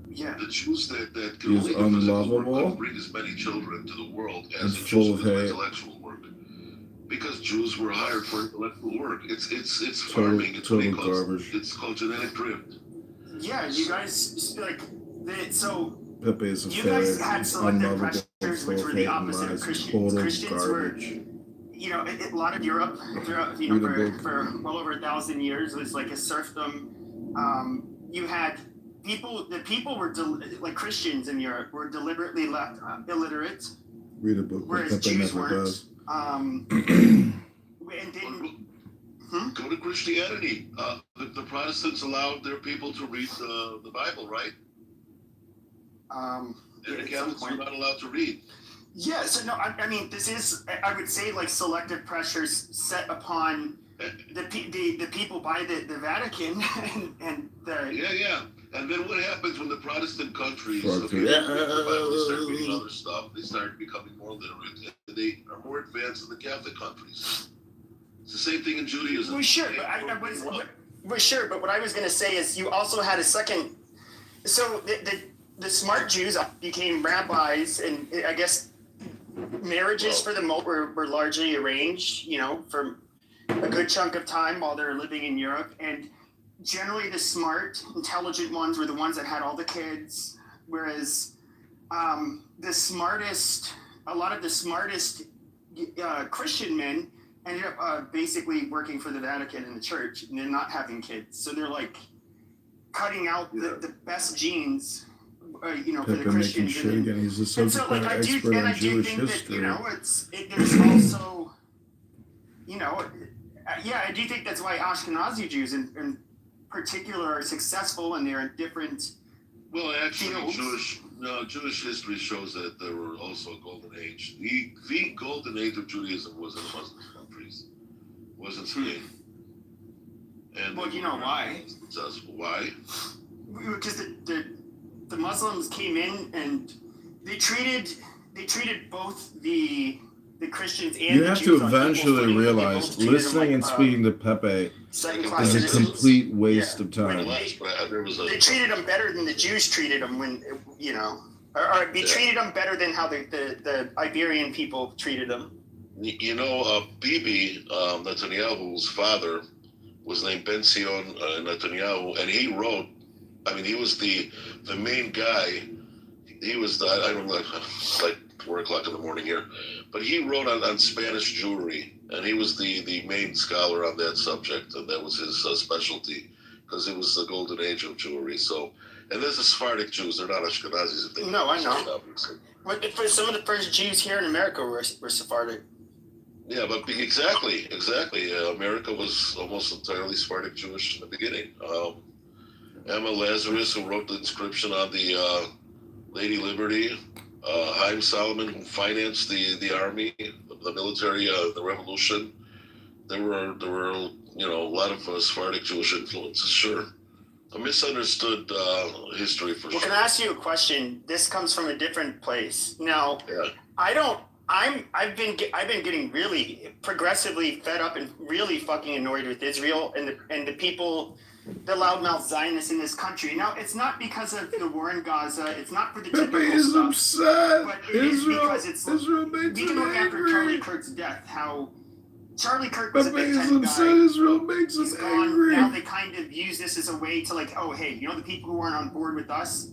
Yeah. The Jews that could only do physical work bring as many children to the world as the full Jews of that do hate. intellectual work. Because Jews were hired for intellectual work. It's Total, farming. It's total garbage. It's called genetic drift. Yeah, you guys Pepe is a you guys had selective unlovable, pressures which were the opposite of Christians. Total Christians garbage. you know, a lot of Europe, you know, for well over 1,000 years was like a serfdom. You had the people were like Christians in Europe were deliberately left illiterate. Read a book. Whereas Jews weren't. And didn't. Go to Christianity. The Protestants allowed their people to read the Bible, right? And the Catholics were not allowed to read. Yeah, so no, I mean, this is, I would say, like selective pressures set upon the people by the Vatican and the... Yeah. And then what happens when the Protestant countries, they read the Bible, they start reading other stuff, they start becoming more literate, and they are more advanced than the Catholic countries. It's the same thing in Judaism. Well, sure, but what I was going to say is you also had a second... So the smart Jews became rabbis, and I guess marriages for the most were largely arranged, you know, for a good chunk of time while they were living in Europe. And generally the smart, intelligent ones were the ones that had all the kids, whereas a lot of the smartest Christian men ended up basically working for the Vatican and the church, and they're not having kids. So they're like cutting out the best genes. You know, for the Christians. Shit again. He's a subject matter expert on Jewish history. You know, there's also, you know, I do think that's why Ashkenazi Jews in particular are successful, and they're in different. Well, actually, Jewish history shows that there were also a golden age. The golden age of Judaism was in the Muslim countries, wasn't Spain. And well, you know why? Successful. Why? Because the Muslims came in and they treated both the Christians and you the have Jews to eventually realize listening and speaking to Pepe is a complete waste of time. They treated them better than the Jews treated them when, you know, or they treated them better than how the Iberian people treated them. You know, Bibi Netanyahu's father was named Ben Zion Netanyahu, and he wrote. I mean, he was the main guy. He was I don't know, like 4 o'clock in the morning here, but he wrote on Spanish Jewry, and he was the main scholar on that subject, and that was his specialty, because it was the golden age of Jewry. So, and there's the Sephardic Jews; they're not Ashkenazis. No, I know. But some of the first Jews here in America were Sephardic. Yeah, but exactly. America was almost entirely Sephardic Jewish in the beginning. Emma Lazarus, who wrote the inscription on the Lady Liberty, Haim Solomon, who financed the army, the military, the revolution. There were you know, a lot of Sephardic Jewish influences. Sure, a misunderstood history for sure. Well, can I ask you a question? This comes from a different place. Now, yeah. I've been getting really progressively fed up and really fucking annoyed with Israel and the people, the loudmouth Zionists in this country. Now, it's not because of the war in Gaza. It's not for the typical is stuff. Upset. But it is because Israel makes we can look after Charlie Kirk's death. How Charlie Kirk was a big tech guy. Israel makes him angry. Now they kind of use this as a way to like, oh hey, you know the people who aren't on board with us.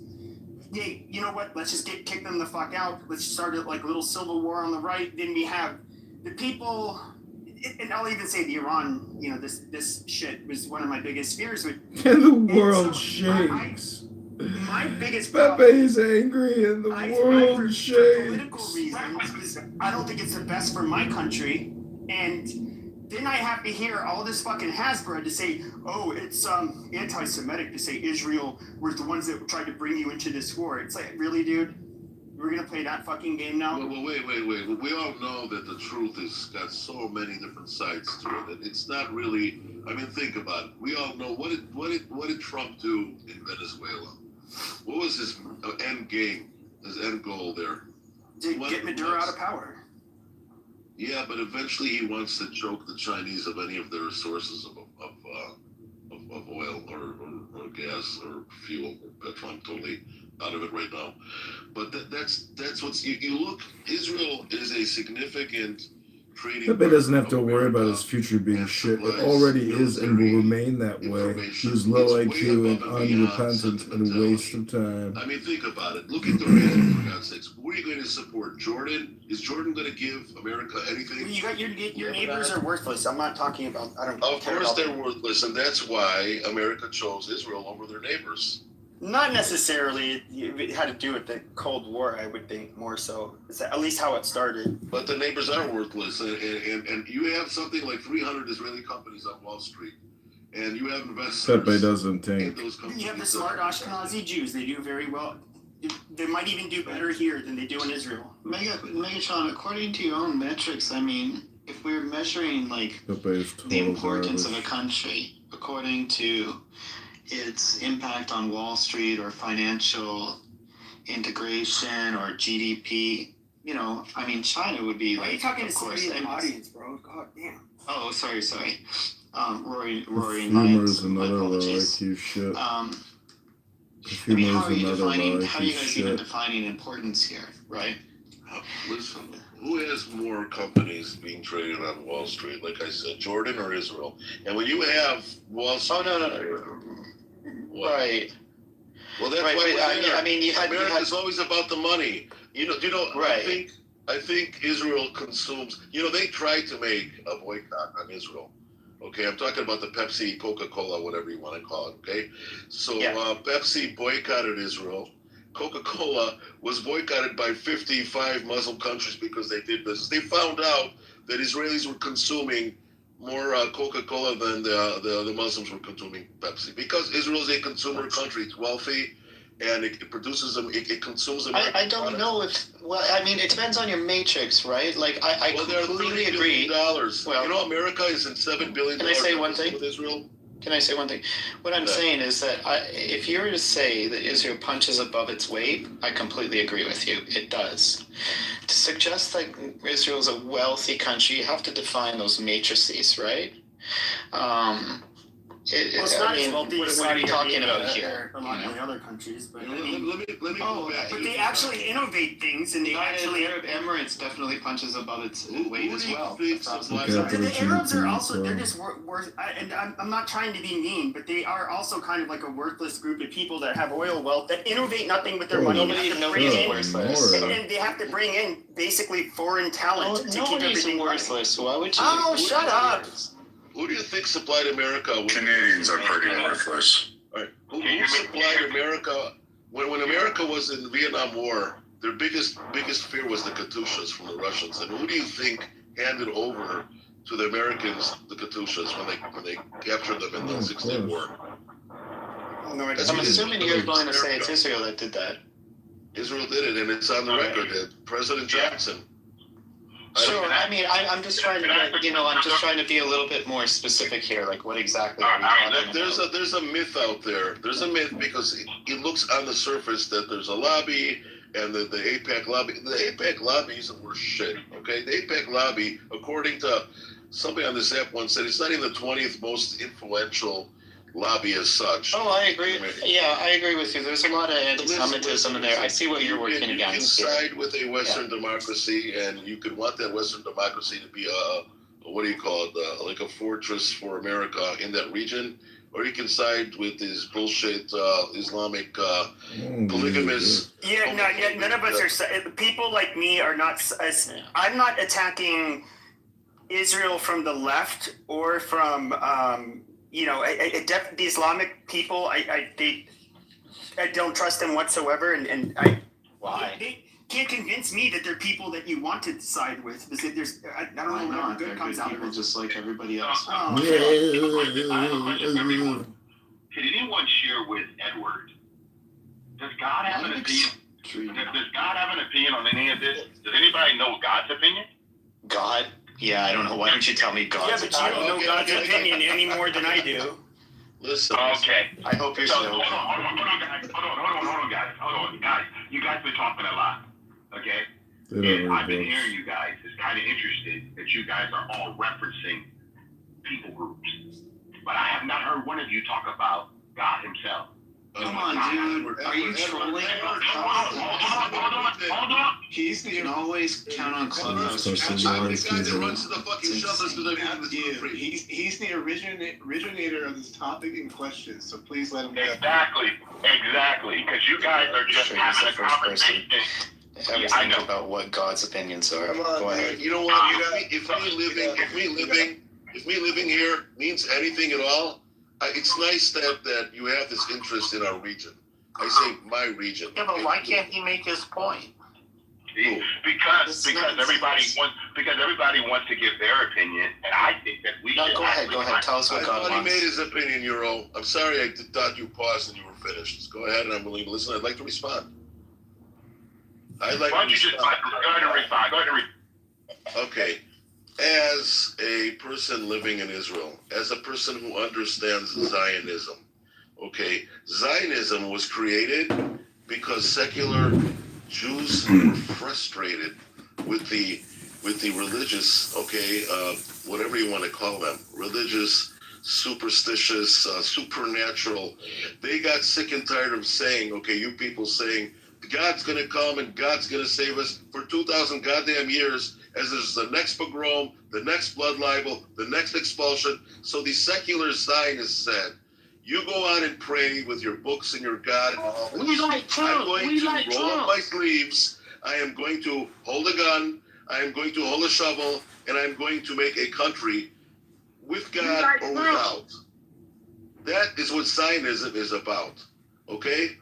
Hey, you know what? Let's just kick them the fuck out. Let's start like a little civil war on the right. Then we have the people, and I'll even say the Iran. You know, this shit was one of my biggest fears. And the world shakes. My biggest Pepe is angry, and the world shakes. For political reasons, I don't think it's the best for my country, and. Then I have to hear all this fucking Hasbro to say, oh, it's anti-Semitic to say Israel was the ones that tried to bring you into this war. It's like, really, dude? We're going to play that fucking game now? Well, wait. We all know that the truth has got so many different sides to it. It's not really, I mean, think about it. We all know, what did Trump do in Venezuela? What was his end game, his end goal there? To get Maduro out of power. Yeah, but eventually he wants to choke the Chinese of any of their sources of oil or gas or fuel or petrol. I'm totally out of it right now. But that's what's you look. Israel is a significant Pepe doesn't have to worry about his future being shit. It already is and will remain that way. He's low IQ and unrepentant and a waste of time. I mean, think about it. Look at the reason, for God's sakes. Who are you going to support? Jordan? Is Jordan going to give America anything? You got your neighbors are worthless. I'm not talking about. I don't. Of course they're worthless, and that's why America chose Israel over their neighbors. Not necessarily. It had to do with the Cold War, I would think, more so. It's at least how it started. But the neighbors are worthless, and you have something like 300 Israeli companies on Wall Street, and you have investors. Pepe doesn't think. You have the smart Ashkenazi Jews. They do very well. They might even do better here than they do in Israel. Megatron, according to your own metrics, I mean, if we're measuring like the importance of a country according to its impact on Wall Street or financial integration or GDP, you know, I mean, China would be. Why are you talking to somebody in the audience, bro? God damn. Oh, sorry. Rory Humor is another low IQ shit. I mean, how are you guys even defining importance here, right? Listen, who has more companies being traded on Wall Street? Like I said, Jordan or Israel? And when you have Wall Street... Oh, no. Right. Well, that's why America's always about the money. You know. Right. I think Israel consumes... You know, they tried to make a boycott on Israel. Okay, I'm talking about the Pepsi, Coca-Cola, whatever you want to call it, okay? So Pepsi boycotted Israel. Coca-Cola was boycotted by 55 Muslim countries because they did this. They found out that Israelis were consuming more Coca-Cola than the Muslims were consuming Pepsi. Because Israel is a consumer country. It's wealthy, and it produces them. It consumes them. I don't know if. Well, I mean, it depends on your matrix, right? Like, I completely agree. Well, you know, America is in $7 billion. Can I say one thing? With Israel. Can I say one thing? What I'm saying is that if you were to say that Israel punches above its weight, I completely agree with you. It does. To suggest that Israel is a wealthy country, you have to define those matrices, right? It's not as wealthy what are you talking about here? A lot of the other countries, but let me go back. But they actually innovate things, and they actually. Arab Emirates definitely punches above its weight as well. The Arabs are also, they're just and I'm not trying to be mean, but they are also kind of like a worthless group of people that have oil wealth that innovate nothing with their money. And they have to bring in basically foreign talent to keep everything worthless. Why would you? Oh, shut up. Who do you think supplied America? Canadians are pretty worthless. All right. Who supplied America when America was in the Vietnam War? Their biggest fear was the Katyushas from the Russians. And who do you think handed over to the Americans the Katyushas when they captured them in the 6-Day War? No, I'm assuming you're going to say it's Israel that did that. Israel did it, and it's on the record. President Johnson. Sure. I mean, I'm just trying to I'm just trying to be a little bit more specific here. Like, what exactly are we talking about? There's a myth out there. There's a myth because it looks on the surface that there's a lobby and the AIPAC lobby. The AIPAC lobby is the worst shit. Okay, the AIPAC lobby, according to somebody on this app once said, it's not even the 20th most influential lobby as such. Oh, I agree. Yeah, I agree with you. There's a lot of anti-Semitism in there. I see what you're working against. You can side with a Western democracy, and you could want that Western democracy to be what do you call it, like a fortress for America in that region, or you can side with these bullshit Islamic polygamists. None of us are. People like me are not. I'm not attacking Israel from the left or from. The Islamic people, I don't trust them whatsoever, and why? They can't convince me that they're people that you want to side with, because I don't know where good comes out of it. Just like everybody else. Did anyone share with Edward? Does God have an opinion? Does God have an opinion on any of this? Does anybody know God's opinion? God? Yeah, I don't know. Why don't you tell me God's opinion? Yeah, but you don't know God's opinion any more than I do. Listen. Okay. I hope you're still. Hold on, guys. You guys been talking a lot. Okay? And I've been hearing you guys. It's kind of interesting that you guys are all referencing people groups. But I have not heard one of you talk about God himself. Come on, dude. Are you trolling? Hold on. You can always count on Clubhouse. I'm the guy that runs to the fucking shelters because I have this for free. He's the originator of this topic in question, so please let him know. Exactly. Because you guys are just having a conversation. Yeah, I know about what God's opinions are. Come on, Go ahead. you know what? If me living here means anything at all, it's nice that you have this interest in our region. I say my region. Yeah, but why can't he make his point? Because everybody wants to give their opinion, and I think that we should. Go ahead. Tell us what God wants. I thought he made his opinion, Euro. I'm sorry I thought you paused and you were finished. Go ahead, and I'm willing to listen. I'd like to respond. Why don't you just go ahead and respond? Okay. As a person living in Israel, as a person who understands Zionism, okay, Zionism was created because secular Jews were frustrated with the religious, whatever you want to call them, religious, superstitious, supernatural. They got sick and tired of saying, you people saying, God's going to come and God's going to save us for 2,000 goddamn years, as there's the next pogrom, the next blood libel, the next expulsion. So the secular Zionists said, you go on and pray with your books and your God and all this. I'm going to roll up my sleeves. I am going to hold a gun. I am going to hold a shovel. And I'm going to make a country with God or without. That is what Zionism is about. Okay?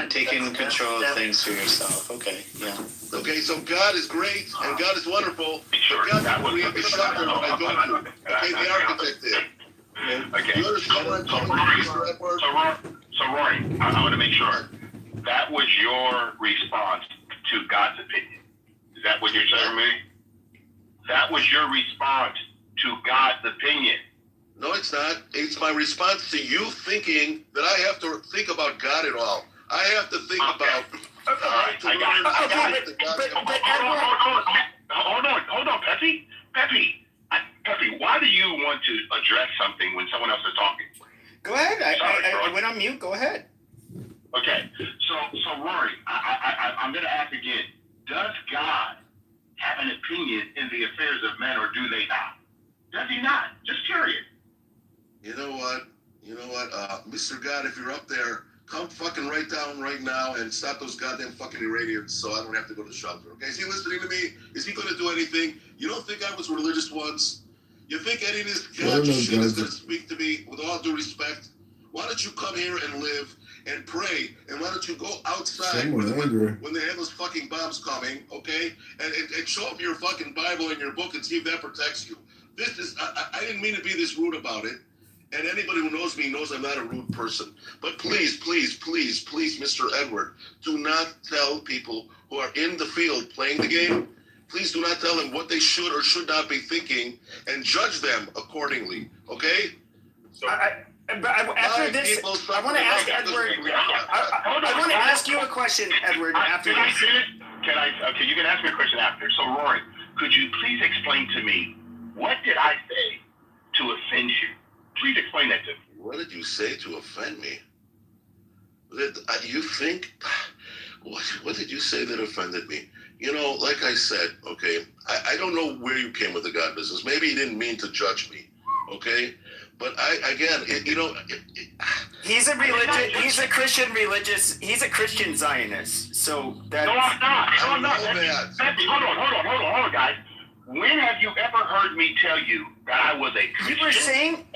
Taking control of things for yourself. Okay, yeah. Okay, so God is great and God is wonderful. But God didn't create the shelter that I go to. Okay, the architect did. Okay. You understand what I'm talking about, Mr. Edward? So Rory, I want to make sure that was your response to God's opinion. Is that what you're telling me? That was your response to God's opinion. No, it's not. It's my response to you thinking that I have to think about God at all. I have to think about. I got it. Hold on, Peppy. Peppy, why do you want to address something when someone else is talking? Go ahead. I went on mute. Go ahead. Okay. So Rory, I'm going to ask again. Does God have an opinion in the affairs of men, or do they not? Does he not? Just curious. You know what, Mr. God, if you're up there, come fucking right down right now and stop those goddamn fucking Iranians so I don't have to go to shelter. Okay, is he listening to me? Is he going to do anything? You don't think I was religious once? You think any of this God shit is going to speak to me with all due respect? Why don't you come here and live and pray, and why don't you go outside when they have those fucking bombs coming, okay? And show them your fucking Bible and your book and see if that protects you. This is, I didn't mean to be this rude about it. And anybody who knows me knows I'm not a rude person. But please, Mr. Edward, do not tell people who are in the field playing the game, please do not tell them what they should or should not be thinking and judge them accordingly, okay? So, after this, I want to ask Edward. I want to ask you a question, Edward. After this, Okay, you can ask me a question after. So, Rory, could you please explain to me what did I say to offend you? Please explain that to me. What did you say to offend me? You think? What did you say that offended me? You know, like I said, okay, I don't know where you came with the God business. Maybe you didn't mean to judge me, okay? But he's a Christian Zionist. So that's... No, I'm not. Hold on, guys. When have you ever heard me tell you that I was a Christian? You were saying...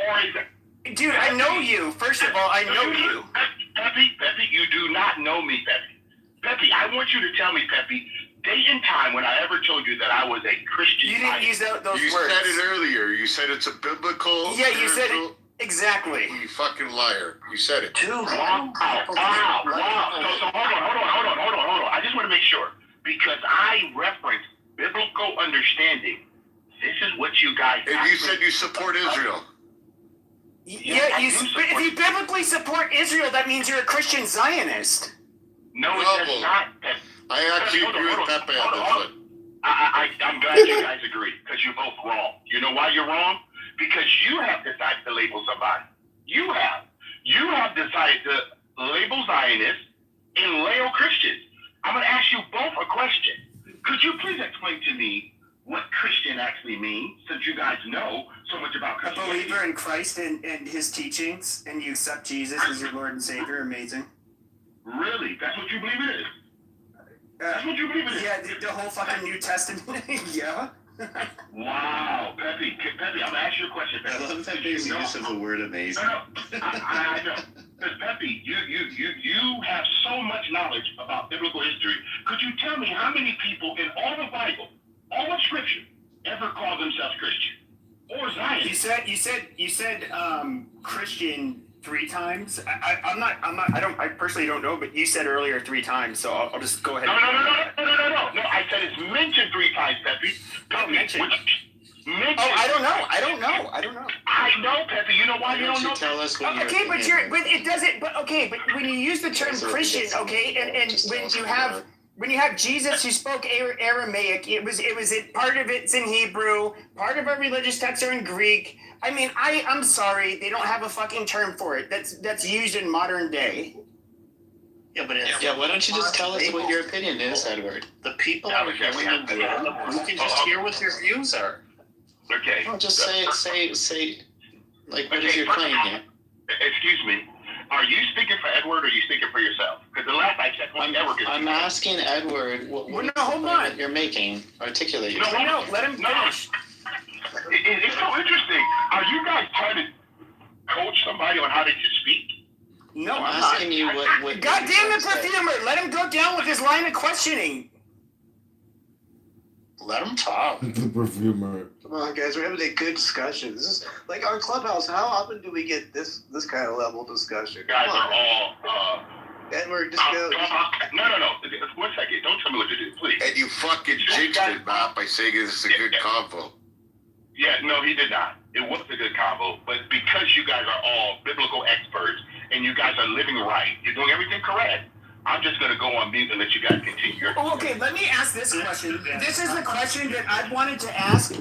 Dude, I know you. First of all, I know you. Peppy, you do not know me, Peppy. Peppy, I want you to tell me, Peppy, date and time when I ever told you that I was a Christian. You didn't use those words. You said it earlier. You said it's a biblical... Yeah, you said it. Exactly. You fucking liar. You said it. Wow. So hold on. I just want to make sure, because I referenced biblical understanding. This is what you guys... And you said you support Israel. Yeah, if you biblically support Israel, that means you're a Christian Zionist. No, it does not. I actually agree with Pepe on this one. I'm glad you guys agree, because you're both wrong. You know why you're wrong? Because you have decided to label somebody. You have decided to label Zionists and label Christians. I'm going to ask you both a question. Could you please explain to me what Christian actually means, since you guys know so much about A Christianity? believer in Christ and his teachings, and you accept Jesus as your Lord and Savior. Amazing. Really? That's what you believe it is? That's what you believe it is? Yeah, the whole fucking New Testament. Yeah. Wow, Pepe, I'm gonna ask you a question. Pepe. I love that big use of the word amazing. No, I know. Because Pepe, you have so much knowledge about biblical history. Could you tell me how many people in all the Bible, all of Scripture, ever call themselves Christian or Zionist? You said Christian 3 times. I personally don't know, but you said earlier 3 times, so I'll just go ahead. No. I said it's mentioned 3 times, Pepe. Mentioned. Mentioned. Oh, I don't know. I know, Pepe. You know why you don't know? Tell us what Okay, but it doesn't. But when you use the term Christian, okay, and when you have Jesus who spoke Aramaic, it was part of it's in Hebrew, part of our religious texts are in Greek. I mean, I'm sorry, they don't have a fucking term for it. That's used in modern day. Yeah, but why don't you just tell us what your opinion is, Edward? The people are going in the room. We can just hear what your views are. Okay. No, just say, like, what is your claim here? Excuse me. Are you speaking for Edward or are you speaking for yourself? Because the last I checked, Edward. I'm asking Edward what hold on. You're making. Articulate yourself. No, let him finish. It's so interesting. Are you guys trying to coach somebody on how they should speak? No, I'm asking you what. God damn it, Perfumer! Let him go down with his line of questioning. Let him talk. The Perfumer. Come on, guys, we're having a good discussion. This is like our clubhouse. How often do we get this kind of level discussion? You guys are all. Edward, just go. No. 1 second. Don't tell me what to do, please. And you fucking jinxed it, Bob, by saying this is a good combo. Yeah, no, he did not. It was a good combo, but because you guys are all biblical experts and you guys are living right, you're doing everything correct. I'm just going to go on mute and let you guys continue your. Okay, let me ask this question. This is the question that I've wanted to ask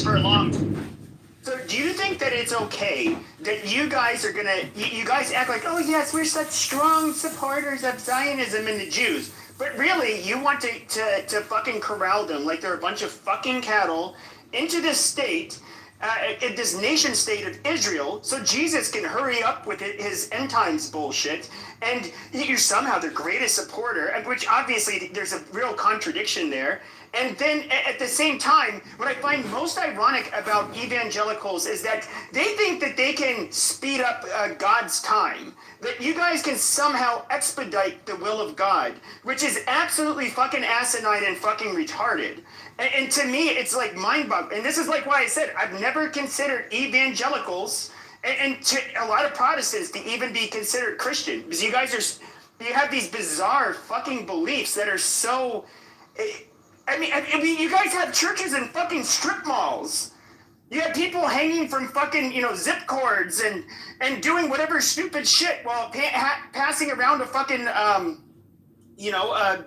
for a long time. So do you think that it's okay that you guys are gonna, you guys act like, oh yes, we're such strong supporters of Zionism and the Jews, but really you want to fucking corral them like they're a bunch of fucking cattle into this state, in this nation state of Israel, so Jesus can hurry up with his end times bullshit, and you're somehow the greatest supporter, which obviously there's a real contradiction there. And then at the same time, what I find most ironic about evangelicals is that they think that they can speed up God's time, that you guys can somehow expedite the will of God, which is absolutely fucking asinine and fucking retarded. And to me, it's like mind-boggling. And this is like why I said I've never considered evangelicals and to a lot of Protestants to even be considered Christian, because you have these bizarre fucking beliefs that are so. I mean, you guys have churches in fucking strip malls. You have people hanging from fucking, zip cords and doing whatever stupid shit while passing around a fucking,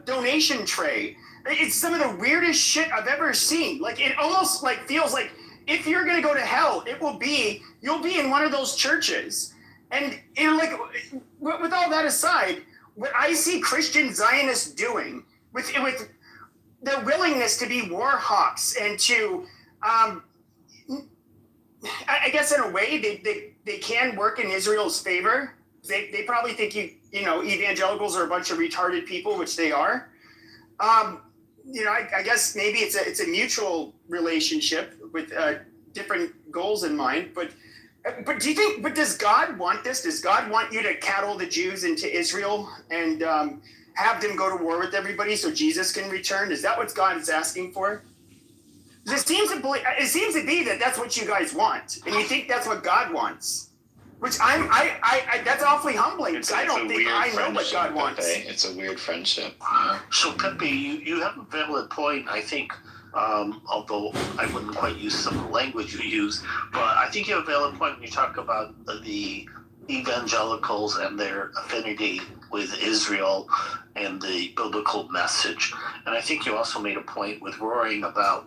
donation tray. It's some of the weirdest shit I've ever seen. Like, it almost feels like if you're gonna go to hell, you'll be in one of those churches. And with all that aside, what I see Christian Zionists doing with their willingness to be war hawks and to, I guess in a way they can work in Israel's favor. They probably think evangelicals are a bunch of retarded people, which they are. I guess maybe it's a mutual relationship with different goals in mind. But do you think? But does God want this? Does God want you to cattle the Jews into Israel and have them go to war with everybody so Jesus can return? Is that what God is asking for? It seems to be that that's what you guys want, and you think that's what God wants. Which I that's awfully humbling, because I don't think I know what God wants. Pepe. It's a weird friendship. So Pepe, you have a valid point, I think, although I wouldn't quite use some of the language you use, but I think you have a valid point when you talk about the evangelicals and their affinity with Israel and the biblical message. And I think you also made a point with Roaring about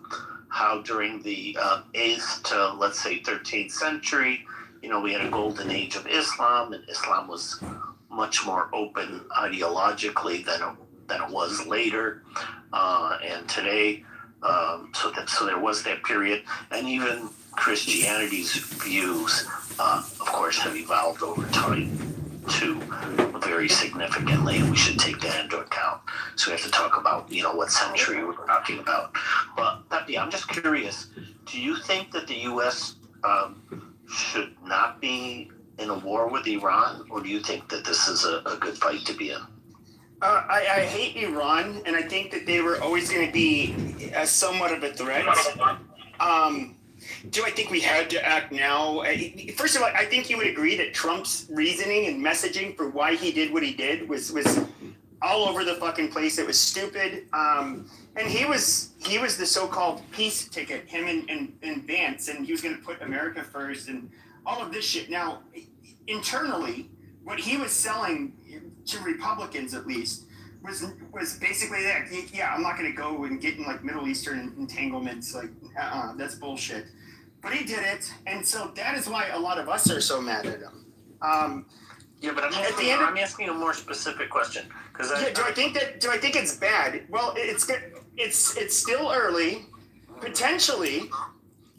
how during the 8th to, let's say, 13th century, we had a golden age of Islam, and Islam was much more open ideologically than than it was later, and today. So there was that period, and even Christianity's views, of course, have evolved over time too, very significantly, and we should take that into account. So we have to talk about, what century we're talking about. But Pepe, I'm just curious, do you think that the U.S. Should not be in a war with Iran, or do you think that this is a good fight to be in? I hate Iran, and I think that they were always going to be somewhat of a threat. Do I think we had to act now? First of all, I think you would agree that Trump's reasoning and messaging for why he did what he did was all over the fucking place. It was stupid. And he was the so-called peace ticket, him and Vance, and he was going to put America first and all of this shit. Now, internally, what he was selling to Republicans, at least, was basically that. Yeah, I'm not going to go and get in like Middle Eastern entanglements. Like, that's bullshit. But he did it, and so that is why a lot of us are so mad at him. Yeah, but I'm asking a more specific question because do I think it's bad? Well, it's still early. Potentially,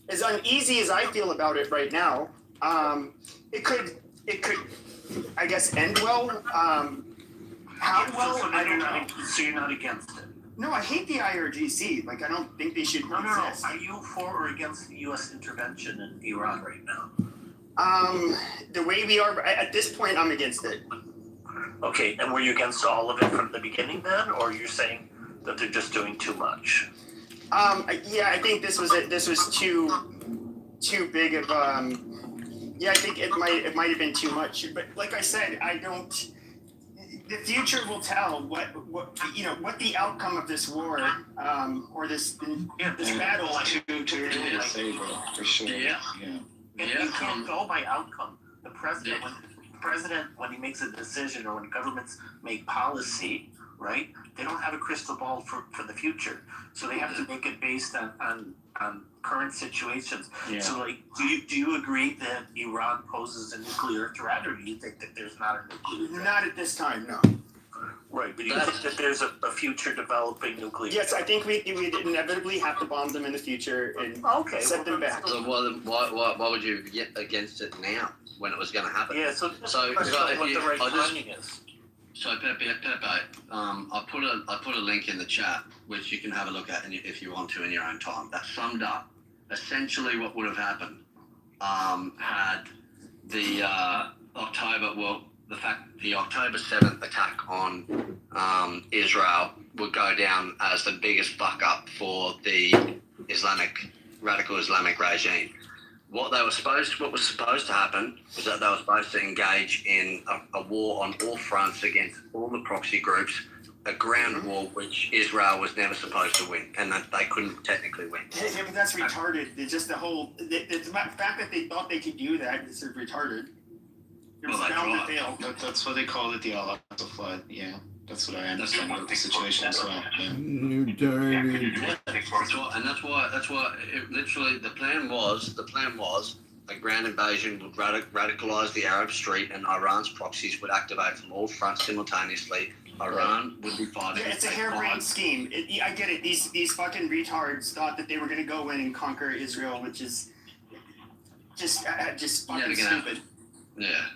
as uneasy as I feel about it right now, it could, I guess, end well. How well? I don't know. So you're not against it? No, I hate the IRGC. Like, I don't think they should exist. Are you for or against U.S. intervention in Iran right now? The way we are at this point, I'm against it. Okay, and were you against all of it from the beginning then, or you're saying that they're just doing too much? Yeah, I think this was too big of yeah, I think it might have been too much. But like I said, I don't. The future will tell what the outcome of this war or this battle. Too early to say, bro, for sure. Yeah. And you can't go by outcome. The president, when he makes a decision or when governments make policy, right? They don't have a crystal ball for the future, so they have to make it based on current situations. Yeah. So, like, do you agree that Iran poses a nuclear threat, or do you think that there's not a nuclear threat? Not at this time, no. Right, but do you think that there's a future developing nuclear? Yes, I think we inevitably have to bomb them in the future and set them back. So why would you get against it now when it was going to happen? Yeah, so what the right timing is. So Pepe, I put a link in the chat which you can have a look at if you want to in your own time. That summed up essentially what would have happened had the the October 7th attack on Israel would go down as the biggest fuck up for the radical Islamic regime. What was supposed to happen was that they were supposed to engage in a war on all fronts against all the proxy groups, a ground war which Israel was never supposed to win, and that they couldn't technically win. Yeah, but that's retarded. It's just the fact that they thought they could do that is retarded. It was bound to fail. That's what they called it, the Al-Aqsa flood. Yeah, that's what I understand about the situation as well. Yeah. That's why literally the plan was a ground invasion would radicalize the Arab street, and Iran's proxies would activate from all fronts simultaneously. Iran would be fighting. Yeah, it's a harebrained scheme. I get it. These fucking retards thought that they were going to go in and conquer Israel, which is just fucking stupid. Yeah.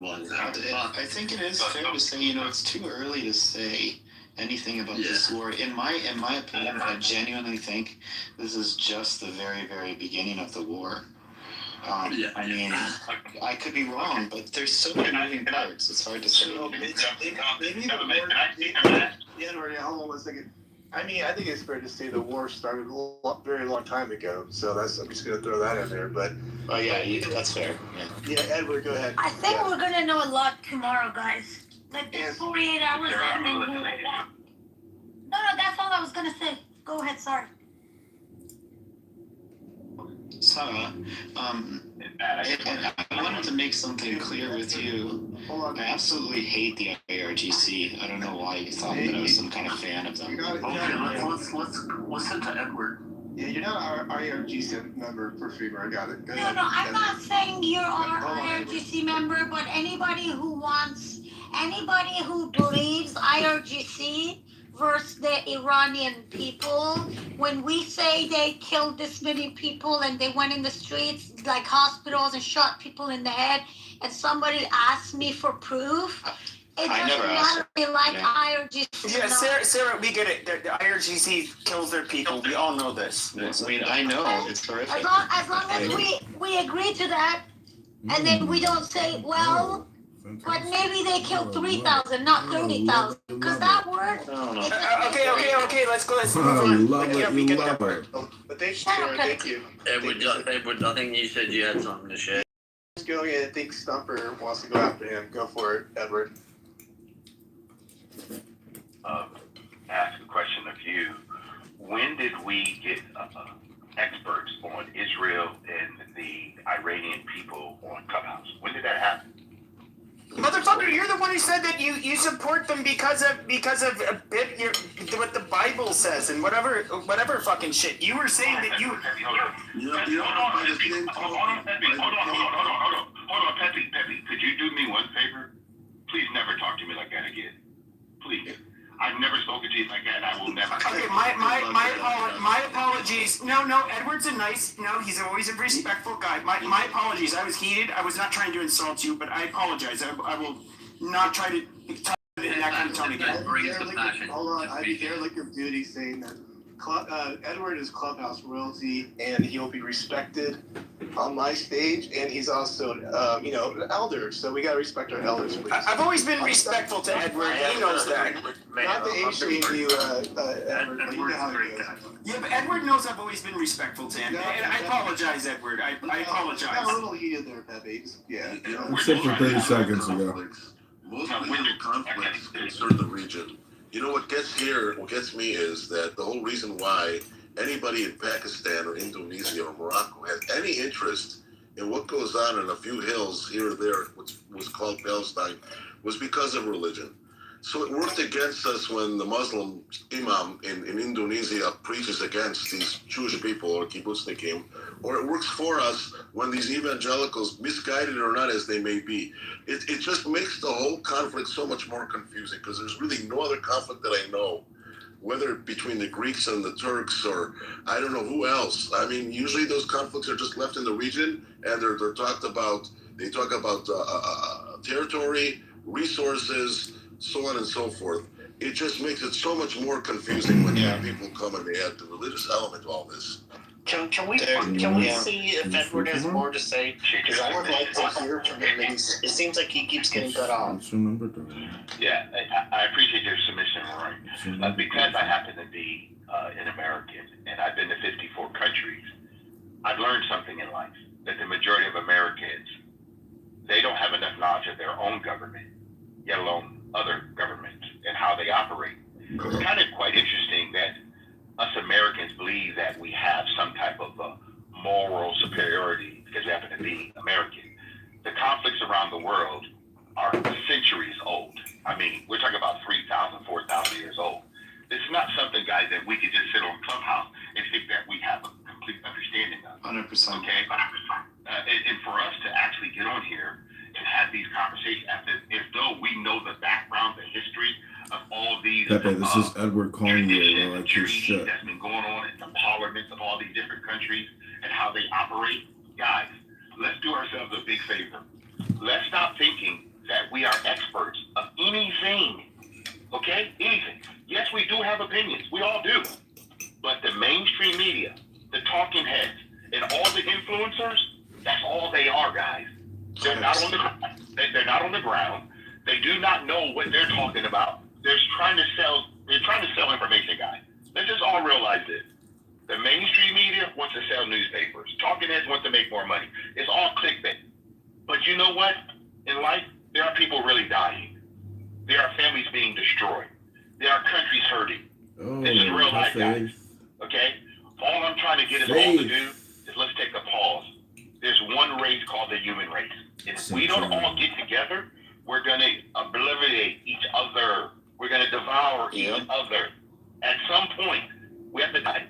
I think it is fair to say, it's too early to say anything about this war. In my opinion, I genuinely think this is just the very, very beginning of the war. I mean, I could be wrong, but there's so many moving parts. It's hard to say. Maybe the war. Yeah, hold on 1 second. I mean, I think it's fair to say the war started a very long time ago. So I'm just going to throw that in there. But that's fair. Yeah, Edward, go ahead. I think we're gonna know a lot tomorrow, guys. Like this 48 hours. No, that's all I was gonna say. Go ahead, sorry. Sarah, I wanted to make something clear with you. I absolutely hate the IRGC. I don't know why you thought that I was some kind of fan of them. Okay, let's listen to Edward. Yeah, you're not our IRGC member for Fever. I got it. Go No, ahead. I'm not saying you're our IRGC member, but anybody who wants Anybody who believes IRGC versus the Iranian people, when we say they killed this many people and they went in the streets like hospitals and shot people in the head, and somebody asked me for proof, it doesn't matter if they like IRGC. Yeah, Sarah, we get it. The IRGC kills their people. We all know this. I mean, I know it's horrific. As long as we agree to that, and then we don't say, well, but maybe they killed 3,000, not 30,000, because that word. Okay. Let's move on. We get that word. But thank you, Sarah. Thank you. Edward, I think you said you had something to share. Let's go ahead. I think Stumper wants to go after him. Go for it, Edward. Ask a question of you. When did we get experts on Israel and the Iranian people on Clubhouse? When did that happen? Motherfucker, you're the one who said that you support them because of what the Bible says and whatever fucking shit. You were saying that you. Hold on, Pepe. Could you do me one favor? Please never talk to me like that again. Please. I've never spoken to you like that, and I will never. Okay, my apologies. No, Edward's he's always a respectful guy. My apologies. I was heated. I was not trying to insult you, but I apologize. I will not try to talk in that kind of tone again. Hold on, I dare like your duty saying that Edward is Clubhouse royalty, and he'll be respected on my stage, and he's also, an elder, so we gotta respect our elders. I've always been respectful to Edward. He knows that. Not to age-shame you, Edward, but you know how it goes. Yeah, but Edward knows I've always been respectful to him, and I apologize, Edward. I apologize. Got a little heated there, Pepe. Yeah. Except for 30 seconds ago. Most major conflicts concern the region. You know what gets me is that the whole reason why anybody in Pakistan or Indonesia or Morocco has any interest in what goes on in a few hills here or there, which was called Palestine, was because of religion. So it worked against us when the Muslim imam in Indonesia preaches against these Jewish people or kibbutznikim, or it works for us when these evangelicals, misguided or not as they may be, it just makes the whole conflict so much more confusing because there's really no other conflict that I know, whether between the Greeks and the Turks or I don't know who else. I mean, usually those conflicts are just left in the region and they're talked about. They talk about territory, resources, so on and so forth. It just makes it so much more confusing when people come and they add the religious element to all this. Can we see if Edward has more to say? Because I would like to hear from him. It seems like he keeps getting cut off. Yeah, I appreciate your submission, Roy. Because I happen to be an American and I've been to 54 countries, I've learned something in life, that the majority of Americans, they don't have enough knowledge of their own government, yet alone other governments and how they operate. It's kind of quite interesting that us Americans believe that we have some type of moral superiority because we happen to be American. The conflicts around the world are centuries old. I mean, we're talking about 3,000, 4,000 years old. This is not something, guys, that we could just sit on Clubhouse and think that we have a complete understanding of. 100%. Okay? And for us to actually get on here and have these conversations as though we know the background, the history of all these Pepe, this is Edward calling you like your treaties shit. that's been going on in the parliaments of all these different countries and how they operate. Guys, let's do ourselves a big favor. Let's stop thinking that we are experts of anything. Okay? Anything. Yes, we do have opinions. We all do. But the mainstream media, the talking heads, and all the influencers, that's all they are, guys. They're not on the ground. They do not know what they're talking about. They're trying to sell information, guys. Let's just all realize this. The mainstream media wants to sell newspapers. Talking heads want to make more money. It's all clickbait. But you know what? In life, there are people really dying. There are families being destroyed. There are countries hurting. This is real life, guys. Okay? All I'm trying to get us all to do is let's take a pause. There's one race called the human race. And if we don't all get together, we're going to obliterate each other. We're going to devour each other. At some point, we have to die.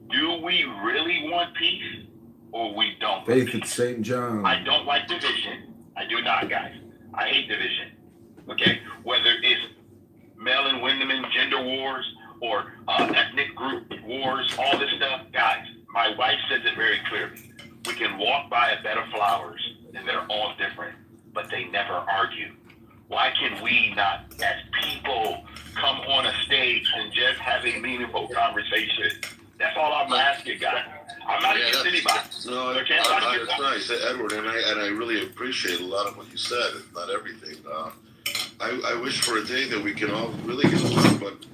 Do we really want peace or we don't? Faith at St. John. I don't like division. I do not, guys. I hate division. Okay, whether it's male and women gender wars or ethnic group wars, all this stuff, guys. My wife says it very clearly. We can walk by a bed of flowers and they're all different, but they never argue. Why can we not, as people, come on a stage and just have a meaningful conversation? That's all I'm asking, guys. I'm not against anybody. No, it's nice, Edward, and I really appreciate a lot of what you said, if not everything. I wish for a day that we can all really get along, but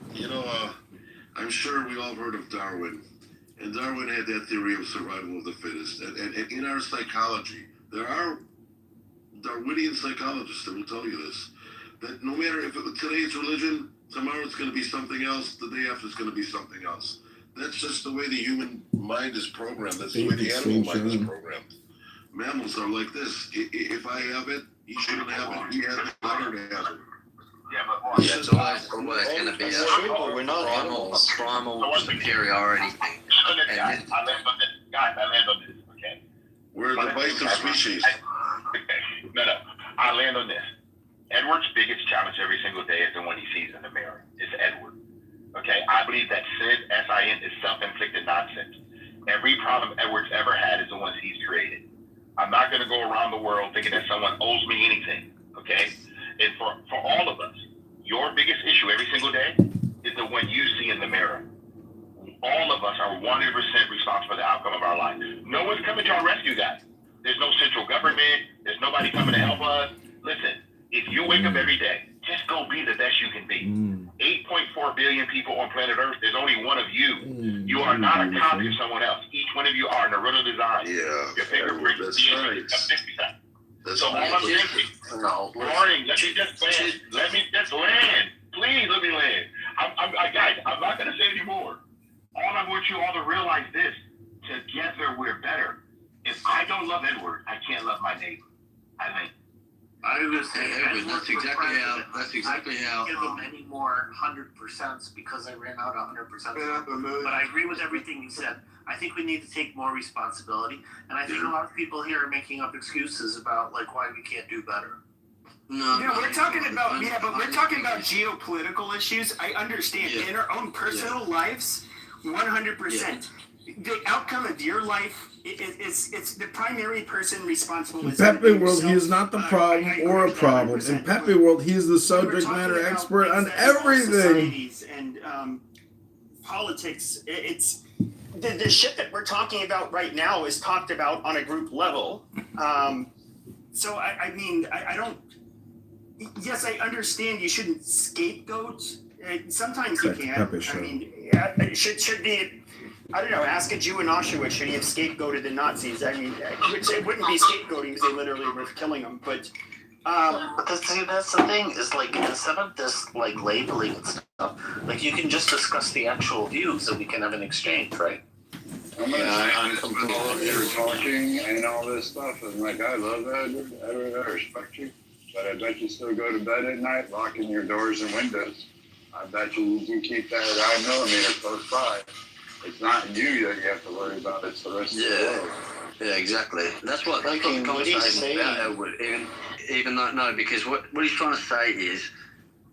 I'm sure we all heard of Darwin, and Darwin had that theory of survival of the fittest. And in our psychology, there are Darwinian psychologists that will tell you this, that no matter if today it's religion, tomorrow it's going to be something else, the day after it's going to be something else. That's just the way the human mind is programmed. That's the way the animal mind is programmed. Mammals are like this. If I have it, he shouldn't have it. He has it, I don't have it. Yeah, it's always going to be a primal superiority thing. And I land on this. Guys, I land on this, okay? We're the bison species. No. I land on this. Edward's biggest challenge every single day is the one he sees in the mirror. It's Edward. Okay? I believe that sin, S-I-N, is self-inflicted nonsense. Every problem Edward's ever had is the ones he's created. I'm not going to go around the world thinking that someone owes me anything. Okay? And for all of us, your biggest issue every single day is the one you see in the mirror. All of us are 100% responsible for the outcome of our life. No one's coming to our rescue, guys. There's no central government. There's nobody coming to help us. Listen, if you wake up every day, just go be the best you can be. 8.4 billion people on planet Earth. There's only one of you. You are not a copy of someone else. Each one of you are an original design. Yeah. Your fingerprint is right. So all I'm thinking, Warning, let me just land. Please let me land. Guys, I'm not going to say anymore. All I want you all to realize this: together we're better. If I don't love Edward, I can't love my neighbor. I think. I was saying, that's exactly how. Give him any more 100% because I ran out of 100%. But I agree with everything you said. I think we need to take more responsibility, and I think a lot of people here are making up excuses about why we can't do better. We're talking about but we're talking about geopolitical issues. I understand in our own personal lives, 100%. The outcome of your life, it's the primary person responsible. In Pepe World, he is not the problem or a problem. In Pepe World, he is the subject matter expert on everything. And politics, it's the shit that we're talking about right now is talked about on a group level. So I mean, I don't. Yes, I understand you shouldn't scapegoat. Sometimes you can. I mean, it should be. I don't know. Ask a Jew in Auschwitz. Should he have scapegoated the Nazis? I mean, it wouldn't be scapegoating because they literally were killing them. But that's the thing is instead of this labeling and stuff, you can just discuss the actual views and we can have an exchange, right? I'm all of you talking and all this stuff, and I love Edward. Edward, I respect you, but I bet you still go to bed at night locking your doors and windows. I bet you do keep that 9mm close by. It's not you that you have to worry about, it's the rest of the world. Yeah, exactly. That's what the conversation is about, Edward. Even though, because what he's trying to say is,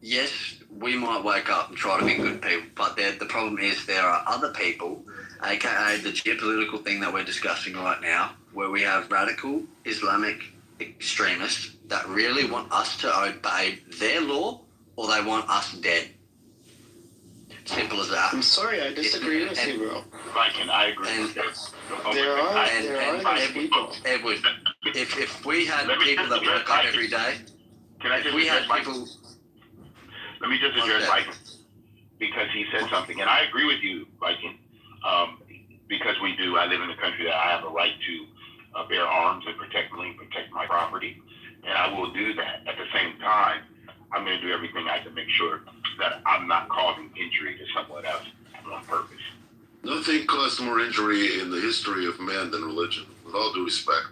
yes, we might wake up and try to be good people, but the problem is there are other people, aka the geopolitical thing that we're discussing right now, where we have radical Islamic extremists that really want us to obey their law or they want us dead. Simple as that. I'm sorry, I disagree with you, bro. Mike, and I agree with this. There are those people. Edward, if we had people that woke up every day, can I just address Michael? Let me just address Michael because he said something, and I agree with you, Viking. Because we do. I live in a country that I have a right to bear arms and protect my property, and I will do that. At the same time, I'm going to do everything I can make sure that I'm not causing injury to someone else on purpose. Nothing caused more injury in the history of man than religion, with all due respect.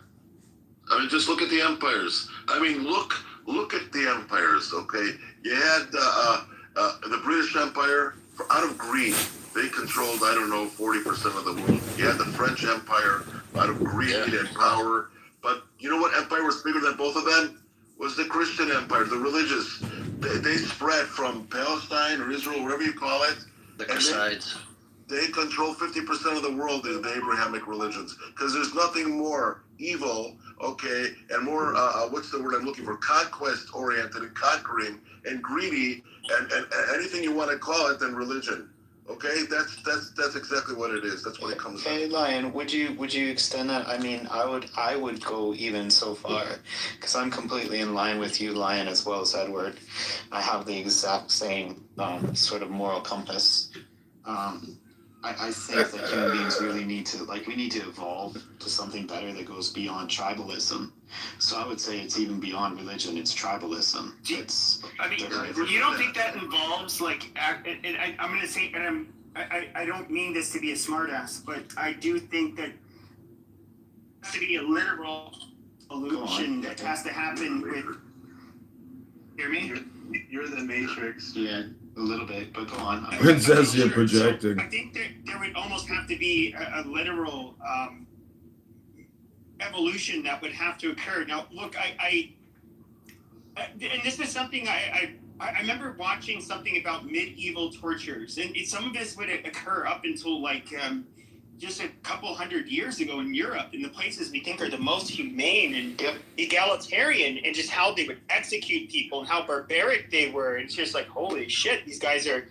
I mean, just look at the empires. I mean, look at the empires, okay? You had the British Empire, out of greed, they controlled, 40% of the world. You had the French Empire, out of greed and power. But you know what empire was bigger than both of them? Was the Christian Empire, the religious. they spread from Palestine or Israel, wherever you call it. The Crusades. They control 50% of the world is the Abrahamic religions, because there's nothing more evil, okay, and more what's the word I'm looking for? Conquest oriented and conquering and greedy and anything you want to call it than religion. Okay, that's exactly what it is. That's what it comes down. Hey, Lion, would you extend that? I mean, I would go even so far, because I'm completely in line with you, Lion, as well as Edward. I have the exact same sort of moral compass. I think that human beings really need to, we need to evolve to something better that goes beyond tribalism. So I would say it's even beyond religion, it's tribalism. You don't think that involves, I'm going to say, and I don't mean this to be a smartass, but I do think that there has to be a literal evolution that has to happen with, hear me? You're the Matrix. Yeah, a little bit, but go on. Princess, you're projecting. I think there would almost have to be a literal evolution that would have to occur. Now, look, and this is something I remember watching something about medieval tortures, and some of this would occur up until just a couple hundred years ago in Europe, in the places we think are the most humane and egalitarian, and just how they would execute people and how barbaric they were. It's just like, holy shit, these guys are,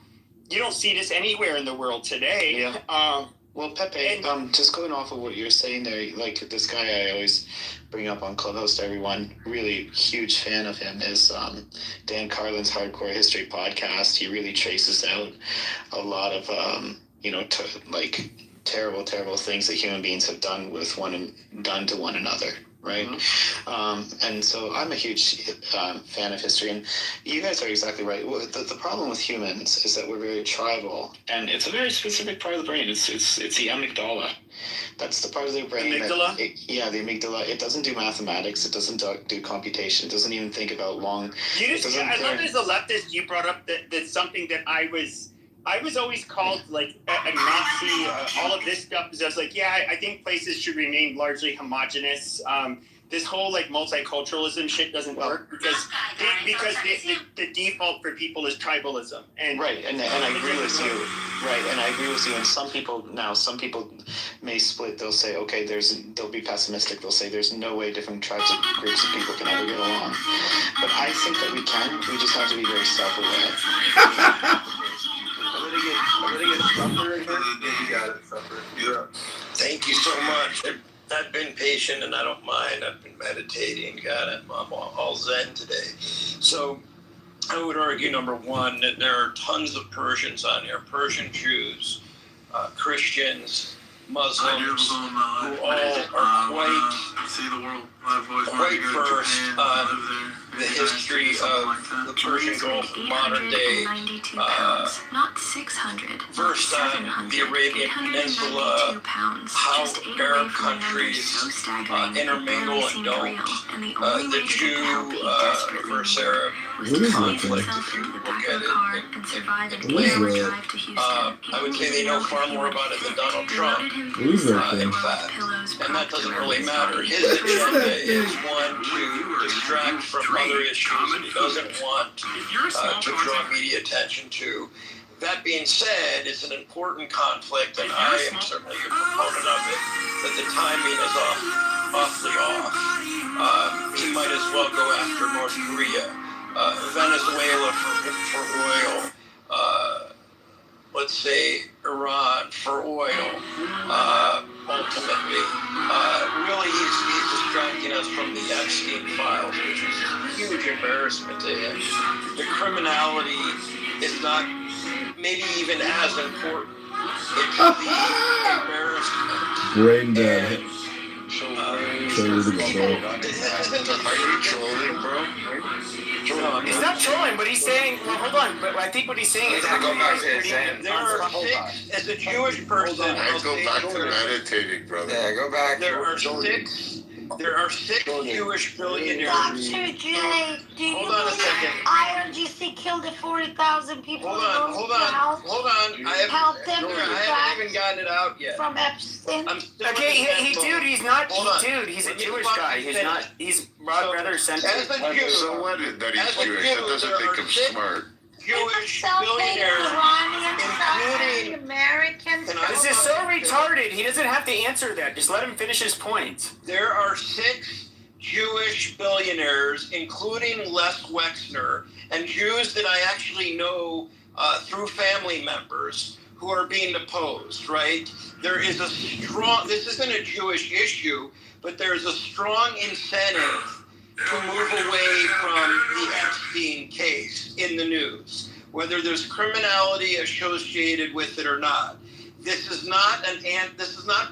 you don't see this anywhere in the world today. Yeah. Well, Pepe, just going off of what you're saying there, this guy I always bring up on Clubhouse to everyone, really huge fan of him, is Dan Carlin's Hardcore History podcast. He really traces out a lot of, terrible things that human beings have done to one another, right? Mm-hmm. And so I'm a huge fan of history, and you guys are exactly right. The problem with humans is that we're very tribal, and it's a very specific part of the brain. It's the amygdala. That's the part of the brain. Amygdala? The amygdala. It doesn't do mathematics. It doesn't do computation. It doesn't even think about long. I love as a leftist, you brought up that's something that I was always called a Nazi, all of this stuff, because I was I think places should remain largely homogenous. This whole multiculturalism shit doesn't work because the default for people is tribalism. And right, and I agree with you. Right, and I agree with you. And some people may split. They'll say, okay, they'll be pessimistic. They'll say there's no way different tribes and groups of people can ever get along. But I think that we can. We just have to be very self-aware. I'm gonna get Supper in here. Yeah, you got it, Supper. You're up. Thank you so much. I've been patient and I don't mind. I've been meditating. God, I'm all zen today. So I would argue, number one, that there are tons of Persians on here, Persian Jews, Christians, Muslims, who all are quite versed on the history of the Persian Gulf, modern day, versed on the Arabian Peninsula, how Arab countries intermingle and don't. The Jew versus Arab conflict, if you look at it in ways. I would say they know far more about it than Donald Trump, in fact. And that doesn't really matter. His agenda is one to distract from other issues that he doesn't want to draw media attention to. That being said, it's an important conflict, and I am certainly a proponent of it, but the timing is awfully off. He might as well go after North Korea, Venezuela for oil, let's say Iran for oil, ultimately. Really, he's distracting us from the Epstein files, which is a huge embarrassment to him. The criminality is not maybe even as important. It's the embarrassment. Brain dead. Are you trolling, bro? It's not trolling, but he's saying, well, hold on, but I think what he's saying is there are six, as a Jewish person, Go back to meditating, brother. Yeah, go back. There are six There are 6 Jewish billionaires. Dr. J, do you Hold on a second. IRGC killed the 40,000 people? Hold on. I haven't even gotten it out yet. From Epstein. Okay, dude, he's not. He's a Jewish guy. He's rather centered. So what? That he's Jewish. That doesn't make him smart. Jewish billionaires, including Americans. This is so retarded. He doesn't have to answer that. Just let him finish his point. There are 6 Jewish billionaires, including Les Wexner, and Jews that I actually know through family members who are being deposed, right? There is a strong, this isn't a Jewish issue, but there's a strong incentive to move away from the Epstein case in the news, whether there's criminality associated with it or not. This is not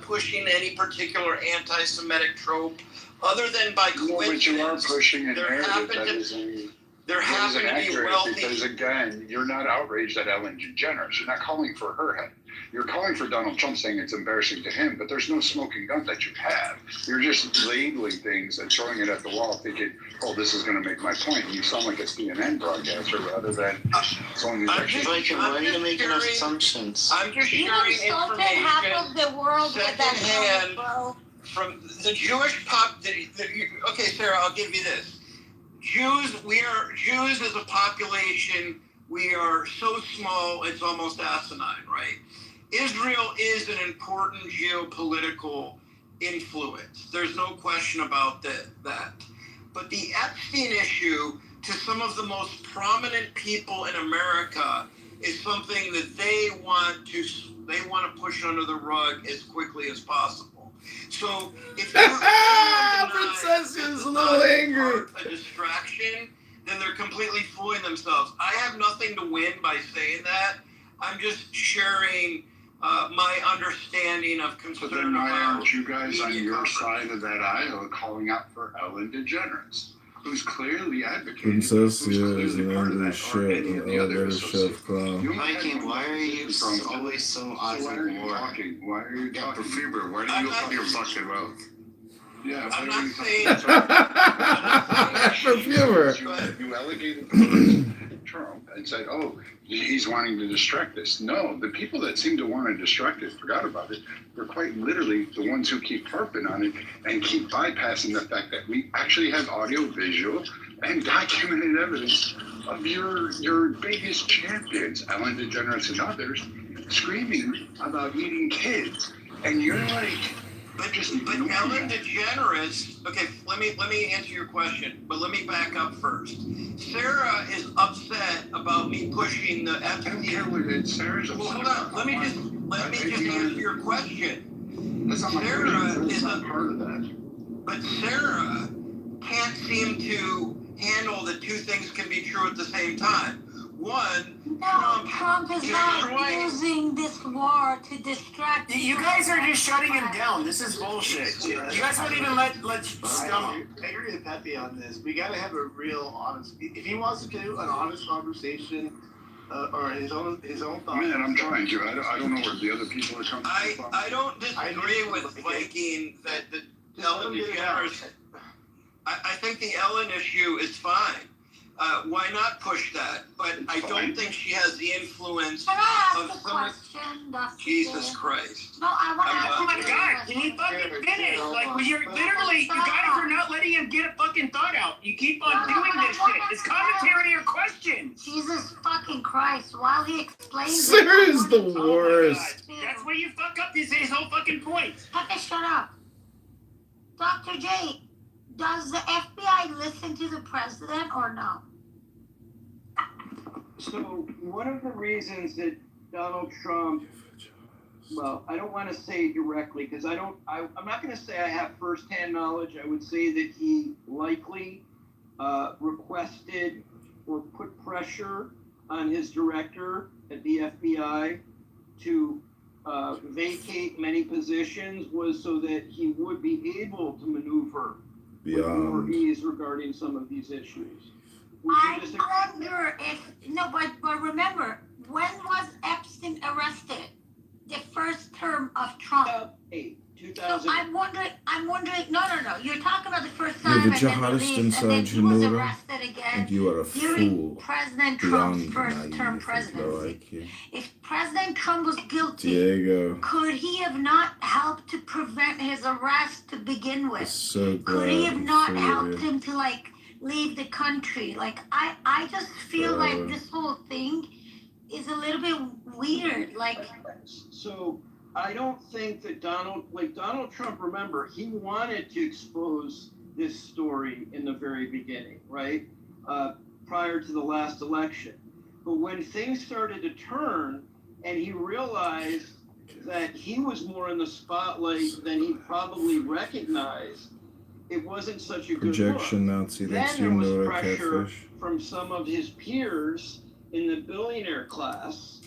pushing any particular anti-Semitic trope, other than by coincidence. But you are pushing an there narrative happen to be accurate wealthy. Because again, you're not outraged at Ellen DeGeneres. You're not calling for her head. You're calling for Donald Trump, saying it's embarrassing to him, but there's no smoking gun that you have. You're just labeling things and throwing it at the wall, thinking, "Oh, this is going to make my point." And you sound like a CNN broadcaster rather than someone who's actually. Why are you making assumptions? I'm just sharing information half of the world secondhand from the Jewish okay, Sarah, I'll give you this. Jews as a population. We are so small, it's almost asinine, right? Israel is an important geopolitical influence. There's no question about that. But the Epstein issue, to some of the most prominent people in America, is something that they want to push under the rug as quickly as possible. So if Princess is a little angry. A distraction, then they're completely fooling themselves. I have nothing to win by saying that. I'm just sharing my understanding of concern. But then why aren't you guys on your side of that aisle calling out for Ellen DeGeneres, who's clearly advocating? Princess is an angry shit, an elevator chef clown. Mikey, why are you always so out of war? Why are you talking? Fever, why do you open your fucking mouth? Yeah, I'm not saying. Perfumer. You allocated Trump and said, "Oh, he's wanting to distract us." No, the people that seem to want to distract us forgot about it. They're quite literally the ones who keep harping on it and keep bypassing the fact that we actually have audio, visual, and documented evidence of your biggest champions, Ellen DeGeneres and others, screaming about eating kids, and you're like. But Ellen DeGeneres, okay, let me answer your question, but let me back up first. Sarah is upset about me pushing the Epstein. I don't care what it is. Sarah's upset. Well, hold on. Let me just answer your question. Sarah is a part of that. But Sarah can't seem to handle that two things can be true at the same time. One, Trump is not using this war to distract. You guys are just shutting him down. This is bullshit. You guys won't even let scum. I agree with Pepe on this. We got to have a real honest. If he wants to do an honest conversation, or his own thoughts. Man, I'm trying to. I don't know where the other people are coming from. I don't disagree with Viking that the Ellen DeGeneres. I think the Ellen issue is fine. Why not push that? But I don't think she has the influence of some. Jesus Christ! No, I want to ask. Oh my God! Can you fucking finish? Like, you're literally, you guys are not letting him get a fucking thought out. You keep on doing this shit. It's commentary or questions. Jesus fucking Christ! While he explains. Sarah is the worst. That's where you fuck up his whole fucking point. Pepe, shut up. Dr. J, does the FBI listen to the president or no? So one of the reasons that Donald Trump, well, I don't want to say directly because I'm not going to say I have firsthand knowledge. I would say that he likely requested or put pressure on his director at the FBI to vacate many positions was so that he would be able to maneuver with more ease regarding some of these issues. I wonder if, but remember, when was Epstein arrested? The first term of Trump. So I'm wondering. No. You're talking about the first You're time the and then jihadist released, and then inside he was Janura, arrested again and you are a during fool President Trump's beyond first term naive and low presidency. IQ. If President Trump was guilty, Diego, could he have not helped to prevent his arrest to begin I'm with? so Could he glad have I'm not free helped of you. him to like leave the country? Like I just feel like Forever. this whole thing is a little bit weird. Like, So I don't think that Donald Trump, remember, he wanted to expose this story in the very beginning, right? Prior to the last election. But when things started to turn and he realized that he was more in the spotlight than he probably recognized, it wasn't such a good Projection look. Nazi, Then that's there you, was Nora pressure Catfish. from some of his peers in the billionaire class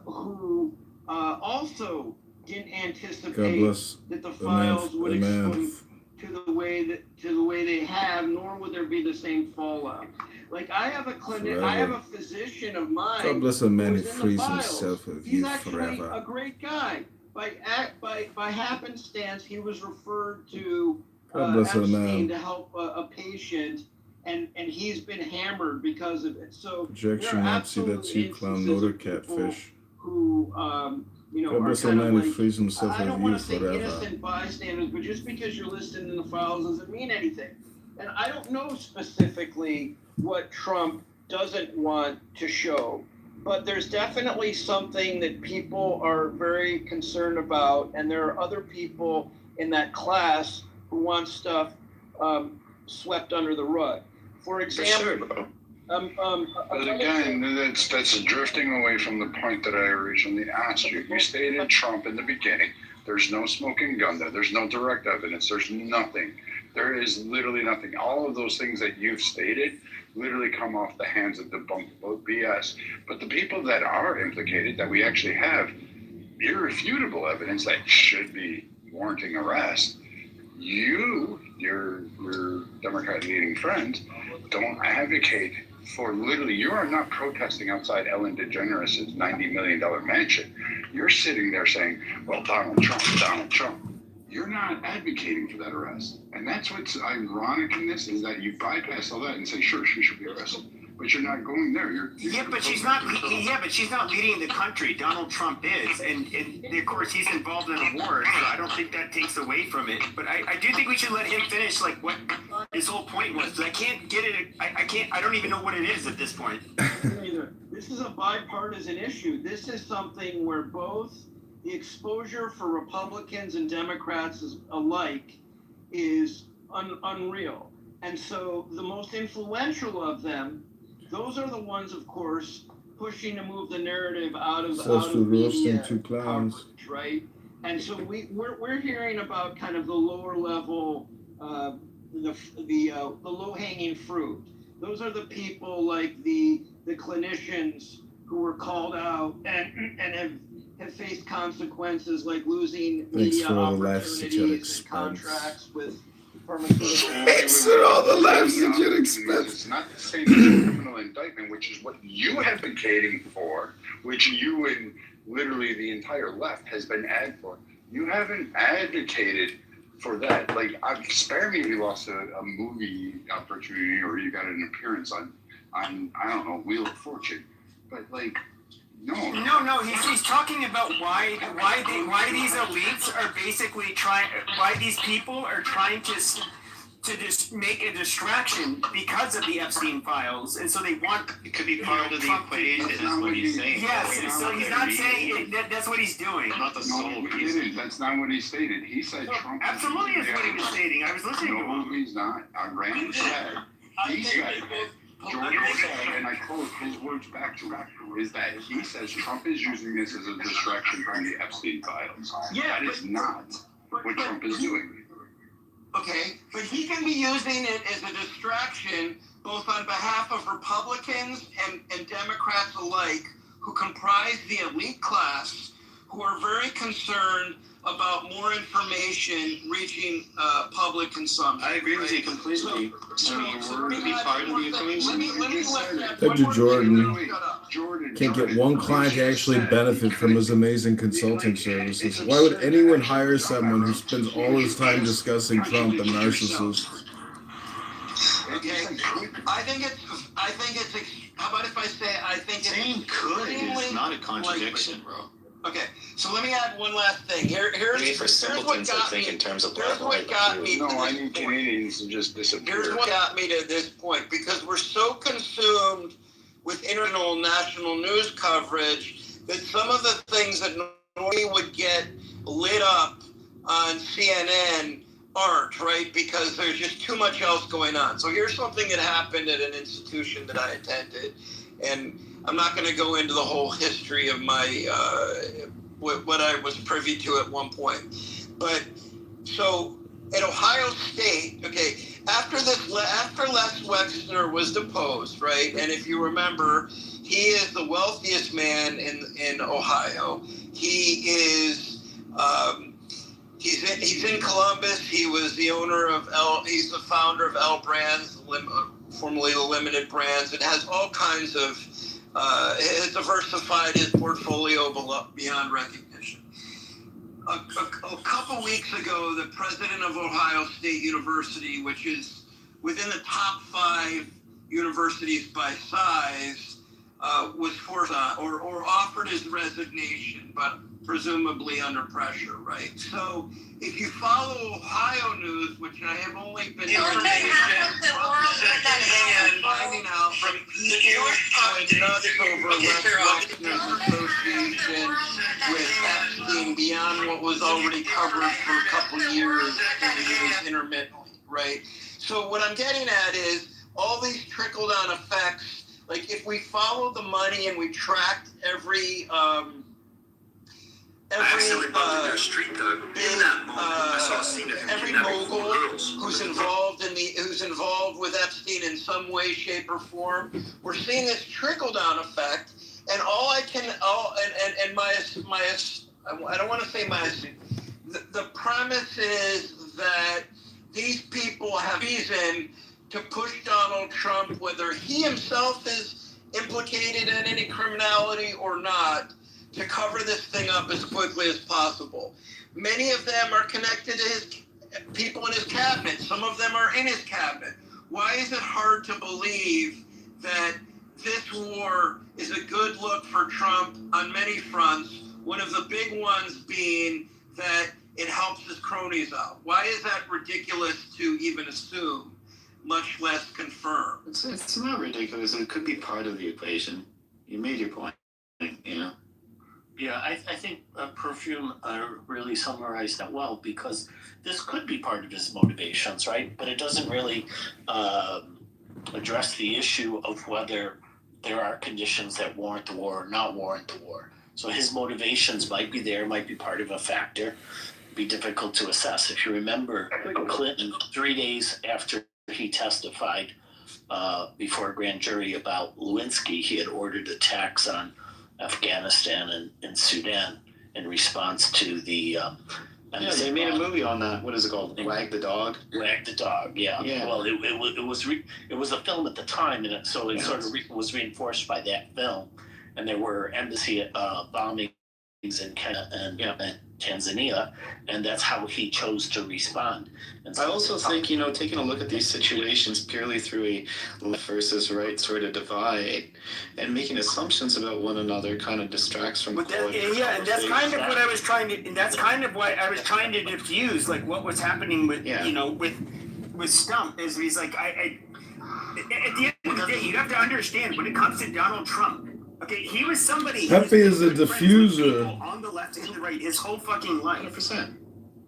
who also didn't God anticipate bless that the the files man, would the man. expose to the way they have, nor would there be the same fallout. Like I have a physician of mine God bless a man who who's in the frees files. himself of He's you actually forever. a great guy. By happenstance, he was referred to God bless a Epstein man. to help a patient, and he's been hammered because of it. So Projection there are Nazi, that's absolute you, clown, instances Nora of people Catfish. who God are bless a kind of man who like, frees himself I of don't you want to say forever. innocent bystanders, but just because you're listed in the files doesn't mean anything. And I don't know specifically what Trump doesn't want to show, but there's definitely something that people are very concerned about, and there are other people in that class who want stuff swept under the rug. For example, But again, that's drifting away from the point that I originally asked you. You stated Trump in the beginning. There's no smoking gun there. There's no direct evidence. There's nothing. There is literally nothing. All of those things that you've stated literally come off the hands of debunkable BS. But the people that are implicated, that we actually have irrefutable evidence that should be warranting arrest, your Democrat leading friends don't advocate for literally, you are not protesting outside Ellen DeGeneres' $90 million mansion. You're sitting there saying, well, Donald Trump. You're not advocating for that arrest. And that's what's ironic in this, is that you bypass all that and say, sure, she should be arrested. But you're not going there. But she's not leading the country. Donald Trump is, and of course he's involved in a war. So I don't think that takes away from it. But I do think we should let him finish like what his whole point was. Because I can't get it. I don't even know what it is at this point. This is a bipartisan issue. This is something where both the exposure for Republicans and Democrats alike is unreal. And so the most influential of them, those are the ones, of course, pushing to move the narrative out of media coverage, right? And so we're hearing about kind of the lower level, the low hanging fruit. Those are the people like the clinicians who were called out and have faced consequences like losing media opportunities and contracts with pharmaceuticals. Thanks for all the laughs at your expense. It's not the same as a criminal indictment, which is what you have been advocating for, which you and literally the entire left has been ad for. You haven't advocated for that. Like, spare me if you lost a movie opportunity or you got an appearance on I don't know, Wheel of Fortune, but like. No, he's talking about why these elites are basically why these people are trying to just make a distraction because of the Epstein files, and so they want it could be part of the equation is what he's saying. Yes, and so he's not saying that's what he's doing. Not the sole reason. That's not what he stated. He said Trump. Absolutely is what he was stating. I was listening to him. No, he's not. Rand said. He said. George said, and I quote his words back to him, is that he says Trump is using this as a distraction from the Epstein files. That is not what Trump is doing. Okay, but he can be using it as a distraction both on behalf of Republicans and Democrats alike who comprise the elite class who are very concerned about more information reaching public consumption. I agree with you completely. So we're to be part of the equation. That Jordan can't get one client to actually benefit from his amazing consulting services. Why would anyone hire someone who spends all his time discussing Trump and narcissists? Okay, I think it's. How about if I say I think it's saying could is not a contradiction, bro. Okay, so let me add one last thing. Here's what got me. Here's what got me. No, I need Canadians to just disappear. Here's what got me to this point, because we're so consumed with international national news coverage that some of the things that normally would get lit up on CNN aren't, right? Because there's just too much else going on. So here's something that happened at an institution that I attended, and I'm not going to go into the whole history of my what I was privy to at one point. But so at Ohio State, okay, after Les Wexner was deposed, right? And if you remember, he is the wealthiest man in Ohio. He is he's in Columbus. He was the owner of he's the founder of L Brands, formerly the Limited Brands. It has all kinds of has diversified his portfolio beyond recognition. A couple weeks ago, the president of Ohio State University, which is within the top 5 universities by size, was forced or offered his resignation, but presumably under pressure, right? So if you follow Ohio news, which I have only been finding out from people who nuts over Les Wexner's association with Epstein beyond what was already covered for a couple years in the news intermittently, right? So what I'm getting at is all these trickle-down effects. Like if we followed the money and we tracked every mogul who's involved with Epstein in some way, shape, or form, we're seeing this trickle down effect. And all I can, I don't want to say my, the premise is that these people have reason to push Donald Trump, whether he himself is implicated in any criminality or not, to cover this thing up as quickly as possible. Many of them are connected to his people in his cabinet. Some of them are in his cabinet. Why is it hard to believe that this war is a good look for Trump on many fronts, one of the big ones being that it helps his cronies out? Why is that ridiculous to even assume, much less confirm? It's not ridiculous. It could be part of the equation. You made your point, you know? Yeah, I think Perfume really summarized that well, because this could be part of his motivations, right? But it doesn't really address the issue of whether there are conditions that warrant the war or not warrant the war. So his motivations might be there, might be part of a factor, be difficult to assess. If you remember, Clinton, 3 days after he testified before a grand jury about Lewinsky, he had ordered attacks on Afghanistan and Sudan in response to the they made a movie on that. What is it called? Wag the Dog. Wag the Dog. Yeah. Well, it was a film at the time, and it sort of was reinforced by that film. And there were embassy bombings in Kenya and Tanzania, and that's how he chose to respond. And so I also think, taking a look at these situations purely through a left versus right sort of divide and making assumptions about one another kind of distracts from and that's kind of what I was trying to, and that's kind of what I was trying to diffuse, like what was happening with, with Stump, is he's like, at the end of the day, you have to understand, when it comes to Donald Trump, okay, he was somebody. Pepe is a diffuser. On the left and the right, his whole fucking life. 100%.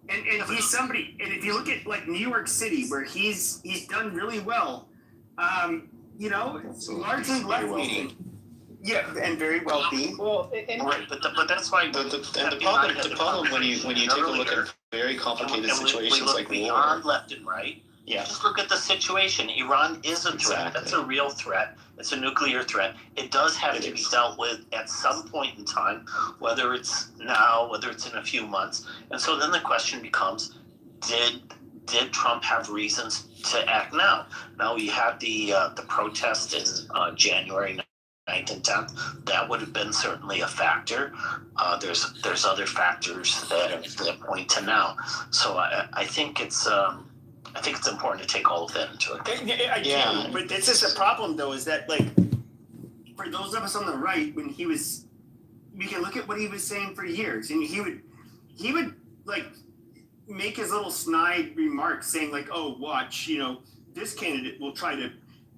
And he's somebody. And if you look at like New York City, where he's done really well, largely left leaning. Yeah, and very wealthy. Well, right, but that's why the problem when you take a look at very complicated situations like beyond war. left and right. Yeah. Just look at the situation. Iran is a threat. Exactly. That's a real threat. It's a nuclear threat. It does have to be dealt with at some point in time, whether it's now, whether it's in a few months. And so then the question becomes, did Trump have reasons to act now? Now we had the protest in January 9th and 10th. That would have been certainly a factor. There's other factors that point to now. So I think it's important to take all of that into account. I can, but this is the problem, though, is that, like, for those of us on the right, when he was, we can look at what he was saying for years, and he would like make his little snide remarks saying, like, oh, watch, this candidate will try to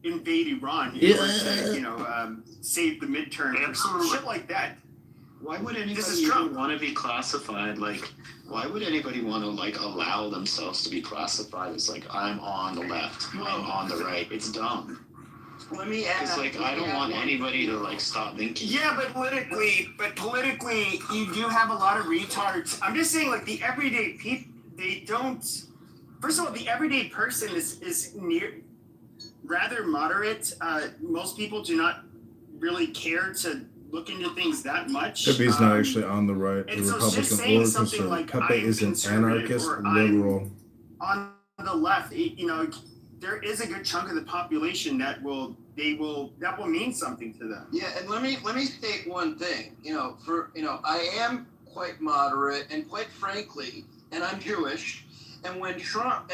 invade Iran in order to, save the midterm or shit like that. Why would anybody even want to be classified? Like, why would anybody want to, like, allow themselves to be classified as, like, I'm on the left, I'm on the right? It's dumb. Let me add. It's like, I don't want anybody to, like, stop thinking. Yeah, but politically, you do have a lot of retards. I'm just saying, like, the everyday people, they don't. First of all, the everyday person is rather moderate. Most people do not really care to look into things that much. Pepe's not actually on the right, the Republican or conservative. Like, Pepe is an anarchist liberal. On the left, there is a good chunk of the population that will mean something to them. Yeah, and let me state one thing. I am quite moderate, and quite frankly, and I'm Jewish. And when Trump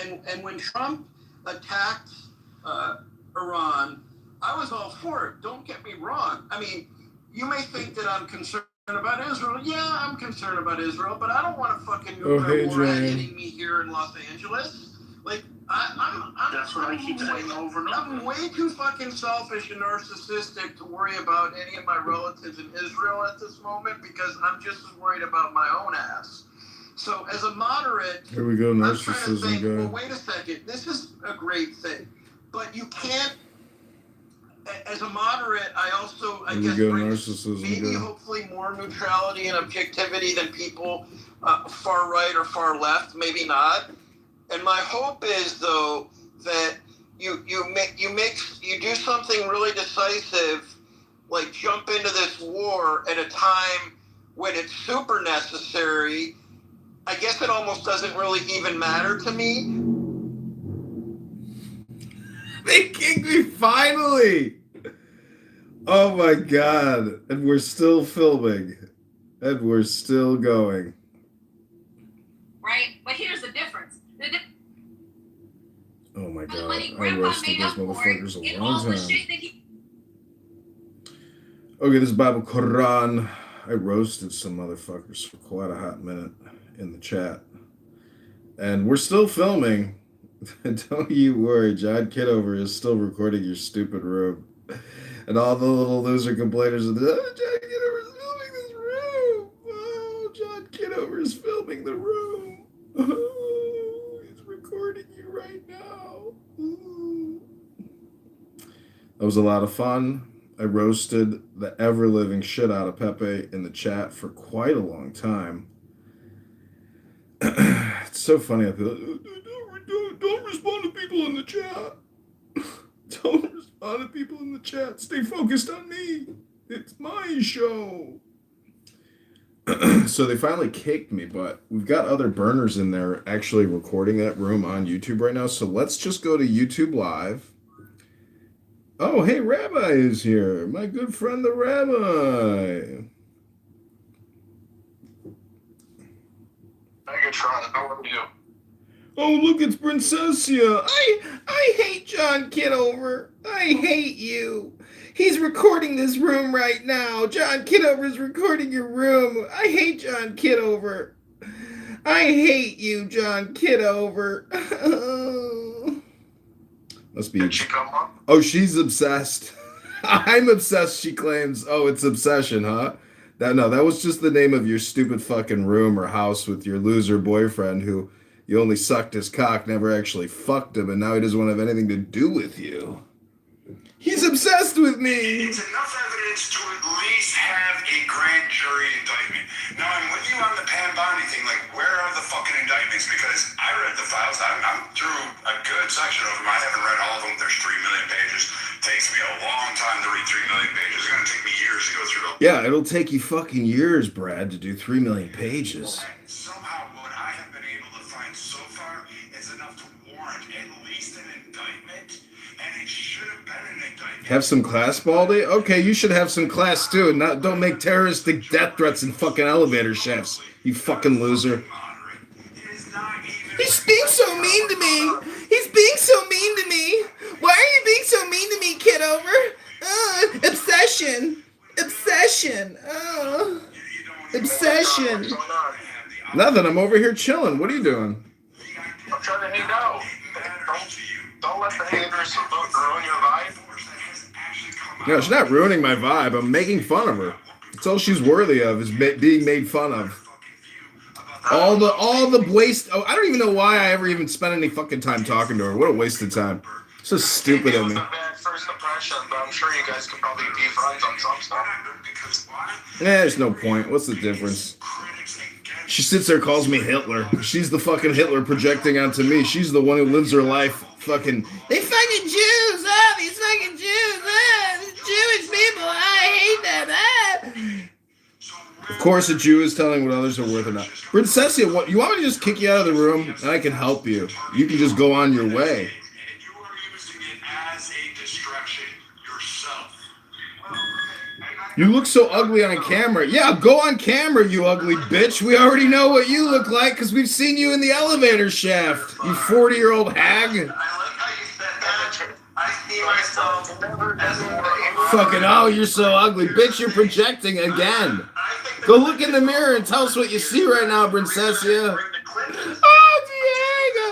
attacked Iran, I was all for it. Don't get me wrong. I mean, you may think that I'm concerned about Israel. Yeah, I'm concerned about Israel, but I don't want a fucking nuclear war hitting me here in Los Angeles. Like, That's what I keep saying over and over. I'm way too fucking selfish and narcissistic to worry about any of my relatives in Israel at this moment, because I'm just as worried about my own ass. So as a moderate, Here we go, I'm trying to narcissism think, guy. well, wait a second, this is a great thing, but you can't, as a moderate, I Here guess, we go, bring narcissism maybe guy. hopefully more neutrality and objectivity than people far right or far left, maybe not. And my hope is, though, that you do something really decisive, like jump into this war at a time when it's super necessary. I guess it almost doesn't really even matter to me. They kicked me finally! Oh my god. And we're still filming. And we're still going. Right? But here's the difference. Oh my god. Money I Grandpa roasted made those up for motherfuckers it a in all long the time. shit that he. Okay, this is Bible Quran. I roasted some motherfuckers for quite a hot minute in the chat. And we're still filming. Don't you worry, John Kitover is still recording your stupid room. And all the little loser complainers are John Kitover is filming this room. Oh, John Kitover is filming the room. Oh, he's recording you right now. Ooh. That was a lot of fun. I roasted the ever-living shit out of Pepe in the chat for quite a long time. It's so funny. I feel don't respond to people in the chat. Don't respond to people in the chat. Stay focused on me. It's my show. So they finally kicked me, but we've got other burners in there actually recording that room on YouTube right now. So let's just go to YouTube Live. Oh, hey, Rabbi is here. My good friend, the Rabbi. Megatron, how are you? Oh, look, it's Princessia. I hate John Kitover. I hate you. He's recording this room right now. John Kitover's recording your room. I hate John Kitover. I hate you, John Kitover. Must be. Did she come up? Oh, she's obsessed. I'm obsessed, she claims. Oh, it's obsession, huh? That was just the name of your stupid fucking room or house with your loser boyfriend who you only sucked his cock, never actually fucked him, and now he doesn't want to have anything to do with you. He's obsessed with me. It's enough evidence to at least have a grand jury indictment. Now, I'm with you on the Pam Bondi thing. Like, where are the fucking indictments? Because I read the files. I'm through a good section of them. I haven't read all of them. There's 3 million pages. Takes me a long time to read 3 million pages. It's going to take me years to go through them. Yeah, it'll take you fucking years, Brad, to do 3 million pages. Somehow, what I have been able to find so far is enough to warrant at least an indictment. And it should have been an indictment. Have some class, Baldy? Okay, you should have some class too, and don't make terroristic death threats in fucking elevator shafts, you fucking loser. He's being so mean to me. He's being so mean to me. Why are you being so mean to me, Kitover? Obsession. Obsession. Obsession. Nothing, I'm over here chilling. What are you doing? I'm trying to hang out. Don't let the haters ruin your vibe. No, she's not ruining my vibe. I'm making fun of her. That's all she's worthy of, is being made fun of. All the waste. Oh, I don't even know why I ever even spent any fucking time talking to her. What a waste of time. So stupid of me. It was a bad first impression, but I'm sure you guys could probably be friends on some stuff. There's no point. What's the difference? She sits there, calls me Hitler. She's the fucking Hitler projecting onto me. She's the one who lives her life fucking. They fucking Jews! Oh, these fucking Jews! These Jewish people! I hate them! Of course, a Jew is telling what others are worth or not. Princessia, what? You want me to just kick you out of the room, and I can help you? You can just go on your way. You look so ugly on camera. Yeah, go on camera, you ugly bitch. We already know what you look like because we've seen you in the elevator shaft. You 40-year-old hag. I see myself as Fucking, oh, you're so ugly. Bitch, you're projecting again. Go look in the mirror and tell us what you see right now, Princessia. Oh, Diego.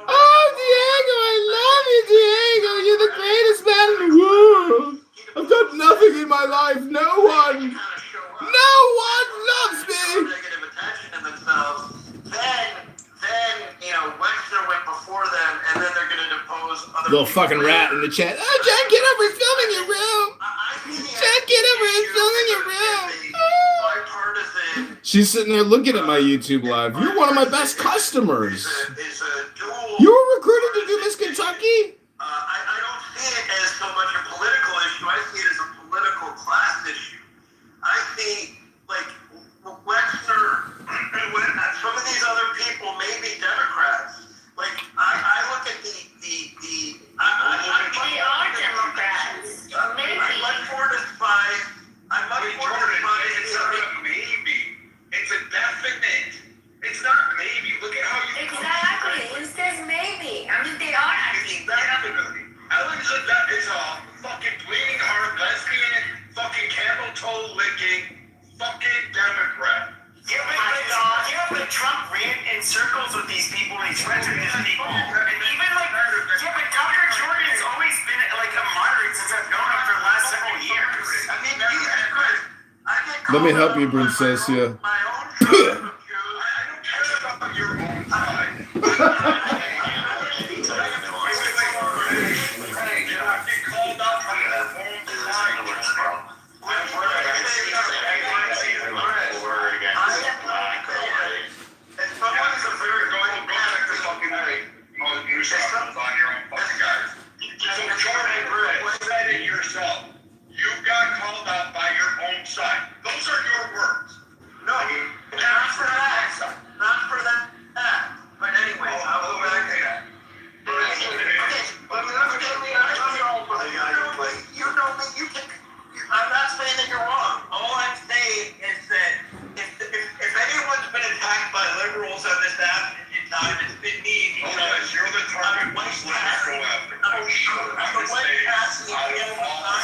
Oh, Diego, I love you, Diego. You're the greatest man in the world. I've done nothing in my life. No one loves me. Then, Wexner went before them, and then they're going to depose other Little fucking rat in the chat. Oh, John Kitover is filming your room. John Kitover is filming your room. Oh. She's sitting there looking at my YouTube live. You're one of my best customers. You were recruited to do Miss Kentucky? I don't see it as so much a political issue. I see it as a political class issue. I see, Wexner and some of these other people may be Democrats. I look at we are Democrats. Maybe. I'm much more despised. It's not a maybe. It's a definite. It's not maybe. Look at how you. Exactly. It says maybe. I mean, they are actually. Definitely. Ellen's a fucking bleeding heart, lesbian, fucking camel toe licking, fucking Democrat. But Trump ran in circles with these people and he's friends with these people. And even but Dr. Jordan's always been a moderate since I've known him for the last several years. I mean, Let me help you, Princessia. You got called out by your own side. Those are your words. No, not for that. Not for that. But anyway, I'll go back to that. You know me. I'm not saying that you're wrong. All I'm saying is that if anyone's been attacked by liberals on this app, it's been me. Because you're the target.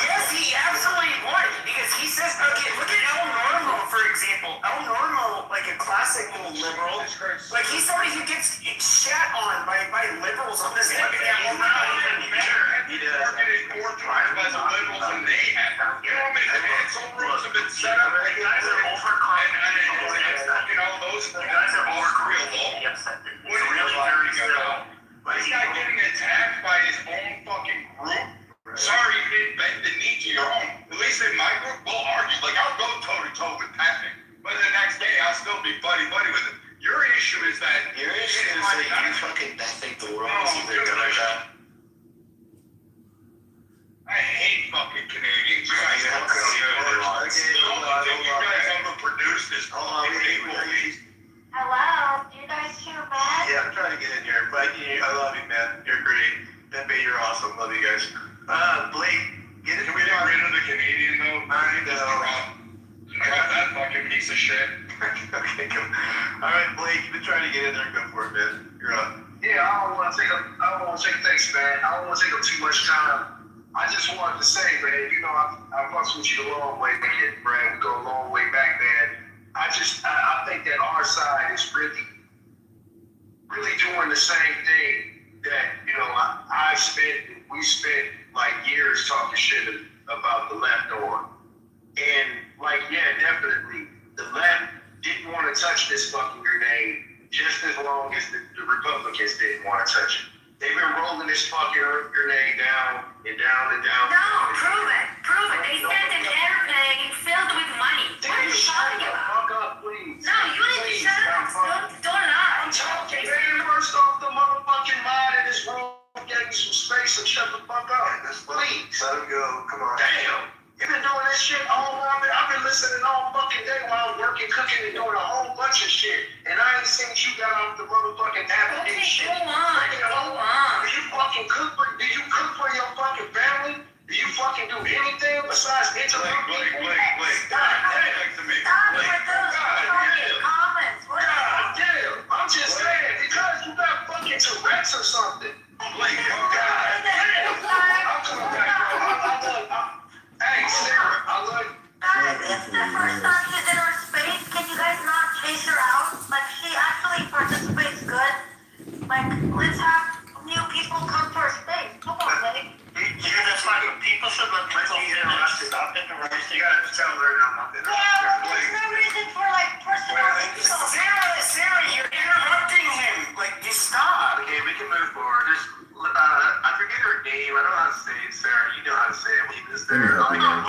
Yes, he absolutely would. Because he says, okay, look at El Normo, for example. El Normo, a classic little liberal, he gets shat on by liberals on this app. He targeted 4 times by the liberals and they have. You know how many cancel rooms have been set up? You guys are and all those guys are real low. What are you caring about? He's not getting attacked by his own fucking group. Sorry, each of your own. At least in my group, we'll argue. Like, I'll go toe-to-toe with Pepe, but the next day I'll still be buddy-buddy with him. Your issue is that... Your issue is that you fucking think the world is either good or bad. I hate fucking Canadians. You guys have to see it. The only thing you guys ever produced is fucking equally. Hello, do you guys hear me? Yeah, I'm trying to get in here, but I love you, man. You're great. Pepe, you're awesome. Love you guys. Blake, get it. Can we get rid of the Canadian though? I know. Drop that fucking piece of shit. Okay, cool. All right, Blake, you've been trying to get in there. Go for it, man. You're up. Yeah, I don't want to take thanks, man. I don't want to take up too much time. I just wanted to say, man, you know, I fucks with you a long way, man, Brad. We go a long way back, man. I think that our side is really doing the same thing that, you know, we spent like years talking shit about the left on. And like, yeah, definitely, the left didn't want to touch this fucking grenade just as long as the Republicans didn't want to touch it. They've been rolling this fucking grenade down and down and down. No, prove it. They sent an airplane filled with money. What are you talking about? Fuck up, please. No, you need to shut up. Don't lie. I'm talking, man. First off, the motherfucking mod in this room gave me some space and shut the fuck up. Please. Let him go. Come on. Damn. You've been doing that shit all I've been listening all fucking day while I'm working, cooking, and doing a whole bunch of shit. And I ain't seen you got off the motherfucking app and do shit. Go on. Do you fucking cook for your fucking family? Do you fucking do anything besides interrupt people? God damn. Stop with those fucking comments. God damn. I'm just saying, because you got fucking Tourette's or something. Like, oh God damn. I'm coming back, bro. Hey, Sarah, I love you. Guys, it's the first time she's in our space. Can you guys not chase her out? Like, she actually participates good. Like, let's have new people come to our space. Come on, Blake. Yeah, that's fine, but people should let people finish. Stop interrupting. You gotta tell her I'm not Yeah, there's no reason for, like, personal insults. Sarah, you're interrupting him. Like, just stop. Okay, we can move forward. I forget her name. I don't know how to say it, Sarah. You know how to say it. Leave this there. Elho.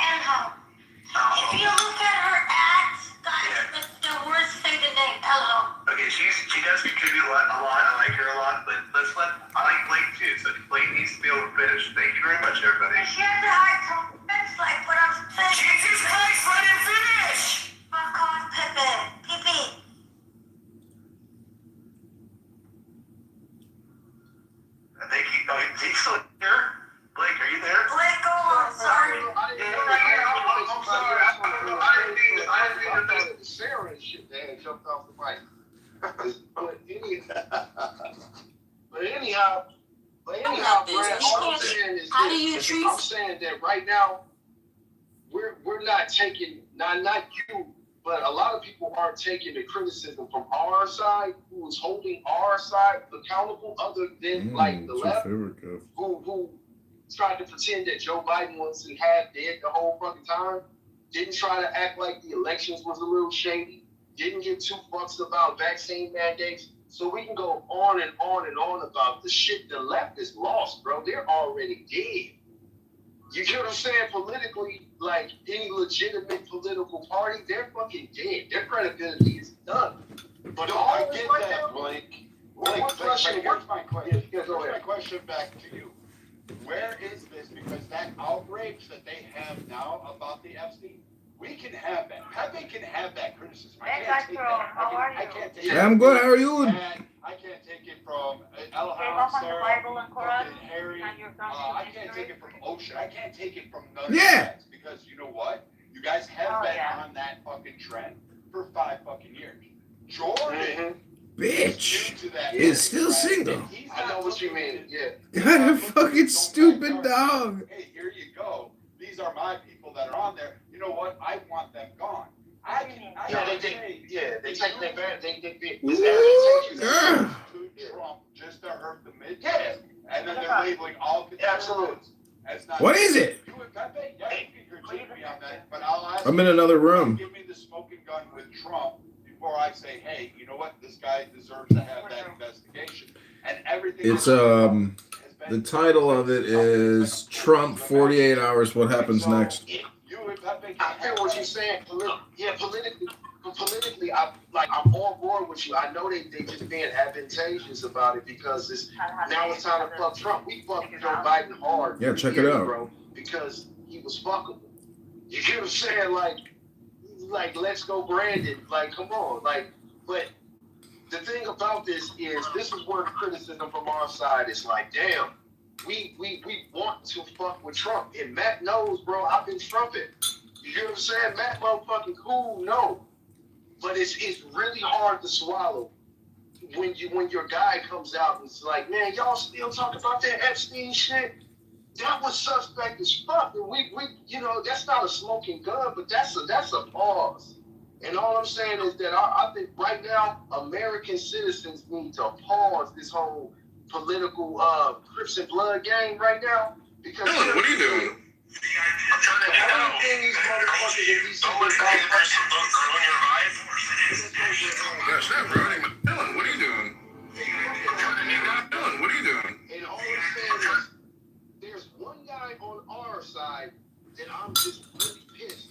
If you look at her ads, guys, the words say the name, Elho. Okay, she does contribute a lot. I like her a lot, but I like Blake too. So Blake needs to be able to finish. Thank you very much, everybody. Here's the high comments, like what I'm saying. Jesus Christ, let him finish! Fuck off, Pepe. Pee-pee. Thank you. Is he still here? Blake, are you there? Blake, go on. Sorry. I'm sorry. I didn't mean that Sarah and shit that had jumped off the mic. But anyhow, Brad, all I'm saying is How do you this. treat? I'm saying that right now, we're not taking, not you, but a lot of people aren't taking the criticism from our side, who is holding our side accountable, other than like the left, who tried to pretend that Joe Biden wasn't half dead the whole fucking time, didn't try to act like the elections was a little shady, didn't give two fucks about vaccine mandates. So we can go on and on and on about the shit the left is lost, bro. They're already dead. You get what I'm saying? Politically, like any legitimate political party, they're fucking dead. Their credibility is done. But I get that, Blake. Here's my question. Here's my question back to you. Where is this? Because that outrage that they have now about the Epstein, we can have that. Pepe can have that criticism. I can't take that. I can't take I'm good. How are you? I can't take it from Elham, Sarah, fucking Harry. I can't take it from Ocean. I can't take it from none of you guys. Because you know what? You guys have been on that fucking trend for 5 fucking years. Jordan, Bitch is still single. I know what you mean. Yeah. God, a fucking stupid dog. Hey, here you go. These are my people that are on there. You know what? I want them gone. They take their advantage. They to Trump just to hurt the midterm. And then they're labeling all conservatives as not. What is it? You and Pepe, yeah, you can critique me on that, but I'll ask I'm in another room. Give me the smoking gun with Trump before I say, hey, you know what? This guy deserves to have that investigation. And everything It's has The title of it is Trump 48 Hours, What Happens Next? I feel what you're saying. Politically, I'm on board with you. I know they just being advantageous about it because now it's time to fuck Trump. We fucked Joe Biden hard. Yeah, check it out. Bro, because he was fuckable. You get what I'm saying? Like let's go Brandon. Like, come on. But the thing about this is where the criticism from our side is like, damn, we want to fuck with Trump. And Matt knows, bro, I've been trumping. You get what I'm saying? Matt motherfucking cool, no. But it's really hard to swallow when your guy comes out and it's like, man, y'all still talk about that Epstein shit? That was suspect as fuck. And we that's not a smoking gun, but that's a pause. And all I'm saying is that I think right now American citizens need to pause this whole political Crips and Blood game right now because Dylan, what are you doing? everything these motherfuckers in DC Yeah, stop ruining my Dylan, what are you doing? Dylan, what are you doing? And all I'm saying is there's one guy on our side that I'm just really pissed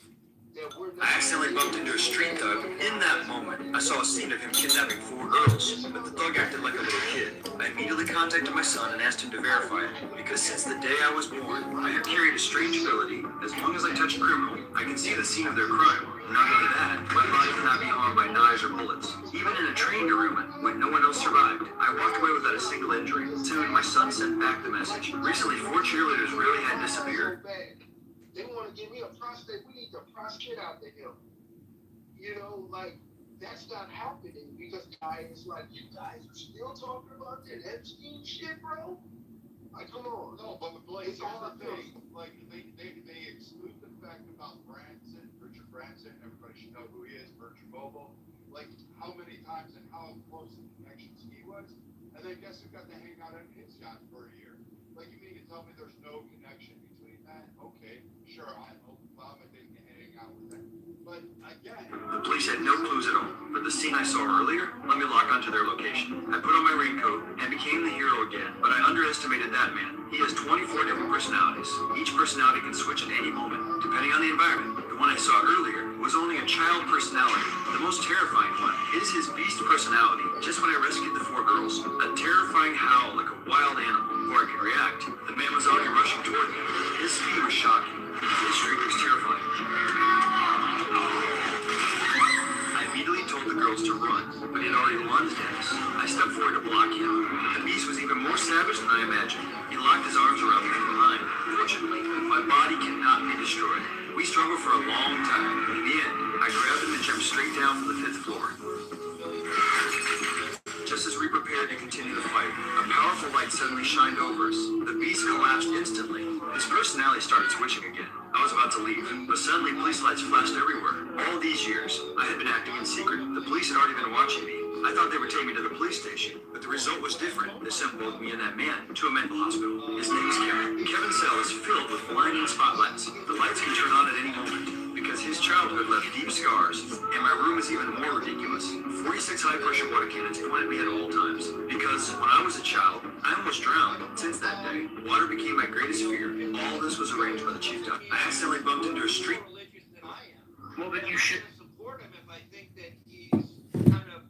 that we're not. I accidentally bumped into a street thug. In that moment, I saw a scene of him kidnapping 4 girls, but the thug acted like a little kid. I immediately contacted my son and asked him to verify it, because since the day I was born, I have carried a strange ability. As long as I touch a criminal, I can see the scene of their crime. Not only that, my body cannot be harmed by knives or bullets. Even in a train derailment, when no one else survived, I walked away without a single injury. Soon, my son sent back the message. Recently, 4 cheerleaders really had disappeared. They want to give me a prostate. We need to prostate out to him. That's not happening because guys you guys are still talking about that Epstein shit, bro. Come on. No, but it's all the thing. They exclude the fact about Richard Branson. Everybody should know who he is, Virgin Mobile. How many times and how close the connections he was. And then guess who got to hang out on his yacht for a year? You mean to tell me there's no connection between that? Okay, sure, I hope Obama didn't hang out with that. But again, the police had no clues at all, but the scene I saw earlier let me lock onto their location. I put on my raincoat and became the hero again, but I underestimated that man. He has 24 different personalities. Each personality can switch at any moment, depending on the environment. The one I saw earlier was only a child personality. The most terrifying one is his beast personality. Just when I rescued the 4 girls, a terrifying howl like a wild animal. Before I could react, the man was already rushing toward me. His speed was shocking. His shriek was terrifying. I immediately told the girls to run, but he had already lunged at us. I stepped forward to block him, but the beast was even more savage than I imagined. He locked his arms around me from behind. Fortunately, my body cannot be destroyed. We struggled for a long time. In the end, I grabbed him and jumped straight down from the 5th floor. Just as we prepared to continue the fight, a powerful light suddenly shined over us. The beast collapsed instantly. His personality started switching again. I was about to leave, but suddenly police lights flashed everywhere. All these years, I had been acting in secret. The police had already been watching me. I thought they would take me to the police station, but the result was different. They sent both me and that man to a mental hospital. His name is Kevin. Kevin's cell is filled with blinding spotlights. The lights can turn on at any moment, because his childhood left deep scars, and my room is even more ridiculous. 46 high-pressure water cannons pointed at me at all times, because when I was a child, I almost drowned. Since that day, water became my greatest fear. All this was arranged by the chief doctor. I accidentally bumped into a street. Well, then you should support him if I think that he's kind of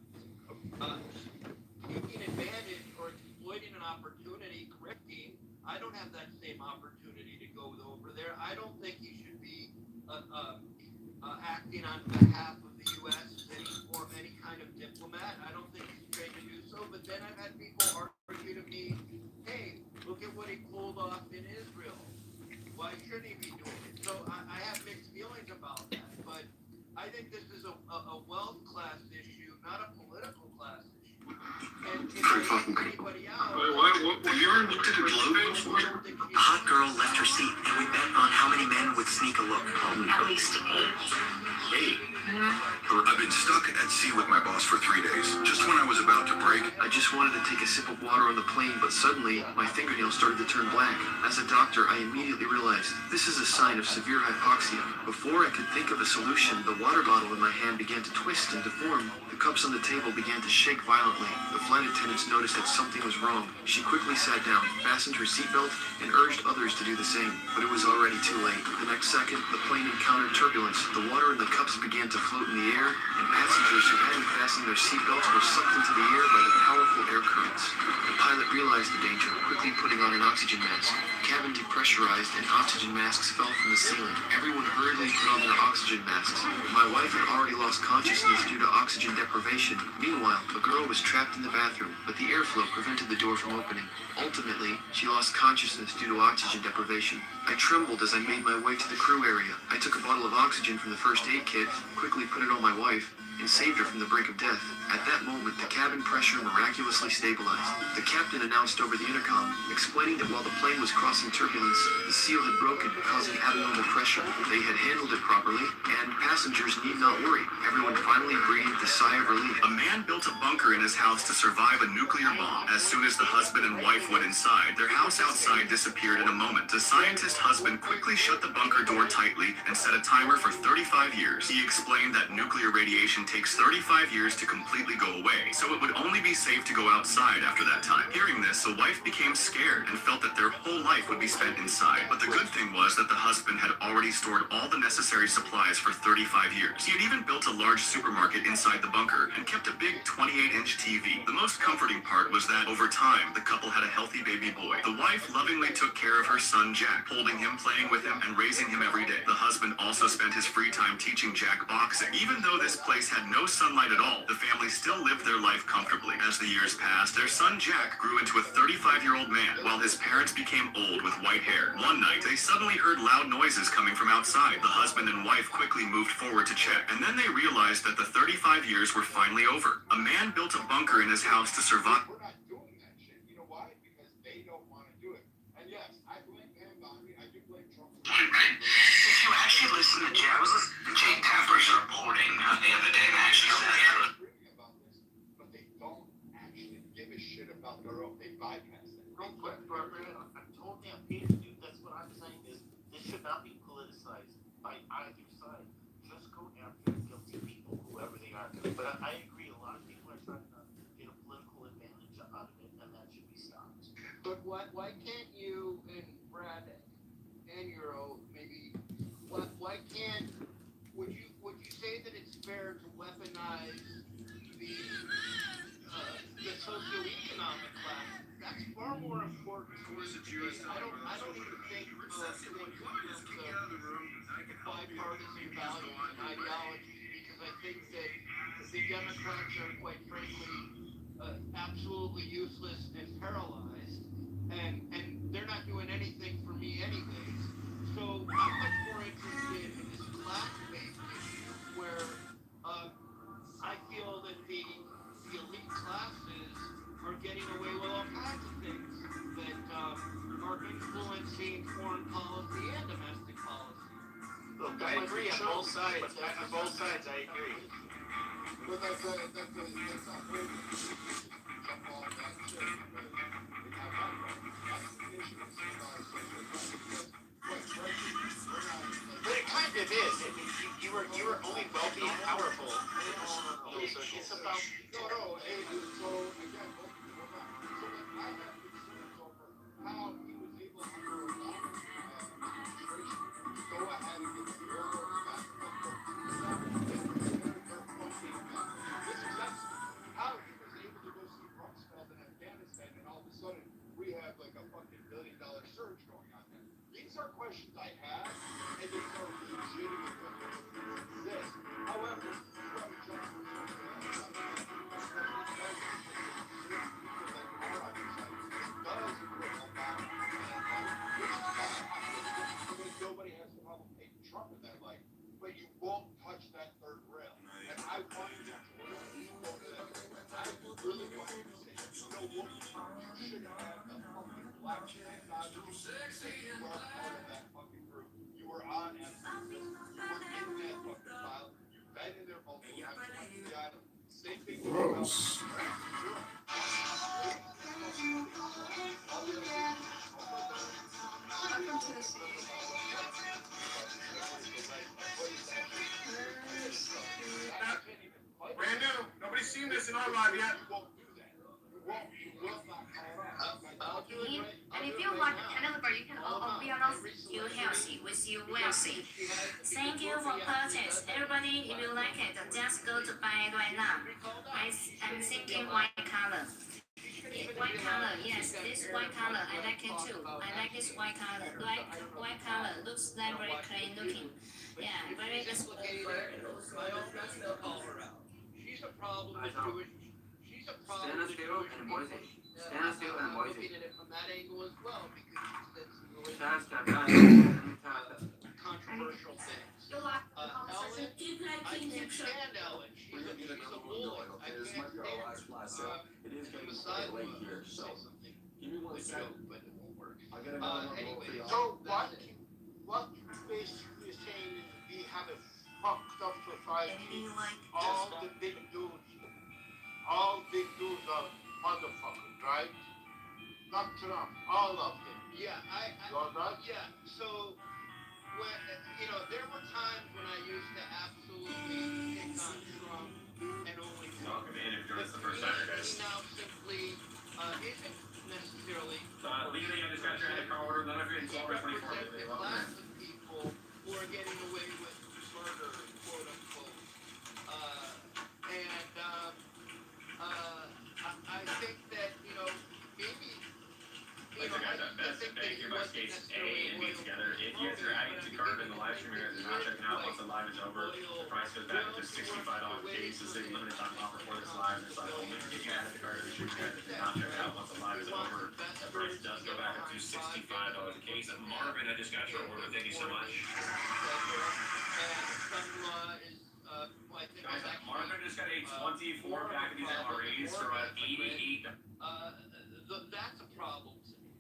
taking advantage or exploiting an opportunity, correcting. I don't have that same opportunity to go over there. I don't think he should be acting on behalf of the U.S. or any kind of diplomat. I don't think he's trained to do so. But then I've had people argue to me, hey, look at what he pulled off in Israel. Why shouldn't he be doing it? So I have mixed feelings about that. But I think this is a wealth class issue, not a political class issue. And if anybody else, Have you ever looked at a globe before? A hot girl left her seat, and we bet on how many men would sneak a look. At least 8. Hey, I've been stuck at sea with my boss for 3 days. Just when I was about to break, I just wanted to take a sip of water on the plane, but suddenly my fingernails started to turn black. As a doctor, I immediately realized this is a sign of severe hypoxia. Before I could think of a solution, the water bottle in my hand began to twist and deform. The cups on the table began to shake violently. The flight attendants noticed that something was wrong. She quickly sat down, fastened her seatbelt, and urged others to do the same. But it was already too late. The next second, the plane encountered turbulence. The water in the cups began to float in the air, and passengers who hadn't fastened their seatbelts were sucked into the air by the powerful air currents. The pilot realized the danger, quickly putting on an oxygen mask. The cabin depressurized, and oxygen masks fell from the ceiling. Everyone hurriedly put on their oxygen masks. My wife had already lost consciousness due to oxygen deprivation. Meanwhile, a girl was trapped in the bathroom, but the airflow prevented the door from opening. Ultimately, she lost consciousness due to oxygen deprivation. I trembled as I made my way to the crew area. I took a bottle of oxygen from the first aid kit, quickly put it on my wife, and saved her from the brink of death. At that moment, the cabin pressure miraculously stabilized. The captain announced over the intercom, explaining that while the plane was crossing turbulence, the seal had broken, causing abnormal pressure. They had handled it properly, and passengers need not worry. Everyone finally breathed a sigh of relief. A man built a bunker in his house to survive a nuclear bomb. As soon as the husband and wife went inside, their house outside disappeared in a moment. The scientist husband quickly shut the bunker door tightly and set a timer for 35 years. He explained that nuclear radiation takes 35 years to completely go away, so it would only be safe to go outside after that time. Hearing this, the wife became scared and felt that their whole life would be spent inside. But the good thing was that the husband had already stored all the necessary supplies for 35 years. He had even built a large supermarket inside the bunker and kept a big 28-inch TV. The most comforting part was that over time, the couple had a healthy baby boy. The wife lovingly took care of her son Jack, holding him, playing with him, and raising him every day. The husband also spent his free time teaching Jack boxing. Even though this place had no sunlight at all, the family still lived their life comfortably. As the years passed, their son Jack grew into a 35-year-old man, while his parents became old with white hair. One night, they suddenly heard loud noises coming from outside. The husband and wife quickly moved forward to check, and then they realized that the 35 years were finally over. A man built a bunker in his house to survive. We're not doing that shit. You know why? Because they don't want to do it. And yes, I blame him. I do blame Trump. If you actually listen to Jay, I was listening to Jake Tapper's reporting the other day, and actually But they don't actually give a shit about their own. They bypass it. Real quick, I'm totally on page with you. That's what I'm saying is this should not be politicized by either side. Just go after the guilty people, whoever they are. But I agree, a lot of people are trying to get a political advantage out of it, and that should be stopped. But why can't you and Brad and Euro maybe why can't would you say that it's fair to weaponize the socioeconomic class? That's far more important to me. I don't even think of bipartisan values and ideologies, because I think that the Democrats are, quite frankly, absolutely useless and paralyzed, and they're not doing anything for me anyways. So I'm much more interested in this class-based issue where I feel that the elite classes are getting away with all kinds of things that are influencing foreign policy and domestic policy. Look, I agree on both sides. On both sides, I agree. But that's not good. Jump on that shit. They have that problem. That's the issue. It's not a social class. Quite frankly, we're not. But it kind of is. I mean, you were only wealthy and powerful. So it's about. No. Hey, so again, we're not. So I have concerns over how he was able to under Obama administration go ahead and get the railroads back. How he was able to go see Rumsfeld in Afghanistan, and all of a sudden we have like a fucking $1 billion surge going on there. These are questions I have, and these are legitimate questions that exist. However, nobody has a problem taking Trump in that light, but you won't touch that third rail. And I want you to I really want you to say, you shouldn't have the fucking black technology. You are part of that fucking group. You were on FCC. You were in that fucking file. live yet. You won't do that. You will not call out. And if you want Kitover, you can be honest, you healthy, with you wealthy. Thank you for purchase. Everybody, if you like it, just go to buy it right now. I'm thinking white color. White color, yes, this white color, I like it too. I like this white color. Like white color, looks like very clean looking. Yeah, very good. She's a problem with Jewish. She's a problem with Jewish people. I'm looking at it from that angle as well because it's controversial things. Ellen, I can't stand Ellen. She's a bully. I can't stand her. Besides, say something. Give me one second, but it won't work. Anyway, So what basically is saying is we have a fucked up society. All the big dudes are motherfuckers, right? Not Trump, all of them. Yeah, yeah. So, when there were times when I used to absolutely pick on Trump and only Trump. Welcome in if you're the first time, guys. He now simply isn't necessarily. Legally, I just got your head car order. None of your installers 24. They class of people who are getting away with murder, quote unquote. I think that maybe. Thank you, my case A and B together. If you guys are adding to cart in the live stream, you guys are not checking out once the live is over. The price goes back to $65 case. This is a limited time offer for this live. This live only. If you added to cart, you guys did not check out once the live is over. The price does go back up to $65 a case. Marvin, I just got your order. Thank you so much. Guys, Marvin just got a 24 pack of these MRAs for $88. That's a problem to me.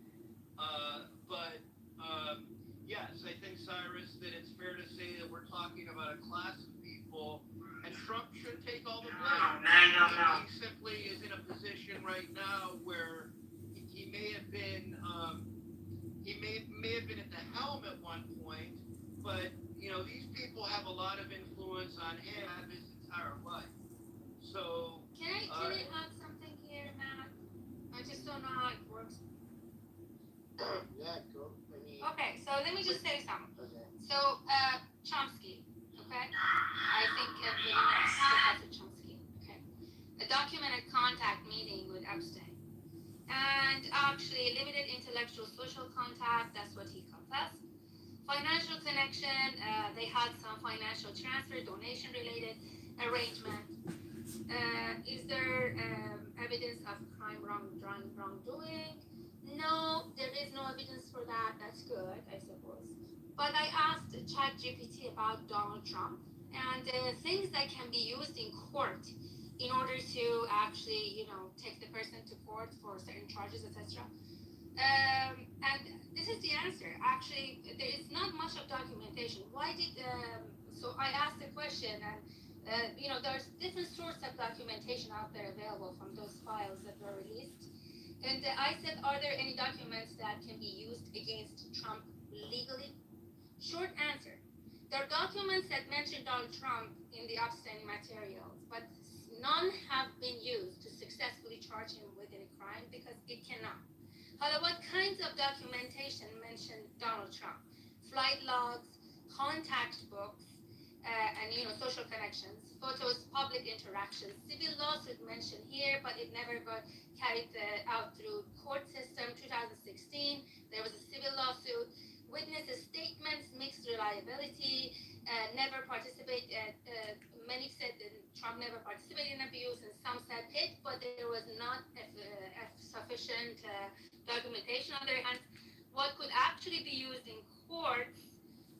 Yes, I think, Cyrus, that it's fair to say that we're talking about a class of people, and Trump should take all the blame. He simply is in a position right now where he may have been, at the helm at one point, but these people have a lot of influence on him his entire life. So can I add something here, Matt? I just don't know how it works. Yeah, go. Okay, so let me just say something. So, Chomsky, okay? I think everybody knows Professor Chomsky, okay? A documented contact meeting with Epstein. And actually, limited intellectual social contact, that's what he confessed. Financial connection, they had some financial transfer, donation-related arrangement. Is there evidence of crime wrongdoing? No, there is no evidence for that. That's good, I suppose. But I asked ChatGPT about Donald Trump and things that can be used in court in order to actually, take the person to court for certain charges, etc. And this is the answer. Actually, there is not much of documentation. So I asked the question, and there's different sorts of documentation out there available from those files that were released. And I said, are there any documents that can be used against Trump legally? Short answer. There are documents that mention Donald Trump in the Epstein materials, but none have been used to successfully charge him with any crime because it cannot. However, what kinds of documentation mention Donald Trump? Flight logs, contact books, and social connections, photos, public interactions, civil lawsuit mentioned here, but it never got carried out through court system. 2016, there was a civil lawsuit. Witnesses' statements, mixed reliability, never participate. Many said that Trump never participated in abuse, and some said it, but there was not sufficient documentation on their hands. What could actually be used in courts?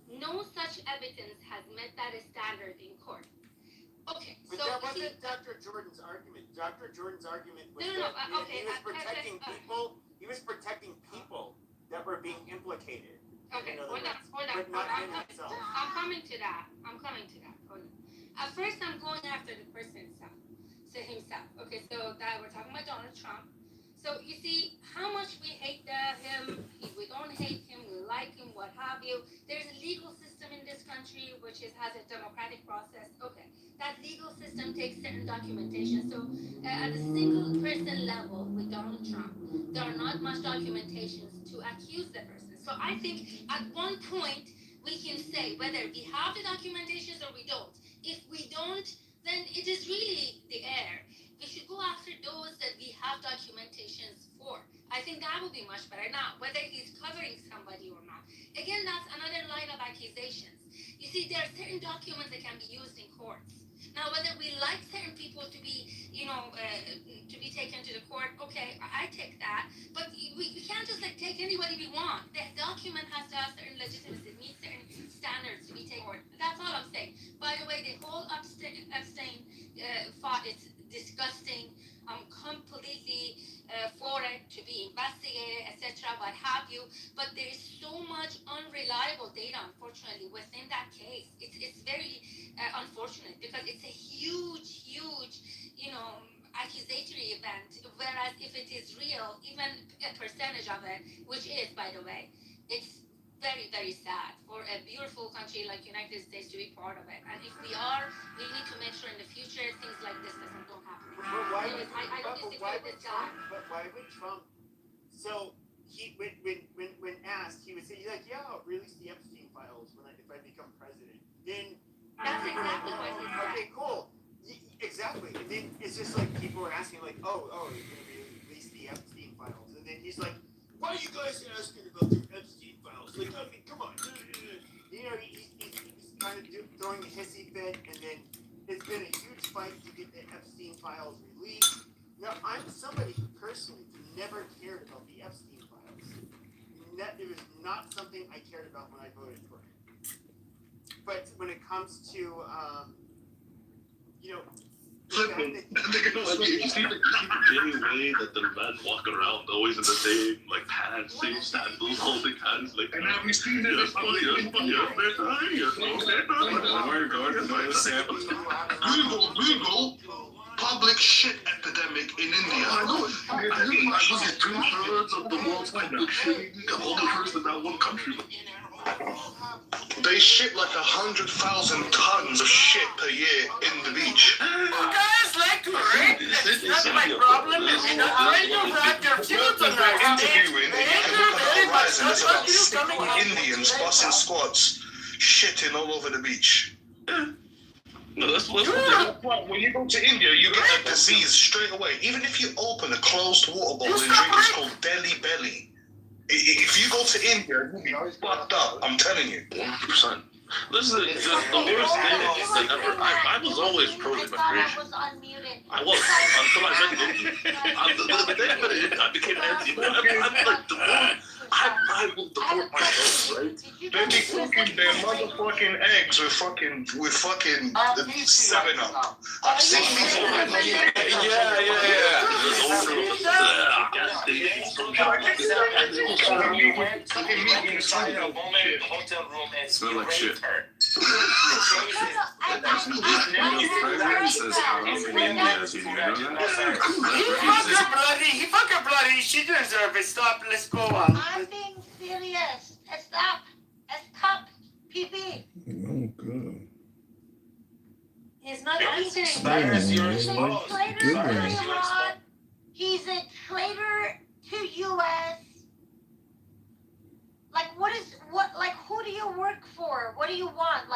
No such evidence has met that standard in court. Okay, but so that wasn't Dr. Jordan's argument. Dr. Jordan's argument was he was protecting people. He was protecting people that were being implicated. Okay, hold on. I'm coming to that. Hold on. First, I'm going after the person himself. Okay, so that we're talking about Donald Trump. So you see how much we hate him. We don't hate him. We like him. What have you? There's a legal system in this country which has a democratic process. Okay, that legal system takes certain documentation. So at the single person level with Donald Trump, there are not much documentations to accuse the person. So I think at one point we can say whether we have the documentations or we don't. If we don't, then it is really the air. We should go after those that we have documentations for. I think that would be much better. Now, whether he's covering somebody or not, again, that's another line of accusations. You see, there are certain documents that can be used in courts. Now, whether we like certain people to be, to be taken to the court, okay, I take that. But we can't just like take anybody we want. The document has to have certain legitimacy, meet certain standards to be taken. That's all I'm saying. By the way, the whole Epstein fought is disgusting. I'm completely for it to be investigated, etc., what have you. But there is so much unreliable data, unfortunately, within that case. It's very unfortunate because it's a huge, accusatory event. Whereas if it is real, even a percentage of it, which is, by the way, it's very, very sad for a beautiful country like United States to be part of it. And if we are, we need to make sure in the future things like this don't happen. Anyways, I don't disagree with this guy. But why would Trump? So he, when asked, he would say, "Yeah, I'll release the Epstein files if I become president." Then that's exactly what he said. Okay, cool. Exactly. And then it's just like people are asking, like, "Oh, you're gonna release the Epstein files?" And then he's like, "Why are you guys asking about the Epstein files? Like, I mean, come on." He's kind of throwing a hissy fit, and then it's been a huge fight to get the Epstein files released. Now, I'm somebody who personally never cared about the Epstein files. It was not something I cared about when I voted for it. But when it comes to, Flipping. You see the Jimmy way that the men walk around always in the same pants, same sandals, holding hands And have we seen it? Google public shit epidemic in India. I know it. Was it 2/3 of the world's population? All the first in that one country. They shit like 100,000 tons of shit per year in the beach. You guys like to rape? It's not my problem. It's not trying to wrap your fields on that. Interviewing Horizon, there's about 60 Indians busting squads, shitting all over the beach. No, that's what. When you go to India, you get a disease straight away. Even if you open a closed water bottle and drink, it's called belly. If you go to India, you'll be fucked up. I'm telling you. 100%. Listen, the worst thing is that I was always pro-immigration. I was until I read the day I became anti. I'm like, the more I will deport myself, right? They be cooking their motherfucking eggs with fucking 7-Up. I've seen these. Smell like shit. He fucking bloody. She deserves it. Stop. Let's go on. I'm being serious. Stop. Stop. PP. Oh, good. He's not eating. He's a traitor to U.S. Who do you work for? What do you want?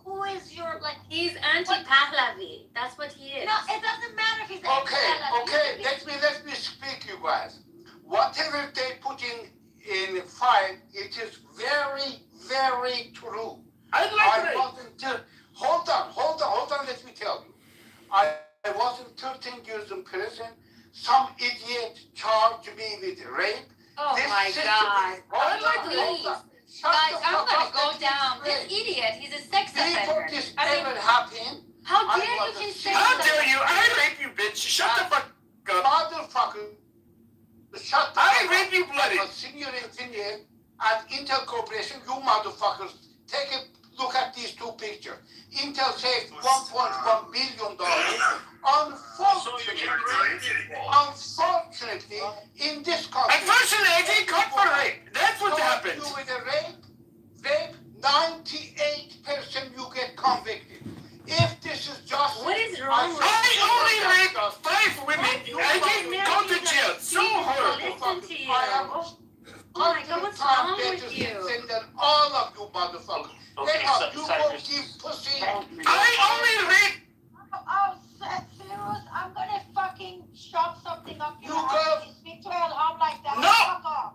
Who is your, He's anti-Pahlavi. That's what he is. No, it doesn't matter if he's Okay, let me speak, you guys. Whatever they put in file, it is very, very true. Hold on, let me tell you. I was in 13 years in prison. Some idiot charged me with rape. Oh my God. Please. Guys, I'm gonna go down. This idiot, he's a sex offender. Before this ever happened, how dare you can say How dare you? I rape you, bitch. Shut the fuck up. Motherfucker. Shut the I rape you bloody. I'm a senior engineer at Intel Corporation. You motherfuckers, take a look at these two pictures. Intel saved $1.1 billion. Unfortunately, in this country. Unfortunately, I didn't come for rape. That's what happened. With a rape, 98% you get convicted. If this this is justice. What is wrong with you? I only raped 5 women. I didn't go to jail. So horrible. Listen to you. Oh my God, what's wrong with you? All of you motherfuckers. Okay, You go keep pussy. I only raped. Oh, serious? I'm gonna fucking shove something up your You ass. go. You speak to her home like that. No. Fuck off.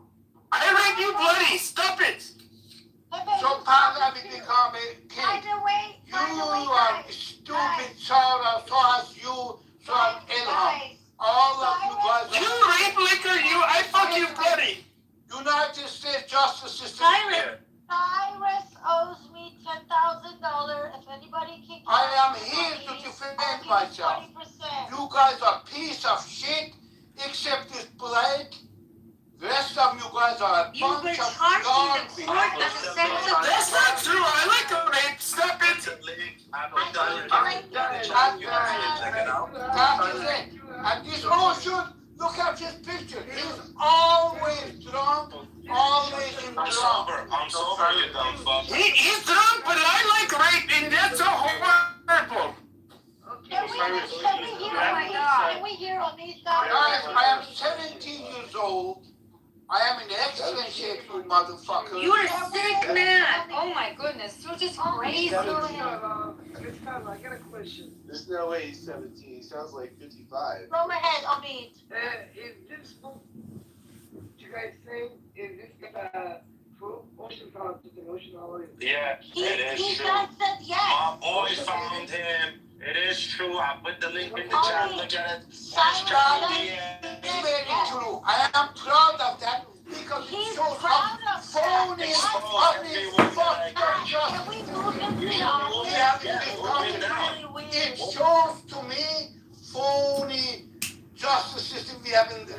I raped you bloody. Stop it. So Pala become a By king. the way, You are stupid child, so as you, so as Ilham. All of you guys You rape liquor. I fuck you bloody. United States Justice System. Cyrus owes me $10,000. If anybody kicks I am here to defend myself. 20%. You guys are piece of shit, except this Blake. The rest of you guys are a You were bunch of charged in the court garbage. of sexual. That's not true. I like a rape. Stop it. That is it. And this ocean, look at this picture. He's always drunk, always in drunk. I'm sober, you dumb fuck. He's drunk, but I like rape, and that's so horrible. Can we hear on these guys? I am 17 years old. I am in excellent shape, you motherfucker. You're a sick man. Oh my goodness, you're just crazy. I got a question. There's no way he's 17. He sounds like 55. Go ahead, Omid. Is this what you guys say? Is this true? Ocean found just an ocean already. Yeah, it is He true. said yes. My boy found him. It is true. I put the link in the chat. Look at it. Cyrus, Very true. I am proud of that because it he's shows proud how of phony, that. fucking fucked up Can we move him to the It shows to me phony justice system we have in the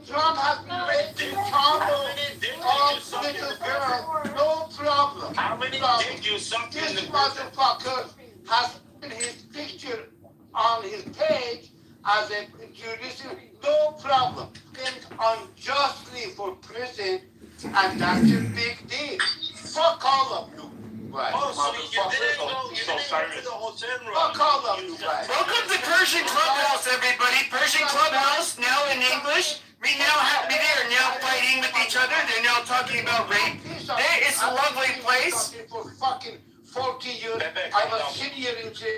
Trump has been raping all little girls, no problem. How many did you suck in This the motherfucker has his picture on his page as a judicial, no problem. Been unjustly for prison, and that's a big deal. Fuck all of you, guys. Oh, so you didn't go to the hotel room. Fuck all of you guys. Welcome to Persian Clubhouse, everybody. Persian Clubhouse, now in English. They are now fighting with each other. They're now talking about rape. It's a lovely place. For fucking 40 years, I was sitting here in jail.